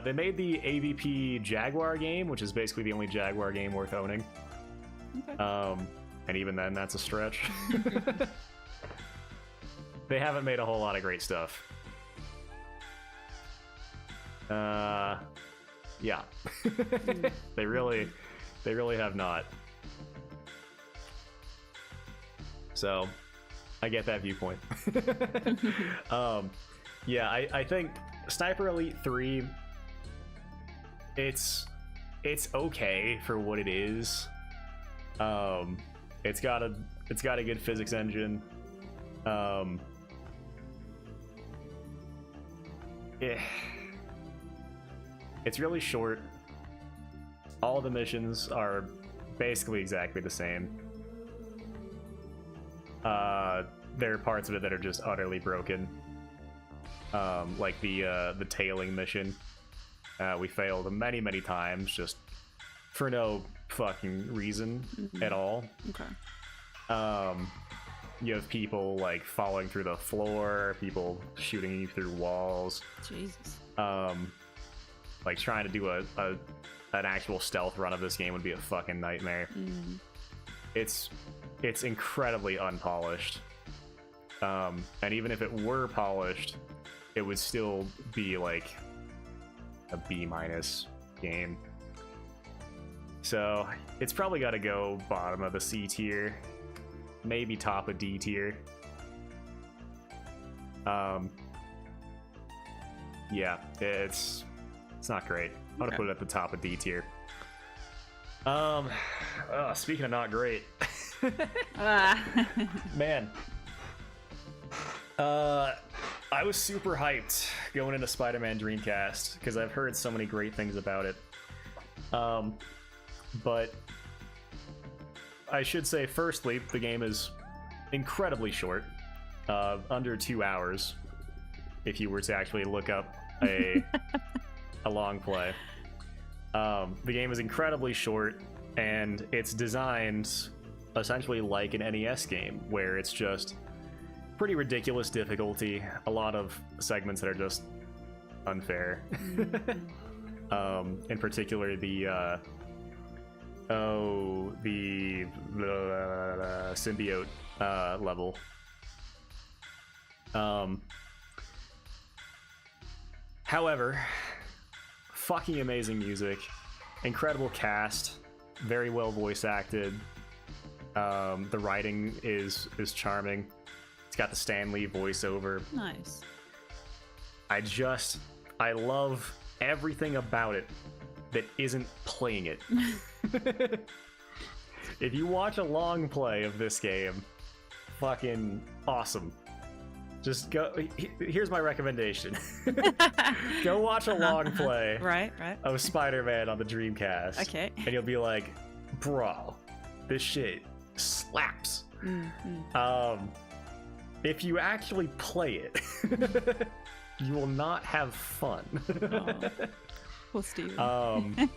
They made the AVP Jaguar game, which is basically the only Jaguar game worth owning. Okay. And even then, that's a stretch. They haven't made a whole lot of great stuff. Yeah. They really have not. So, I get that viewpoint. Yeah, I think Sniper Elite 3, it's okay for what it is. It's got a good physics engine. It's really short. All the missions are basically exactly the same. There are parts of it that are just utterly broken. Like the tailing mission. We failed many times just for no fucking reason at all. Okay. You have people like falling through the floor, people shooting you through walls. Jesus. Like trying to do an actual stealth run of this game would be a fucking nightmare. It's incredibly unpolished. And even if it were polished, it would still be like a B- game. So it's probably got to go bottom of the C tier, maybe top of D tier. Yeah, it's not great. I'm gonna put it at the top of D tier. Speaking of not great, man, I was super hyped going into Spider-Man Dreamcast because I've heard so many great things about it. But I should say, firstly, the game is incredibly short, under 2 hours, if you were to actually look up a long play. The game is incredibly short, and it's designed essentially like an NES game, where it's just pretty ridiculous difficulty, a lot of segments that are just unfair. In particular, the symbiote level. However, fucking amazing music, incredible cast, very well voice acted. The writing is charming. It's got the Stan Lee voiceover. Nice. I love everything about it that isn't playing it. If you watch a long play of this game, fucking awesome. Just go. Here's my recommendation. Go watch a long play right. of Spider-Man on the Dreamcast. Okay. And you'll be like, bro, this shit slaps. If you actually play it, you will not have fun. Oh. Poor Steven.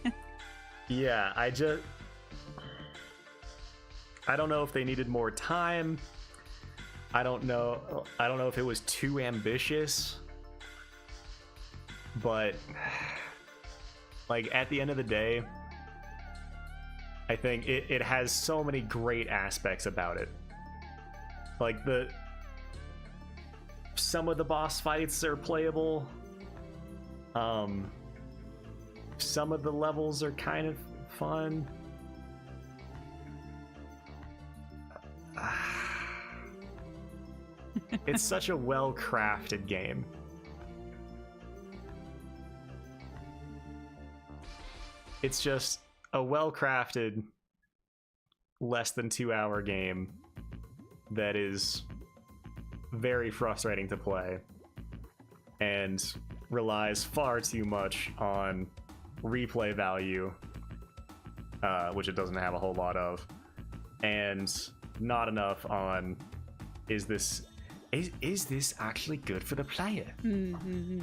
Yeah, I don't know if they needed more time. I don't know if it was too ambitious. But like at the end of the day, I think it has so many great aspects about it. Like some of the boss fights are playable. Some of the levels are kind of fun. It's such a well-crafted game. It's just a well-crafted, less than 2-hour game that is very frustrating to play and relies far too much on replay value, which it doesn't have a whole lot of, and not enough on is this actually good for the player? Mm-hmm.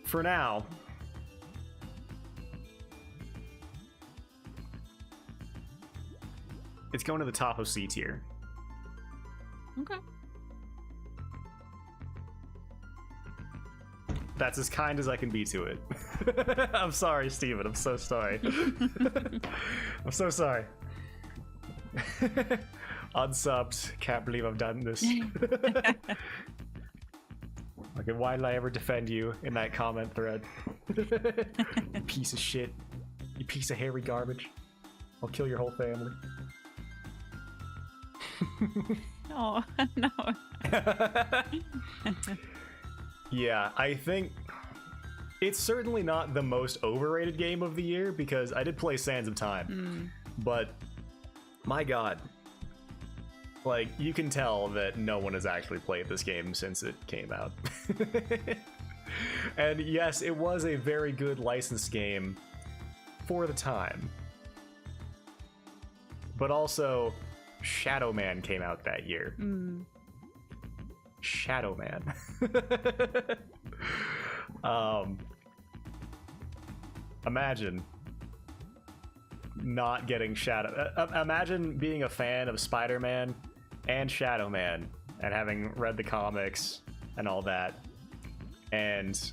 For now, it's going to the top of C tier. Okay. That's as kind as I can be to it. I'm sorry, Steven. I'm so sorry. I'm so sorry. Unsubbed. Can't believe I've done this. Okay, why did I ever defend you in that comment thread? You piece of shit. You piece of hairy garbage. I'll kill your whole family. Oh, no. Yeah, I think it's certainly not the most overrated game of the year because I did play Sands of Time, but my god, like, you can tell that no one has actually played this game since it came out. And yes, it was a very good licensed game for the time, but also Shadow Man came out that year. Shadow Man. Imagine not getting Shadow. Imagine being a fan of Spider-Man and Shadow Man and having read the comics and all that, and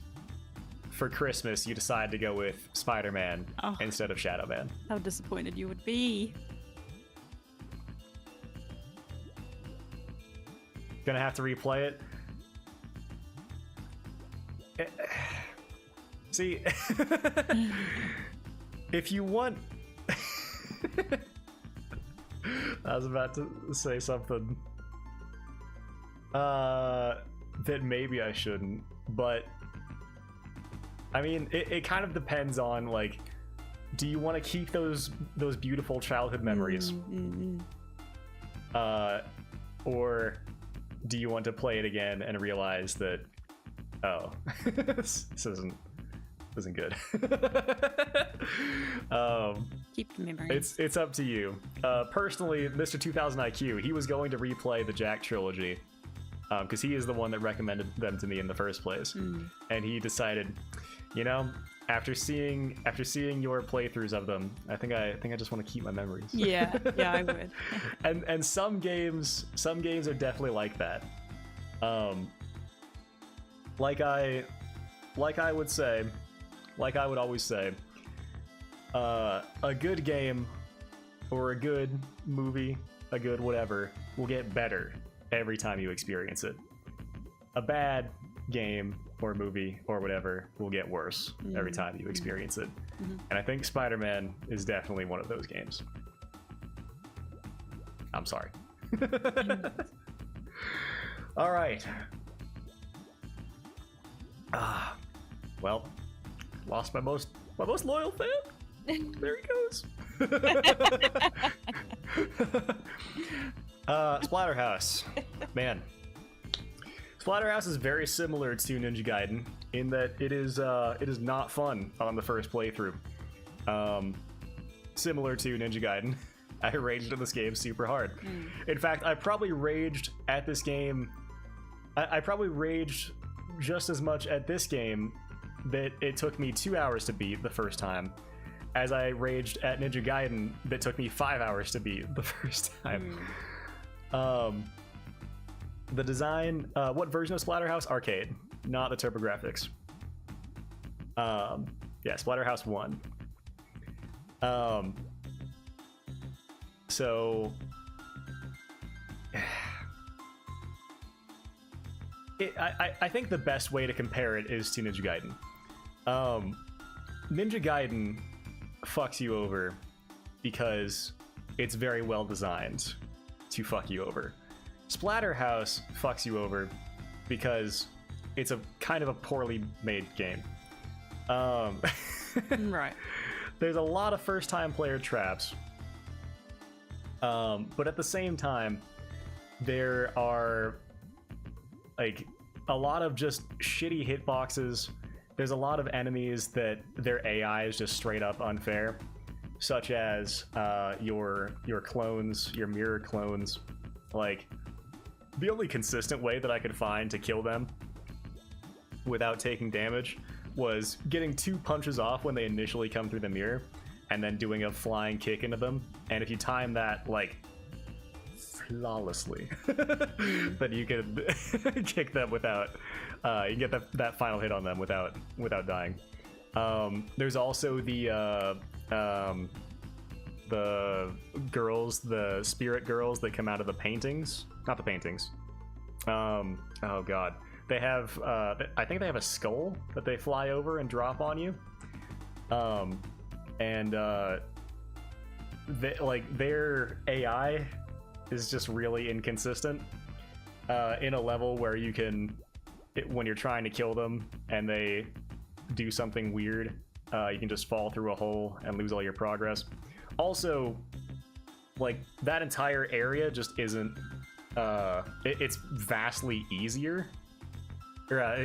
for Christmas you decide to go with Spider-Man instead of Shadow Man. How disappointed you would be. Gonna have to replay it. See, if you want... I was about to say something that maybe I shouldn't, but I mean, it kind of depends on, like, do you want to keep those beautiful childhood memories? Or do you want to play it again and realize that, oh, this isn't good? Keep the memories. It's up to you. Personally, Mr. 2000 IQ, he was going to replay the Jack trilogy because he is the one that recommended them to me in the first place, and he decided, you know, after seeing your playthroughs of them, I think I just want to keep my memories. Yeah, I would. and some games are definitely like that. Like I would always say, a good game or a good movie, a good whatever, will get better every time you experience it. A bad game or movie or whatever will get worse every time you experience it. And I think Spider-Man is definitely one of those games. I'm sorry. All right. Well, lost my most loyal fan. There he goes. Splatterhouse. Man. Splatterhouse is very similar to Ninja Gaiden in that it is not fun on the first playthrough. Similar to Ninja Gaiden, I raged at this game super hard. In fact, I probably raged at this game. I probably raged just as much at this game that it took me 2 hours to beat the first time, as I raged at Ninja Gaiden that took me 5 hours to beat the first time. The design, what version of Splatterhouse? Arcade, not the TurboGrafx. Yeah, Splatterhouse 1. So I think the best way to compare it is to Ninja Gaiden. Ninja Gaiden fucks you over because it's very well designed to fuck you over. Splatterhouse fucks you over because it's a kind of a poorly made game. Right. There's a lot of first-time player traps, but at the same time, there are like a lot of just shitty hitboxes. There's a lot of enemies that their AI is just straight up unfair, such as your clones, your mirror clones. Like, the only consistent way that I could find to kill them without taking damage was getting 2 punches off when they initially come through the mirror, and then doing a flying kick into them. And if you time that like flawlessly, then you can kick them without you get that final hit on them without dying. There's also the girls, the spirit girls that come out of the paintings. Not the paintings. Oh god. They have, I think they have a skull that they fly over and drop on you. Their AI is just really inconsistent in a level where you can, when you're trying to kill them and they do something weird, you can just fall through a hole and lose all your progress. Also, like, that entire area just isn't, it's vastly easier.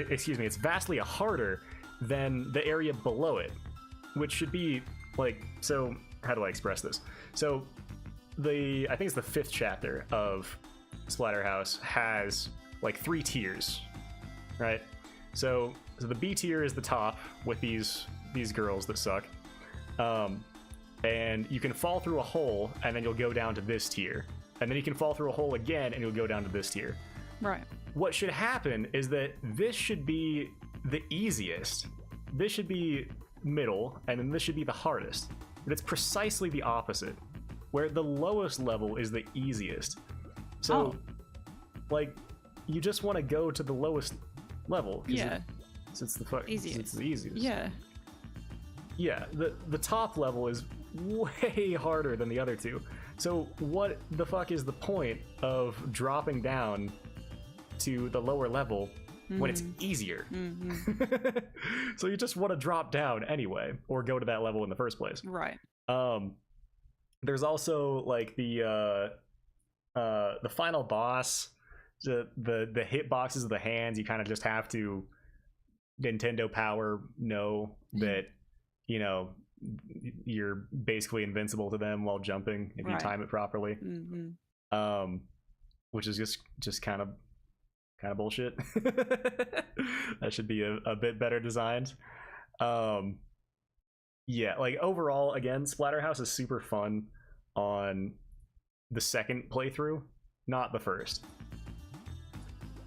Excuse me, it's vastly harder than the area below it, which should be like, so how do I express this? So I think it's the 5th chapter of Splatterhouse has like 3 tiers, right? So the B tier is the top with these girls that suck, and you can fall through a hole and then you'll go down to this tier, and then you can fall through a hole again and you'll go down to this tier. Right. What should happen is that this should be the easiest, this should be middle, and then this should be the hardest. But it's precisely the opposite, where the lowest level is the easiest. So, like, you just want to go to the lowest level. Yeah. It's the easiest. It's the easiest. Yeah. Yeah, the top level is way harder than the other two. So what the fuck is the point of dropping down to the lower level when it's easier? So you just want to drop down anyway, or go to that level in the first place. Right. There's also like the final boss, the hit boxes of the hands. You kind of just have to Nintendo Power know that, you know, you're basically invincible to them while jumping if you time it properly. Which is just kind of bullshit. That should be a bit better designed. Yeah, like overall, again, Splatterhouse is super fun on the second playthrough, not the first.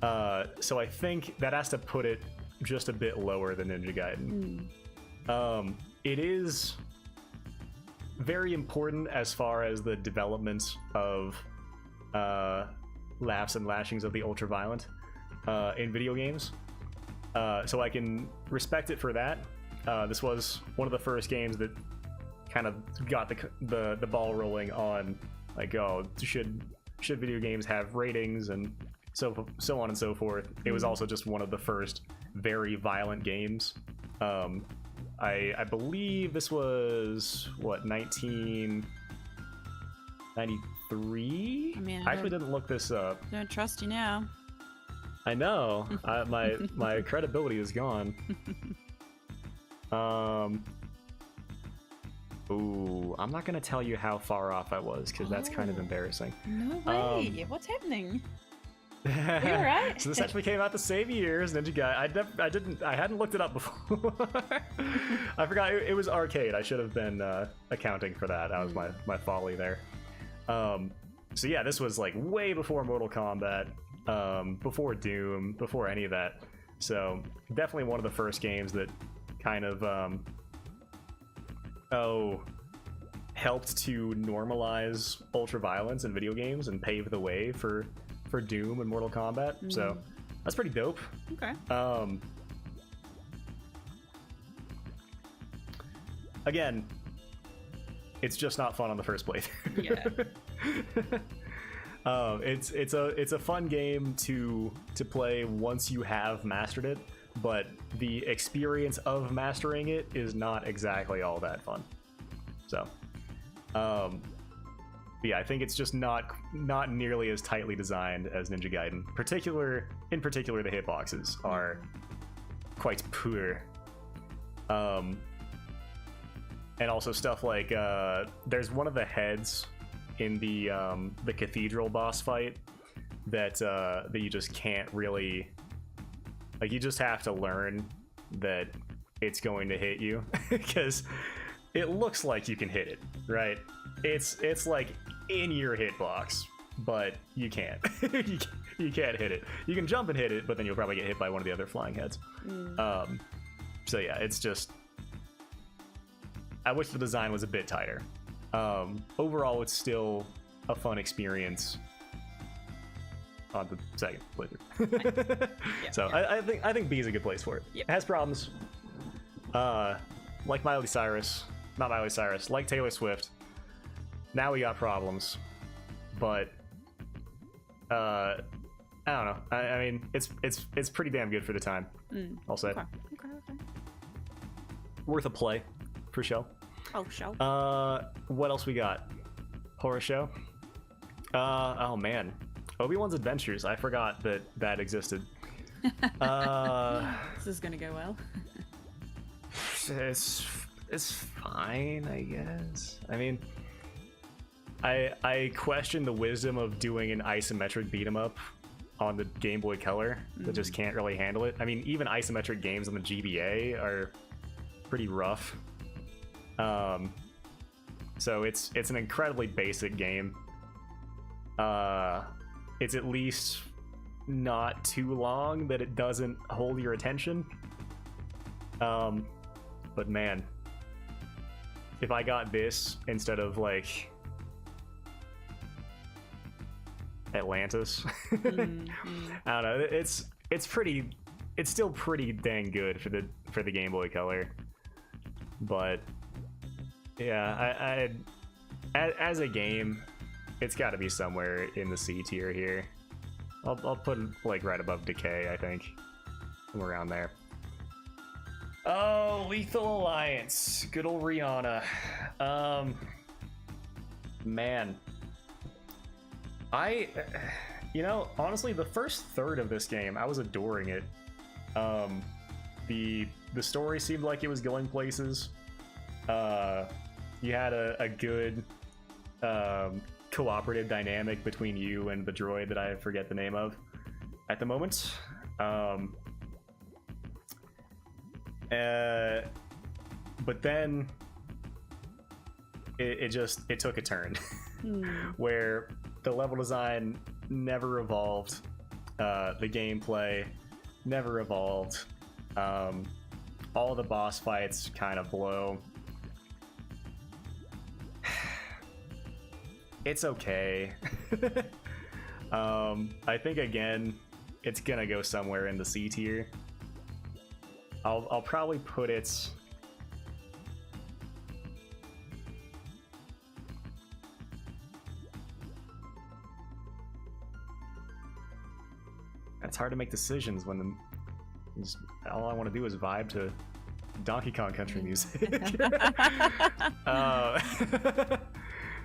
So I think that has to put it just a bit lower than Ninja Gaiden. It is very important as far as the development of laughs and lashings of the ultra-violent in video games. So I can respect it for that. This was one of the first games that kind of got the ball rolling on, like, oh, should video games have ratings and so on and so forth. It was also just one of the first very violent games. I believe this was, what, 1993 3? I mean, I actually didn't look this up. Don't trust you now. I know. My credibility is gone. Ooh, I'm not gonna tell you how far off I was because that's kind of embarrassing. No way! What's happening? Are you alright? So this actually came out the same year as Ninja Gaiden. I hadn't looked it up before. I forgot it was arcade. I should have been accounting for that. That was my folly there. So yeah, this was like way before Mortal Kombat, before Doom, before any of that. So definitely one of the first games that kind of helped to normalize ultra-violence in video games and pave the way for Doom and Mortal Kombat. So that's pretty dope. Okay. Again, it's just not fun on the first playthrough. Yeah. It's a fun game to play once you have mastered it, but the experience of mastering it is not exactly all that fun. So, yeah, I think it's just not nearly as tightly designed as Ninja Gaiden. In particular, the hitboxes are quite poor. And also stuff like there's one of the heads in the cathedral boss fight that you just can't really, like, you just have to learn that it's going to hit you because it looks like you can hit it, right? It's like in your hitbox, but you can't. you can't hit it. You can jump and hit it, but then you'll probably get hit by one of the other flying heads. So yeah, it's just, I wish the design was a bit tighter. Overall, it's still a fun experience on the second playthrough. So I think B is a good place for it. Yep. It has problems, like Miley Cyrus, not Miley Cyrus, like Taylor Swift. Now we got problems, but I don't know. I mean, it's pretty damn good for the time. I'll say. Okay. Worth a play, for sure. Oh, show. What else we got? Horror show. Oh man, Obi-Wan's Adventures. I forgot that existed. This is gonna go well. It's fine, I guess. I mean, I question the wisdom of doing an isometric beat 'em up on the Game Boy Color that just can't really handle it. I mean, even isometric games on the GBA are pretty rough. So it's an incredibly basic game. It's at least not too long that it doesn't hold your attention. But man, if I got this instead of like Atlantis, I don't know. It's still pretty dang good for the Game Boy Color. But yeah, as a game, it's got to be somewhere in the C tier here. I'll put it like right above Decay, I think, somewhere around there. Oh, Lethal Alliance, good old Rihanna. Man, honestly, the first third of this game, I was adoring it. The story seemed like it was going places. You had a good cooperative dynamic between you and the droid that I forget the name of at the moment. But then it took a turn where the level design never evolved, the gameplay never evolved, all the boss fights kind of blow. It's okay. I think again, it's gonna go somewhere in the C tier. I'll probably put it. It's hard to make decisions when all I want to do is vibe to Donkey Kong Country music.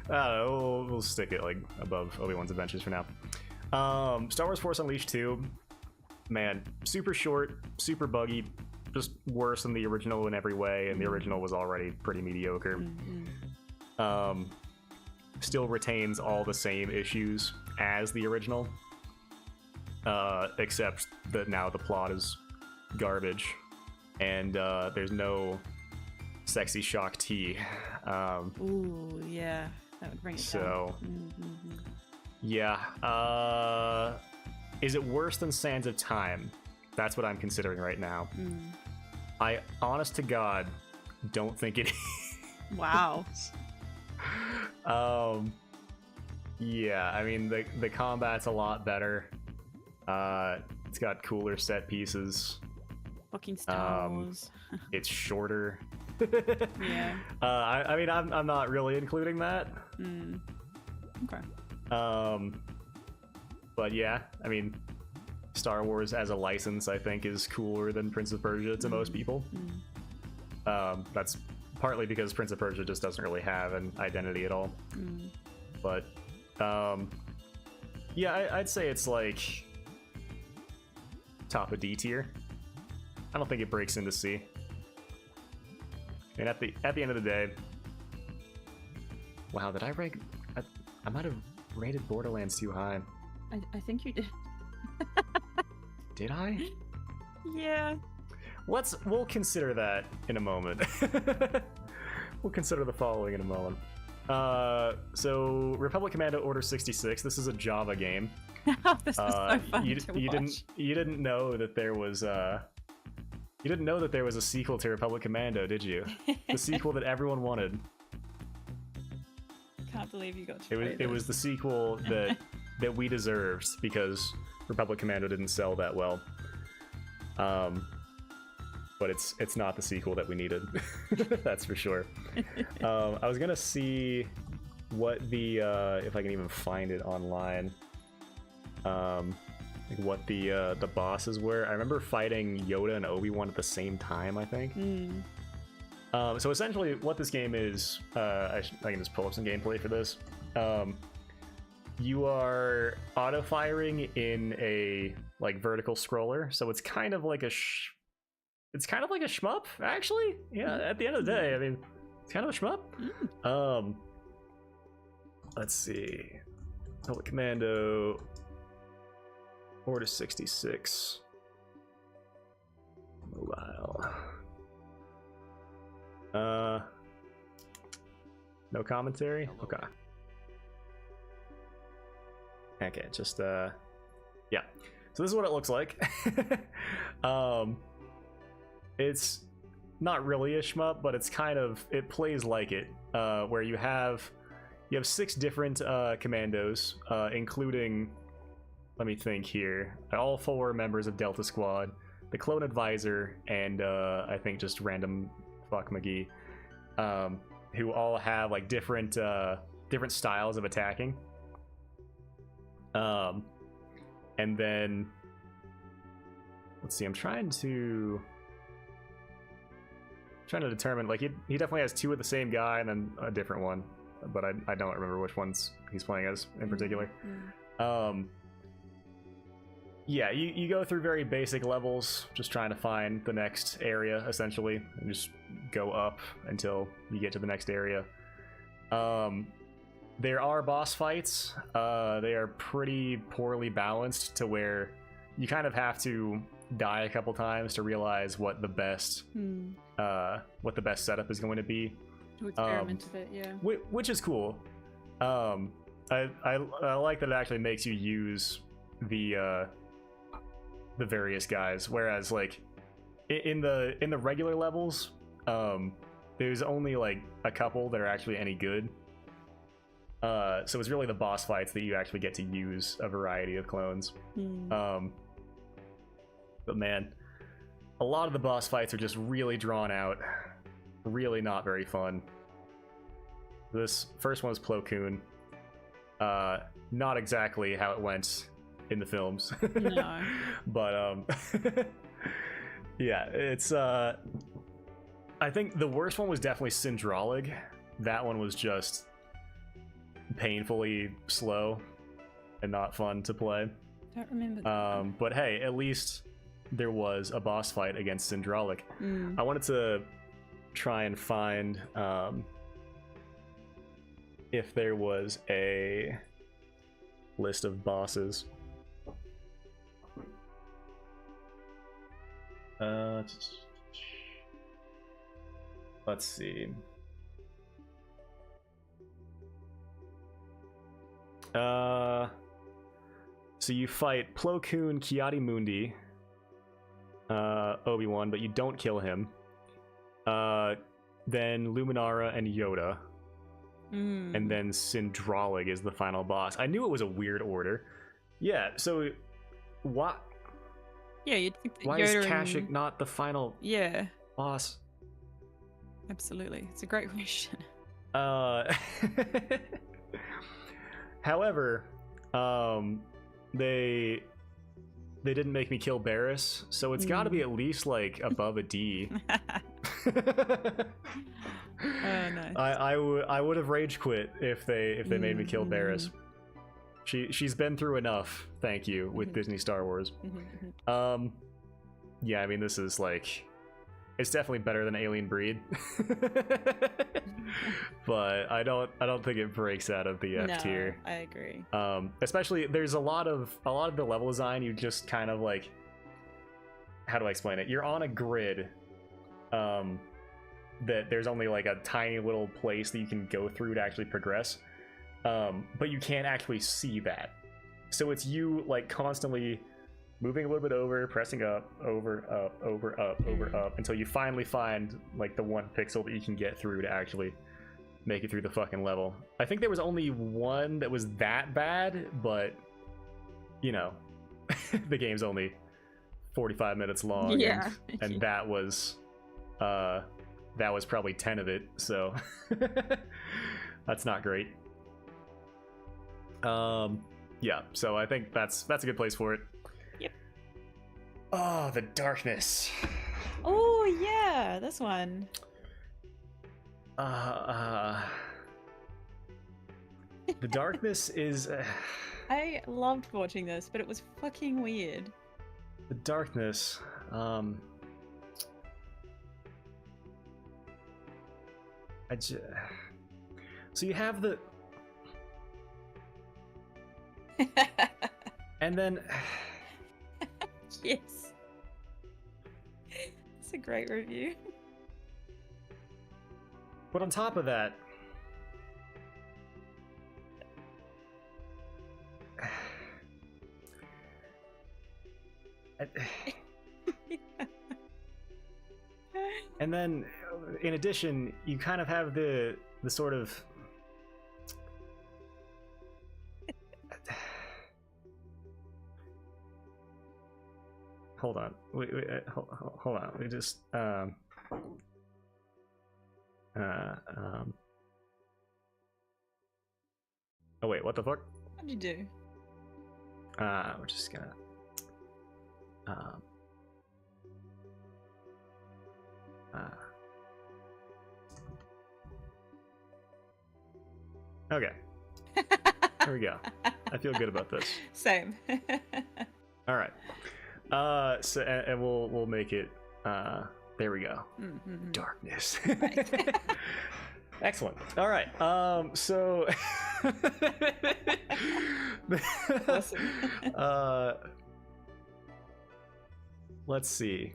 We'll stick it like above Obi-Wan's Adventures for now. Star Wars Force Unleashed 2, man, super short, super buggy, just worse than the original in every way, and the original was already pretty mediocre. Still retains all the same issues as the original, except that now the plot is garbage, and there's no sexy Shock T. Ooh, yeah, that would bring it so down. Yeah, is it worse than Sands of Time? That's what I'm considering right now. I, honest to God, don't think it is. Wow. Yeah, I mean, the combat's a lot better. It's got cooler set pieces. Fucking Star Wars. It's shorter. Yeah. I mean, I'm not really including that. Okay. But yeah, I mean, Star Wars as a license, I think, is cooler than Prince of Persia to most people. That's partly because Prince of Persia just doesn't really have an identity at all. But yeah, I'd say it's like top of D tier. I don't think it breaks into C. And at the end of the day, wow, did I rank? I might have rated Borderlands too high. I think you did. Did I? Yeah. We'll consider that in a moment. We'll consider the following in a moment. So Republic Commando Order 66. This is a Java game. This is so fun to watch. You didn't know that there was you didn't know that there was a sequel to Republic Commando, did you? The sequel that everyone wanted. Can't believe you got to play It was the sequel that we deserved because Republic Commando didn't sell that well. But it's not the sequel that we needed. That's for sure. I was gonna see what the if I can even find it online. Like what the bosses were. I remember fighting Yoda and Obi-Wan at the same time, I think. So essentially what this game is, I can just pull up some gameplay for this. You are auto-firing in a like vertical scroller, so it's kind of like a shmup, actually. Yeah, at the end of the day, I mean, it's kind of a shmup. Let's see. Republic Commando Order 66 mobile. No commentary? Okay. Okay, just yeah. So this is what it looks like. It's not really a shmup, but it's kind of, it plays like it, where you have 6 different commandos, including, let me think here, all 4 members of Delta Squad, the Clone Advisor, and I think just random fuck McGee, who all have like different styles of attacking. And then let's see, I'm trying to determine, like, he definitely has 2 of the same guy and then a different one, but I don't remember which ones he's playing as in particular. Yeah, you go through very basic levels, just trying to find the next area, essentially, and just go up until you get to the next area. There are boss fights. They are pretty poorly balanced to where you kind of have to die a couple times to realize what the best setup is going to be. To experiment with it, yeah. Which is cool. I like that it actually makes you use the various guys, whereas like in the regular levels, there's only like a couple that are actually any good. So it's really the boss fights that you actually get to use a variety of clones. But man, a lot of the boss fights are just really drawn out, really not very fun. This first one is Plo Koon. Not exactly how it went in the films. No. But yeah, it's I think the worst one was definitely Syndralig. That one was just painfully slow and not fun to play. Don't remember that. But hey, at least there was a boss fight against Syndraulic. I wanted to try and find if there was a list of bosses. Let's see. So you fight Plo Koon, Kiadi Mundi, Obi-Wan, but you don't kill him. Then Luminara and Yoda. And then Syndraulic is the final boss. I knew it was a weird order. Yeah, so what? Yeah, you'd think that Why Yoda is Kashyyyk and... not the final boss? Absolutely. It's a great question. However, they didn't make me kill Barris, so it's got to be at least like above a D. Nice. I would have rage quit if they made me kill Barris. She's been through enough, thank you, with Disney Star Wars. Yeah, I mean, this is like, it's definitely better than Alien Breed. But I don't think it breaks out of the F tier. I agree. Especially there's a lot of the level design, you just kind of like, how do I explain it? You're on a grid that there's only like a tiny little place that you can go through to actually progress. But you can't actually see that. So it's you like constantly moving a little bit over, pressing up, over, up, over, up, over, up, until you finally find like the one pixel that you can get through to actually make it through the fucking level. I think there was only one that was that bad, but you know, the game's only 45 minutes long. Yeah. And that was probably 10 of it, so that's not great. Yeah, so I think that's a good place for it. Yep. Oh, the darkness. Oh yeah, this one. The darkness is I loved watching this, but it was fucking weird. the darkness. So you have the and then yes, it's a great review. But on top of that, and then in addition, you kind of have the sort of hold on, wait, hold on. We just oh wait, what the fuck? What'd you do? We're just gonna okay. There we go. I feel good about this. Same. All right. So and we'll make it. There we go. Darkness. Right. Excellent. All right. So. Awesome. Let's see.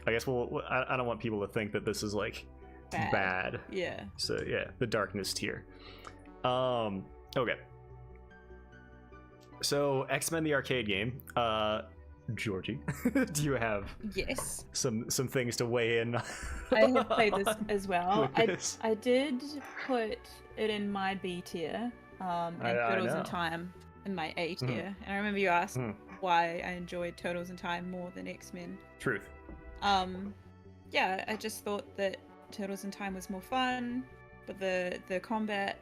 I guess I don't want people to think that this is like bad. Yeah. So yeah, the darkness tier. Okay. So X-Men the arcade game. Georgie, do you have some things to weigh in? I have played this as well. This? I did put it in my B tier, and Turtles in Time in my A tier. And I remember you asked why I enjoyed Turtles in Time more than X-Men. Truth. Yeah, I just thought that Turtles in Time was more fun, but the combat,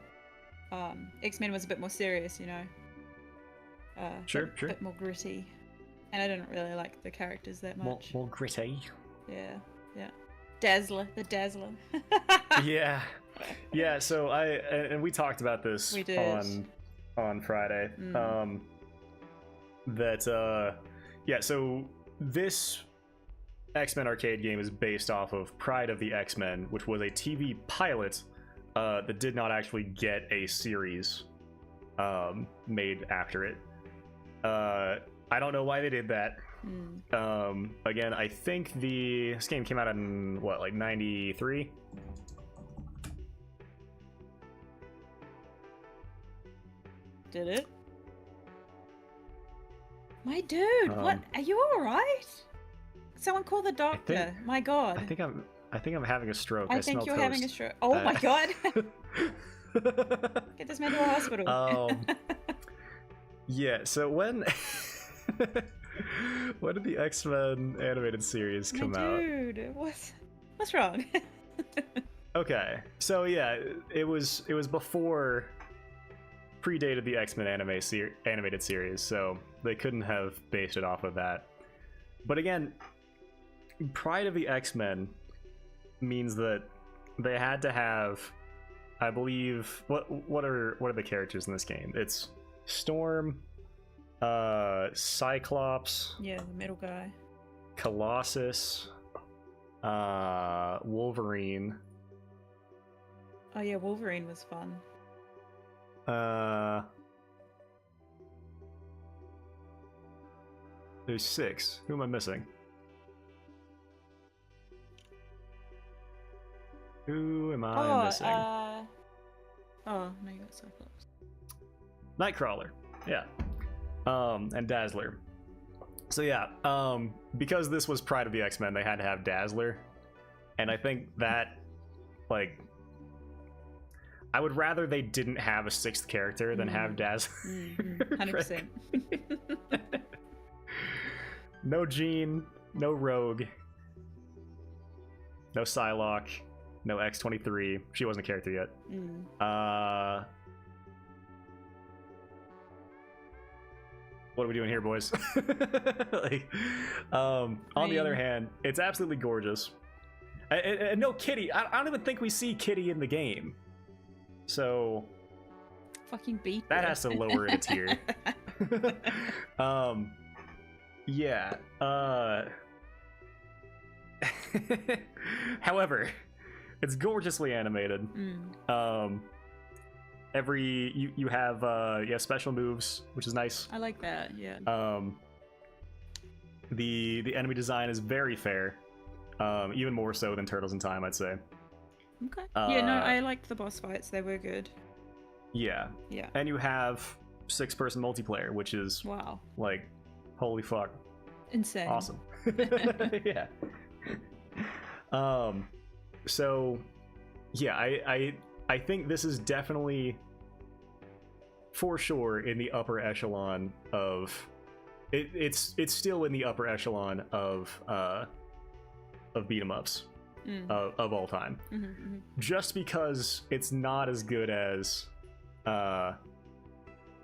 X-Men was a bit more serious, you know. Sure. A bit more gritty. And I didn't really like the characters that much. More gritty. Yeah. Dazzler, the Dazzler. Yeah. Yeah, so and we talked about this on Friday. So this X-Men arcade game is based off of Pride of the X-Men, which was a TV pilot that did not actually get a series made after it. I don't know why they did that. Again, I think this game came out in what, like 93? Did it? My dude, what? Are you all right? Someone call the doctor. My God. I think I'm having a stroke. I think you're having a stroke. Oh my God. Get this man to a hospital. Yeah. So when did the X-Men animated series come out? Dude, what's wrong? Okay. So yeah, it was before, predated the X-Men animated series, so they couldn't have based it off of that. But again, Pride of the X-Men means that they had to have, I believe, what are the characters in this game? It's Storm, Cyclops, yeah, the middle guy, Colossus, Wolverine. Oh yeah, Wolverine was fun. There's 6. Who am I missing? Who am I missing? Oh, no, you got Cyclops. Nightcrawler, yeah. And Dazzler. So yeah, because this was Pride of the X-Men, they had to have Dazzler. And I think that, like, I would rather they didn't have a 6th character than have Dazzler. 100%. No Jean, no Rogue, no Psylocke, no X-23. She wasn't a character yet. What are we doing here, boys? Like, on the other hand, it's absolutely gorgeous. And no Kitty. I don't even think we see Kitty in the game. So fucking beat that has to lower it a tier. Yeah. However, it's gorgeously animated. You have special moves, which is nice. I like that. Yeah. The enemy design is very fair. Even more so than Turtles in Time, I'd say. Okay. Yeah, no, I liked the boss fights. They were good. Yeah. Yeah. And you have 6-person multiplayer, which is like, holy fuck. Insane. Awesome. Yeah. So yeah, I think this is definitely for sure in the upper echelon of it's still in the upper echelon of beat 'em ups of all time. Just because it's not as good as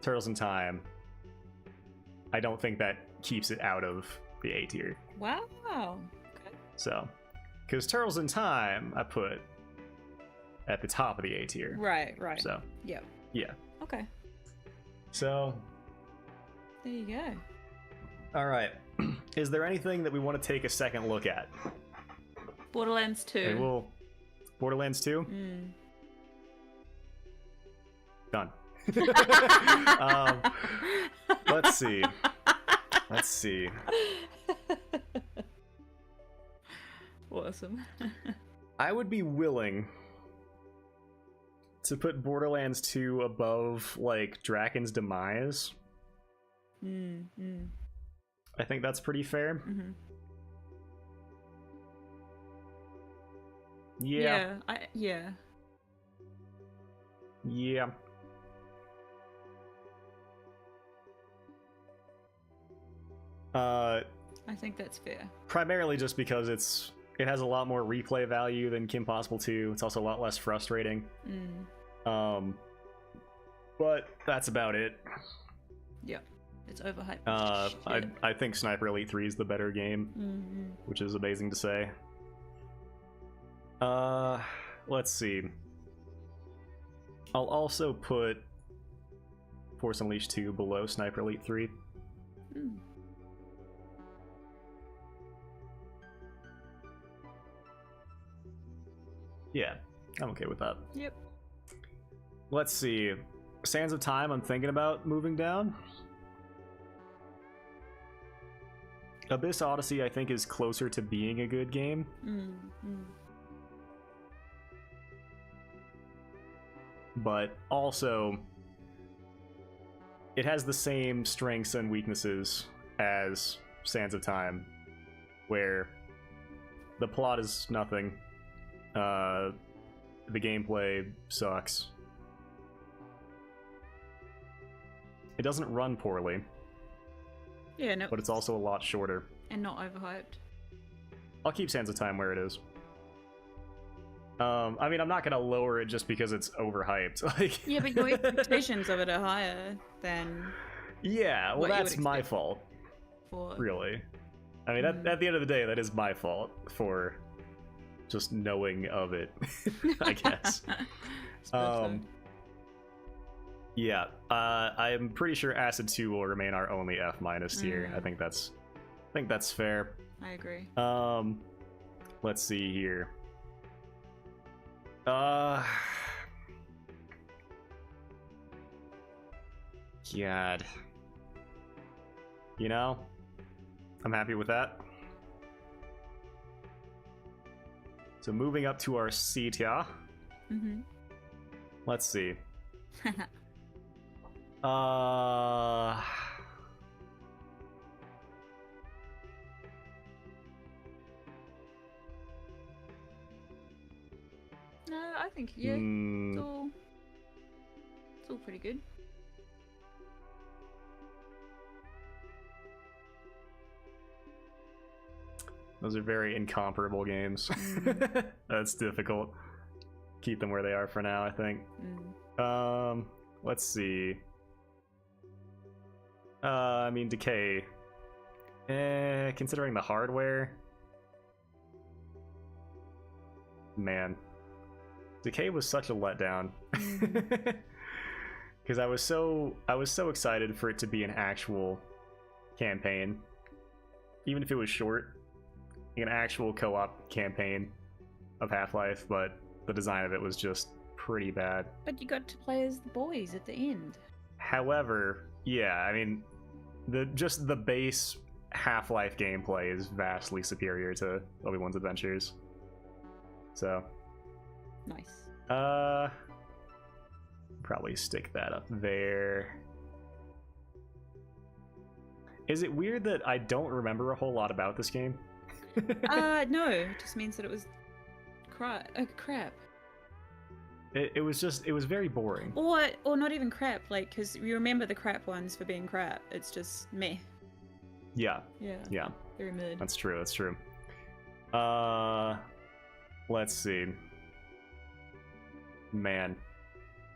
Turtles in Time, I don't think that keeps it out of the A tier. Wow. Okay. So, because Turtles in Time, I put at the top of the A tier. Right. So, yeah. Okay. So, there you go. All right. Is there anything that we want to take a second look at? Borderlands 2. Okay, Borderlands 2? Done. Let's see. Awesome. I would be willing to put Borderlands 2 above, like, Drakken's Demise. I think that's pretty fair. Yeah. Yeah. I think that's fair. Primarily just because it has a lot more replay value than Kim Possible 2. It's also a lot less frustrating. But that's about it. Yeah. It's overhyped. I think Sniper Elite 3 is the better game, which is amazing to say. Let's see. I'll also put Force Unleashed 2 below Sniper Elite 3. Yeah, I'm okay with that. Yep. Let's see. Sands of Time, I'm thinking about moving down. Abyss Odyssey, I think, is closer to being a good game. But also, it has the same strengths and weaknesses as Sands of Time, where the plot is nothing, the gameplay sucks, it doesn't run poorly, yeah, no, but it's also a lot shorter and not overhyped. I'll keep Sands of Time where it is. I mean, I'm not gonna lower it just because it's overhyped. Like, yeah, but your expectations of it are higher than. Yeah, well, that's my fault. Really, I mean, at the end of the day, that is my fault for just knowing of it. I guess. Yeah, I'm pretty sure Acid 2 will remain our only F- tier. I think that's fair. I agree. Let's see here. God. You know, I'm happy with that. So moving up to our C tier. Let's see. No, I think it's all pretty good. Those are very incomparable games. That's difficult. Keep them where they are for now, I think. Let's see. I mean, Decay. Considering the hardware, man, Decay was such a letdown. Because I was so excited for it to be an actual campaign, even if it was short, an actual co-op campaign of Half-Life, but the design of it was just pretty bad. But you got to play as the boys at the end. However, yeah, I mean, the base Half-Life gameplay is vastly superior to Obi-Wan's Adventures. So, nice. Probably stick that up there. Is it weird that I don't remember a whole lot about this game? No, it just means that it was crap. It was very boring. Or not even crap, like, because you remember the crap ones for being crap. It's just meh. Yeah. Very mid. That's true. Let's see. Man,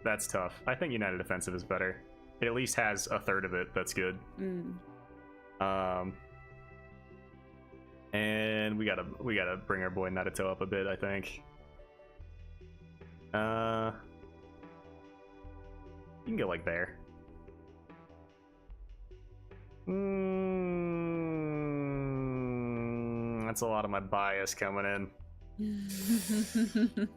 that's tough. I think United Offensive is better. It at least has a third of it that's good. And we gotta bring our boy Naruto up a bit, I think. You can go like there. That's a lot of my bias coming in.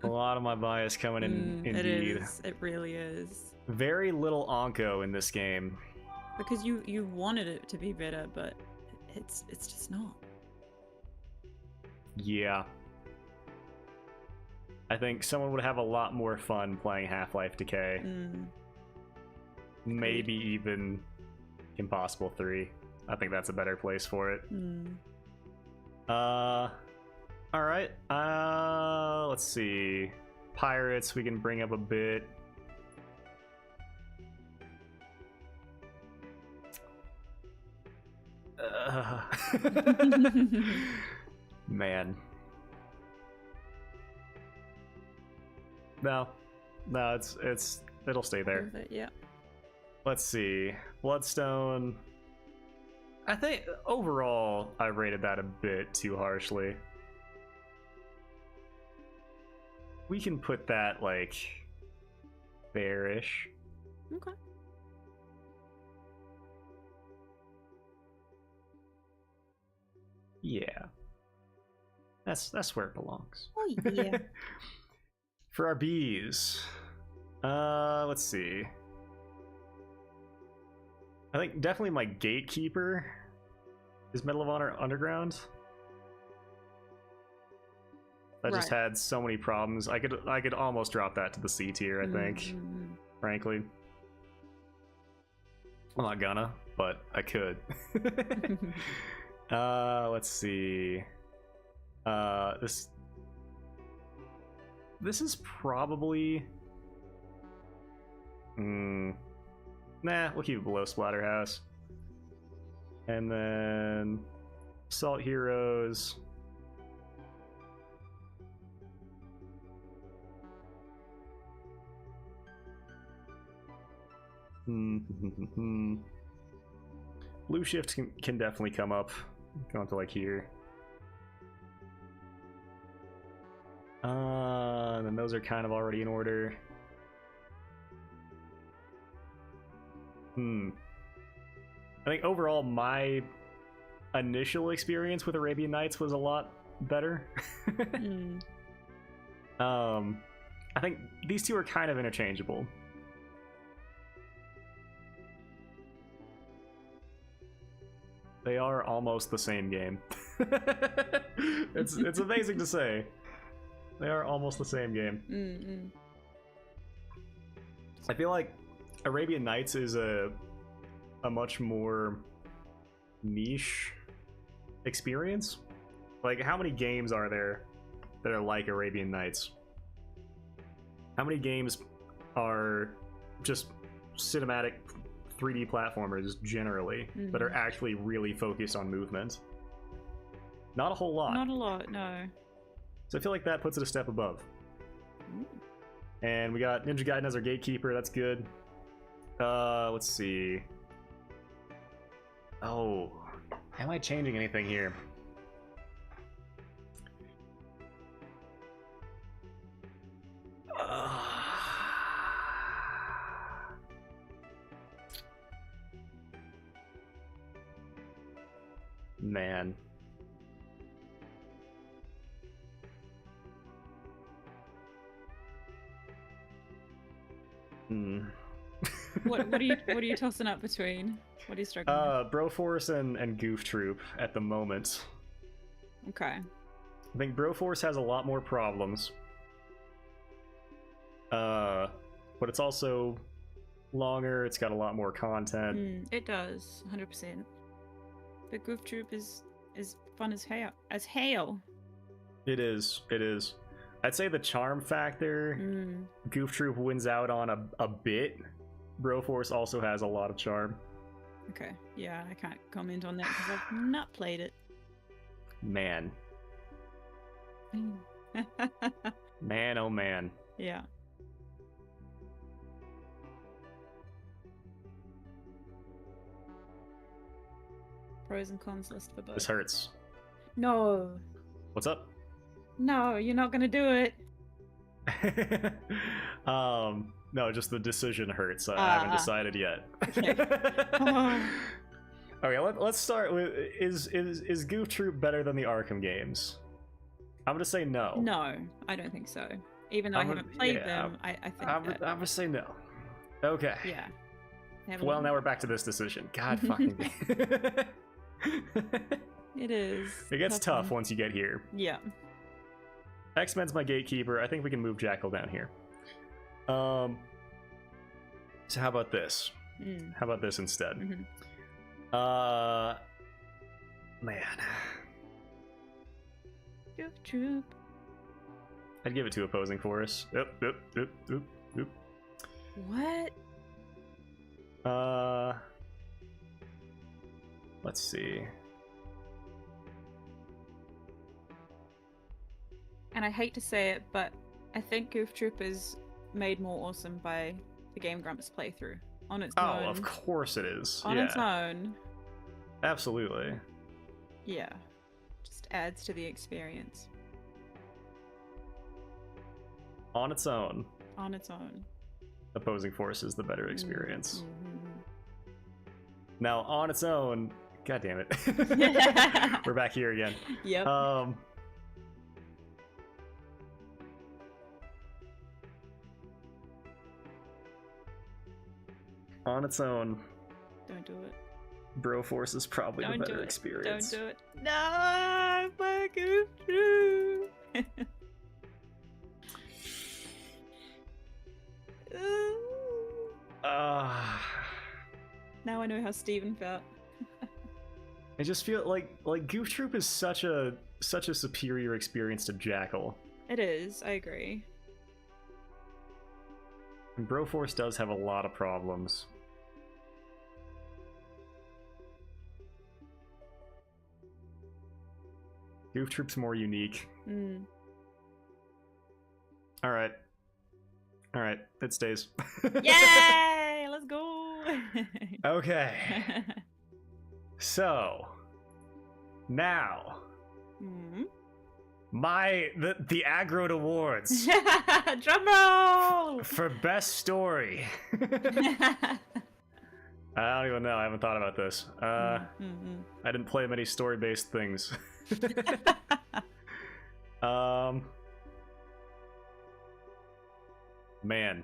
A lot of my bias coming in, indeed. It really is. Very little Onko in this game. Because you wanted it to be better, but it's just not. Yeah. I think someone would have a lot more fun playing Half-Life Decay. Maybe even Impossible 3. I think that's a better place for it. Alright. Let's see. Pirates, we can bring up a bit. Man. No, it'll stay there. Yeah. Let's see. Bloodstone. I think overall I rated that a bit too harshly. We can put that like fairish. Okay. Yeah. That's where it belongs. Oh yeah. For our Bs, let's see. I think definitely my gatekeeper is Medal of Honor Underground. I just had so many problems. I could almost drop that to the C tier, I think. Frankly. I'm not gonna, but I could. Let's see. This is probably nah, we'll keep it below Splatterhouse. And then Assault Heroes. Blue Shift can definitely come up. Go into like here. And then those are kind of already in order. I think overall my initial experience with Arabian Nights was a lot better. I think these two are kind of interchangeable. They are almost the same game. It's amazing to say. They are almost the same game. I feel like Arabian Nights is a much more niche experience. Like, how many games are there that are like Arabian Nights? How many games are just cinematic 3D platformers generally that are actually really focused on movement? Not a whole lot. Not a lot, no. So I feel like that puts it a step above. And we got Ninja Gaiden as our gatekeeper. That's good. Let's see. Oh, am I changing anything here? Man. What are you tossing up between? What are you struggling with? Broforce and Goof Troop at the moment. Okay. I think Broforce has a lot more problems. But it's also longer, it's got a lot more content. It does, 100%. But Goof Troop is fun as hail. It is. I'd say the charm factor, Goof Troop wins out on a bit. Broforce also has a lot of charm. Okay, yeah, I can't comment on that because I've not played it. Man. Man, oh man. Yeah. Pros and cons list for both. This hurts. No. What's up? No, you're not gonna do it. No, just the decision hurts. I haven't decided yet. Okay. Okay, let's start with is Goof Troop better than the Arkham games? I'm gonna say no. No, I don't think so. Even though I haven't played them, I think I'm gonna say no. Okay. Yeah. Well, now we're back to this decision. God fucking. It is. It gets tough once you get here. Yeah. X-Men's my gatekeeper. I think we can move Jackal down here. So how about this? How about this instead? Man. Goof Troop. I'd give it to Opposing Force. Oop. What? Let's see. And I hate to say it, but I think Goof Troop is made more awesome by the Game Grumps playthrough on its own. Oh, of course it is. On its own. Absolutely. Yeah. Just adds to the experience. On its own. On its own. opposing force is the better experience. Mm-hmm. Now, on its own, god damn it, we're back here again. Yep. On its own, don't do it. Broforce is probably the better experience. Don't do it. No, my Goof. Now I know how Steven felt. I just feel like Goof Troop is such a superior experience to Jackal. It is, I agree. And Broforce does have a lot of problems. Goof Troop's more unique. Mm. Alright, it stays. Yay! Let's go! Okay. So, now, the Aggroed Awards. Drum roll! For best story. I don't even know. I haven't thought about this. I didn't play many story-based things. Man.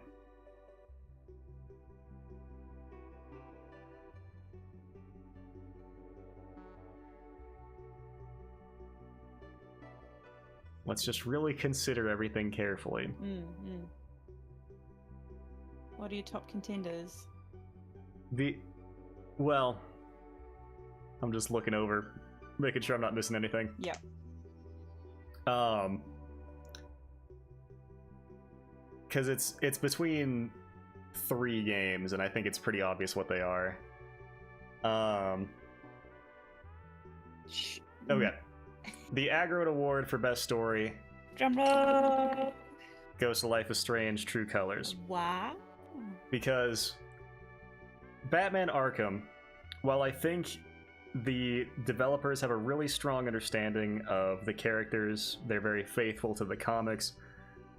Let's just really consider everything carefully. What are your top contenders? Well, I'm just looking over, making sure I'm not missing anything. Yep. Because it's between 3 games, and I think it's pretty obvious what they are. Okay. The Aggroed Award for Best Story. Drumroll! Goes to Life is Strange: True Colors. Wow. Because Batman Arkham, while I think the developers have a really strong understanding of the characters, they're very faithful to the comics.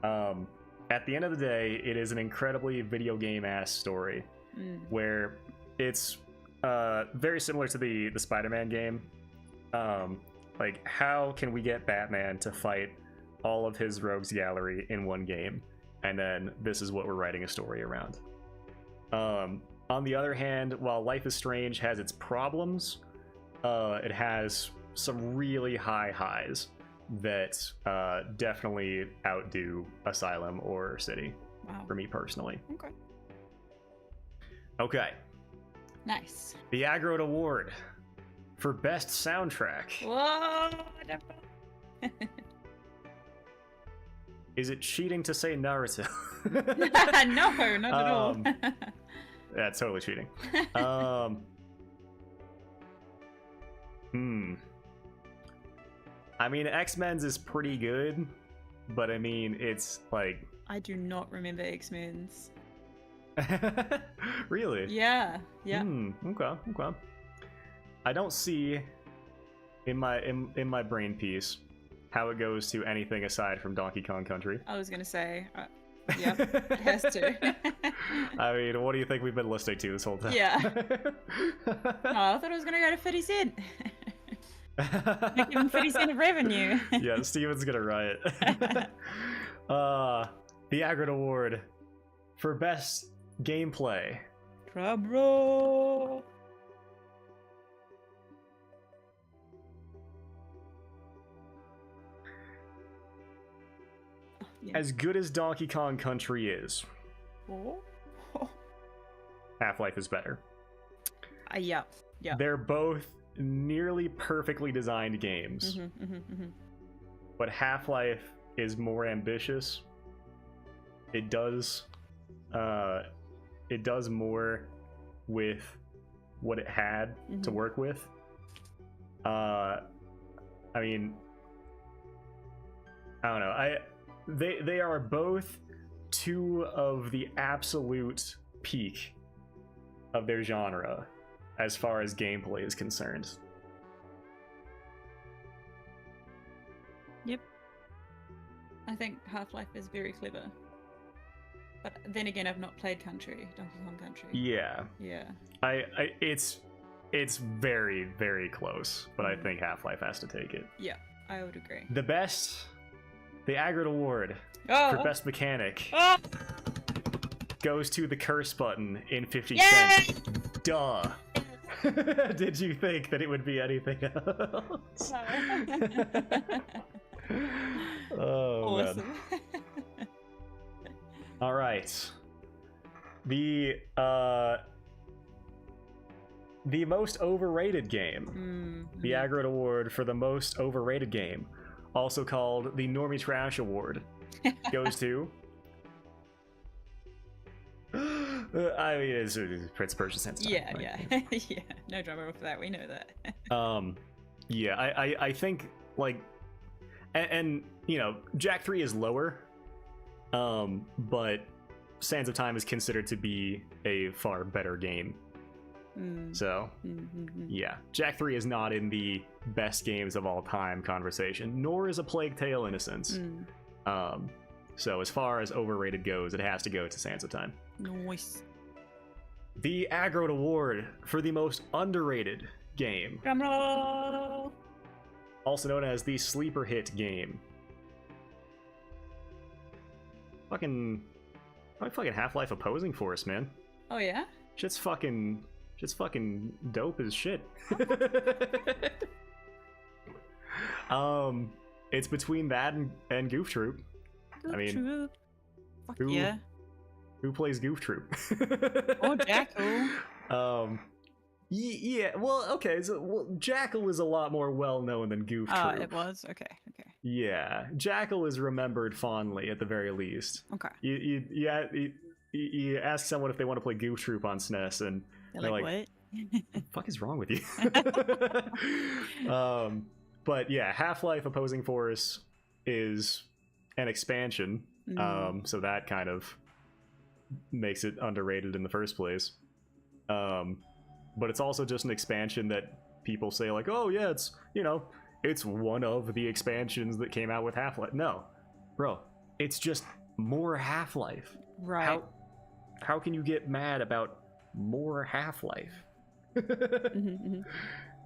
At the end of the day, it is an incredibly video game-ass story, where it's very similar to the Spider-Man game. Like, how can we get Batman to fight all of his rogues gallery in one game? And then this is what we're writing a story around. On the other hand, while Life is Strange has its problems, it has some really high highs that definitely outdo Asylum or City. Wow. For me personally. Okay. Okay. Nice. The Aggroed Award for Best Soundtrack. Whoa! Is it cheating to say Naruto? No, not at all. Yeah, it's totally cheating. I mean, X-Men's is pretty good, but I mean, it's like... I do not remember X-Men's. Really? Yeah. Okay. I don't see in my brain piece how it goes to anything aside from Donkey Kong Country. I was gonna say, yep, it has to. I mean, what do you think we've been listening to this whole time? Yeah. Oh, I thought it was gonna go to 50 Cent. Give him 50 Cent of revenue. Yeah, Steven's gonna riot. The Aggroed Award for Best Gameplay. Drum roll. As good as Donkey Kong Country is, Half-Life is better. Yeah. They're both nearly perfectly designed games. But Half-Life is more ambitious. It does more with what it had to work with. I mean, I don't know. They are both 2 of the absolute peak of their genre as far as gameplay is concerned. Yep. I think Half-Life is very clever. But then again, I've not played Donkey Kong Country. Yeah. Yeah. It's very, very close, but I think Half-Life has to take it. Yeah, I would agree. The Aggregate Award for Best Mechanic goes to the curse button in 50 Cent. Duh. Did you think that it would be anything else? Oh, awesome. Man. All right. The most overrated game. The Aggregate Award for the most overrated game, also called the Normie Trash Award, goes to... I mean, it's Prince of Persia Sense. Yeah, right? Yeah. No drama for that. We know that. Yeah, I think, like... And you know, Jak 3 is lower, but Sands of Time is considered to be a far better game. So, yeah, Jak 3 is not in the best games of all time conversation, nor is A Plague Tale Innocence. So as far as overrated goes, it has to go to Sands of Time. Nice. The Aggregate Award for the most underrated game. Drumroll. Also known as the Sleeper Hit game. Fucking Half-Life Opposing Force, man. Oh yeah? Shit's fucking dope as shit. It's between that and Goof Troop. Goof Troop. Fuck who, yeah. Who plays Goof Troop? Oh, Jackal. Yeah, well, okay, so Jackal is a lot more well-known than Goof Troop. Oh, it was? Okay. Yeah, Jackal is remembered fondly, at the very least. Okay. You ask someone if they want to play Goof Troop on SNES, and they're like, what? The fuck is wrong with you? But yeah, Half-Life Opposing Force is an expansion, so that kind of makes it underrated in the first place. But it's also just an expansion that people say like, oh yeah, it's, you know, it's one of the expansions that came out with Half-Life. No, bro, it's just more Half-Life. Right. How can you get mad about more Half-Life?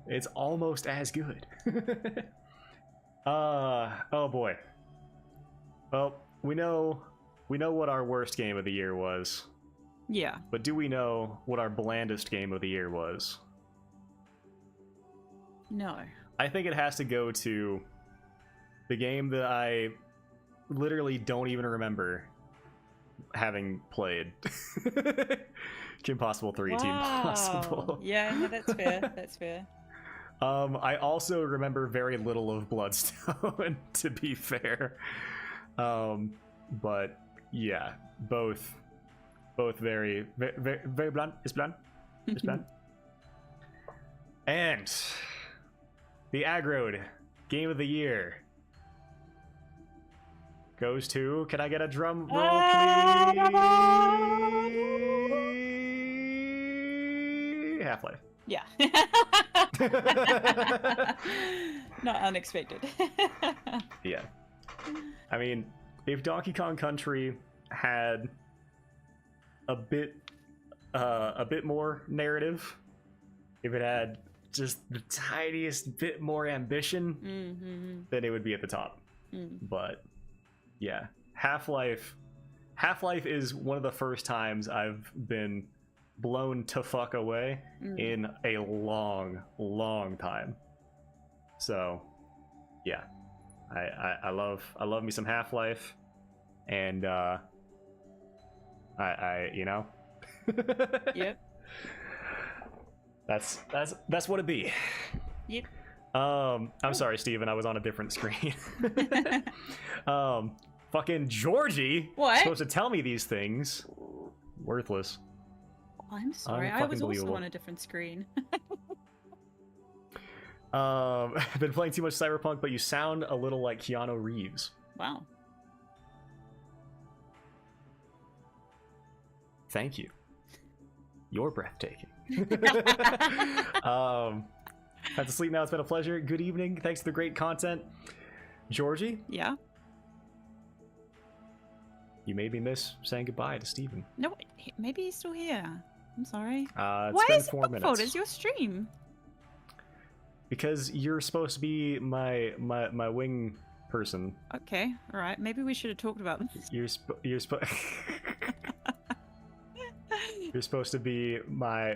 It's almost as good. Oh boy. Well, we know what our worst game of the year was. Yeah. But do we know what our blandest game of the year was? No. I think it has to go to the game that I literally don't even remember having played. Kim Possible 3, wow. Team Possible. Yeah, no, that's fair. That's fair. I also remember very little of Bloodstone, to be fair. But yeah, both very bland. It's bland. It's bland. And the Aggro Game of the Year goes to, can I get a drum roll, please? Half-Life. Yeah. Not unexpected. Yeah. I mean, if Donkey Kong Country had a bit more narrative, if it had just the tiniest bit more ambition, then it would be at the top. But yeah, Half-Life is one of the first times I've been blown to fuck away in a long time. So yeah, I love me some Half-Life, and I you know. Yep. That's what it be. Yep. I'm sorry, Steven, I was on a different screen. Fucking Georgie. What? Supposed to tell me these things. Worthless. I'm sorry, I was also on a different screen. I've been playing too much Cyberpunk, but you sound a little like Keanu Reeves. Wow. Thank you. You're breathtaking. Have to sleep now. It's been a pleasure. Good evening. Thanks for the great content. Georgie? Yeah? You made me miss saying goodbye to Steven. No, maybe he's still here. I'm sorry. It's Why been is 4 it my minutes. fault? It's your stream. Because you're supposed to be my wing person. Okay, all right. Maybe we should have talked about this. You're supposed to be my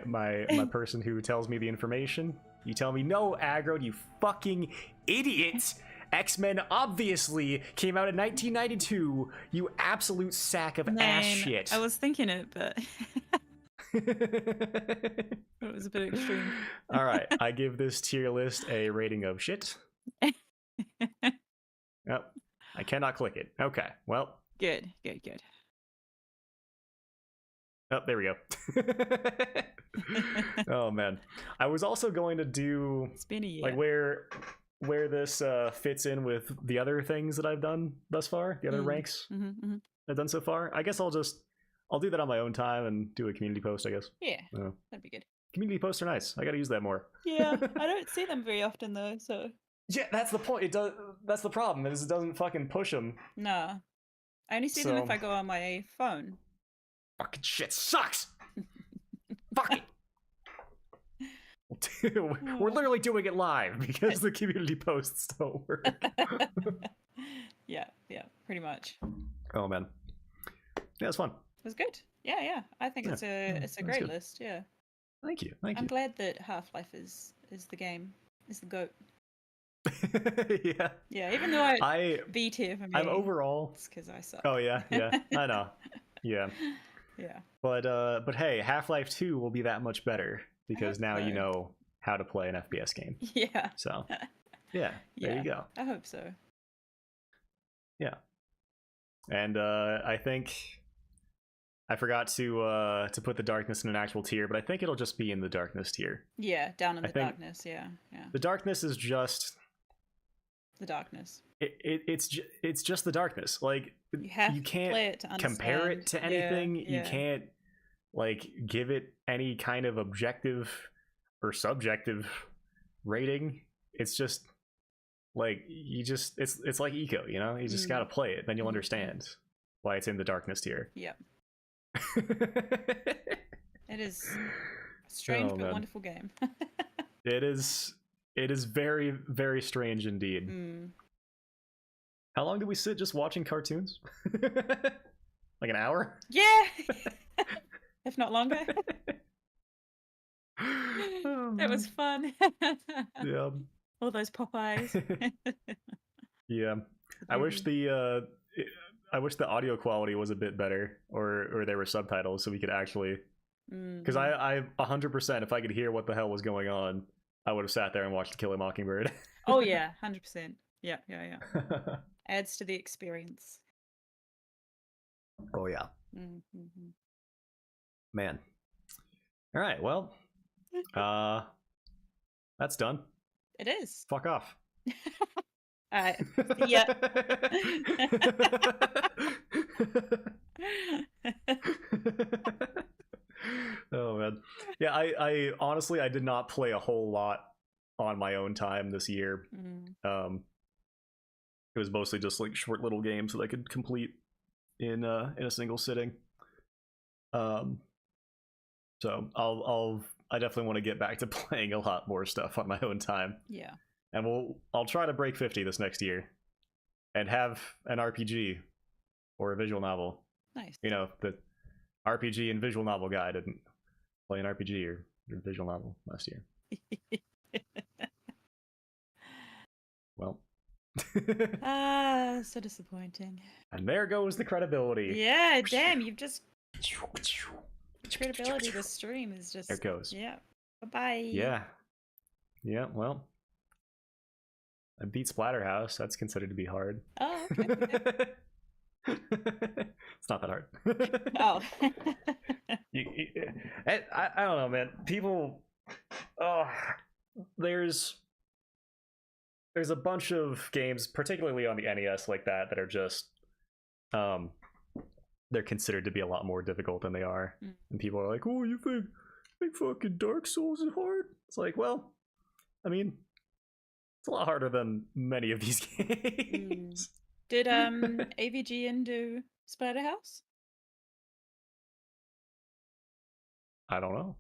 person who tells me the information. You tell me, no, Aggro, you fucking idiot! X-Men obviously came out in 1992, you absolute sack of ass shit. I was thinking it, but it was a bit extreme. Alright, I give this tier list a rating of shit. Yep, I cannot click it. Okay, well. Good. Oh, there we go. Oh man, I was also going to do it's been a year. like where this fits in with the other things that I've done thus far, the other ranks I've done so far. I guess I'll do that on my own time and do a community post, I guess. Yeah, that'd be good. Community posts are nice. I gotta use that more. Yeah, I don't see them very often though, so. Yeah, that's the point. That's the problem. Is it doesn't fucking push them. No, I only see them if I go on my phone. Fucking shit sucks. Fuck it. We're literally doing it live because the community posts don't work. Yeah, pretty much. Oh man, yeah, it's fun. It was good. Yeah. I think it's a great good. list. Yeah. Thank you. I'm glad that Half-Life is the game. Is the GOAT. Yeah. Yeah. Even though I B tier for me. I'm overall. It's because I suck. Oh yeah. I know. Yeah. Yeah. But hey, Half-Life 2 will be that much better because now you know how to play an FPS game. Yeah. So, yeah, there you go. I hope so. Yeah. And I think I forgot to put the darkness in an actual tier, but I think it'll just be in the darkness tier. Yeah, down in the darkness. Yeah. The darkness is just the darkness. It's just the darkness. Like you can't play it to compare it to anything. Yeah. You can't like give it any kind of objective or subjective rating. It's just like it's like Eco, you know? You just gotta play it, then you'll understand why it's in the darkness tier. Yeah. It is a strange but wonderful game. It is very, very strange indeed. How long did we sit just watching cartoons? Like an hour? Yeah! If not longer. It was fun. Yeah. All those Popeyes. Yeah. I wish the audio quality was a bit better, or there were subtitles so we could actually, because I 100%, if I could hear what the hell was going on, I would have sat there and watched To Kill a Mockingbird. Oh yeah, 100%. Yeah. Adds to the experience. Oh yeah. Man. All right. Well, that's done. It is. Fuck off. Alright. Yeah. Oh man. Yeah, I honestly I did not play a whole lot on my own time this year. It was mostly just like short little games that I could complete in a single sitting. So I definitely want to get back to playing a lot more stuff on my own time. Yeah. And I'll try to break 50 this next year and have an RPG or a visual novel. Nice. You know, the RPG and visual novel guy didn't play an RPG or visual novel last year. Well. So disappointing. And there goes the credibility. Yeah, damn, you've just... credibility, the stream is just... There it goes. Yeah. Bye-bye. Yeah. Yeah, well. I beat Splatterhouse. That's considered to be hard. Oh, okay. It's not that hard. Oh. I don't know, man. People... Oh, there's a bunch of games, particularly on the NES like that are just... they're considered to be a lot more difficult than they are. And people are like, oh, you think fucking Dark Souls is hard? It's like, well, I mean, it's a lot harder than many of these games. Did AVGN do Splatterhouse? I don't know.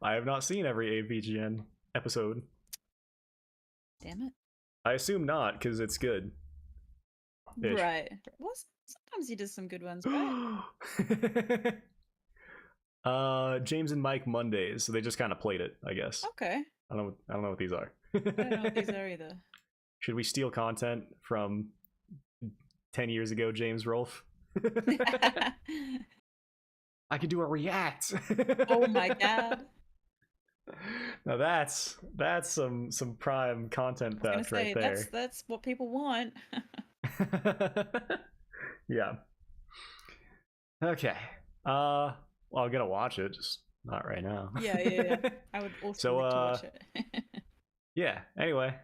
I have not seen every AVGN episode. Damn it. I assume not, because it's good. Ish. Right. Well, sometimes he does some good ones, but James and Mike Mondays, so they just kind of played it, I guess. Okay. I don't know what these are. I don't know what these are either. Should we steal content from 10 years ago, James Rolfe? I could do a react. Oh my god. Now that's some prime content theft right there. That's what people want. Yeah. Okay. Well, I'm gonna watch it, just not right now. Yeah. I would also like to watch it. Yeah. Anyway,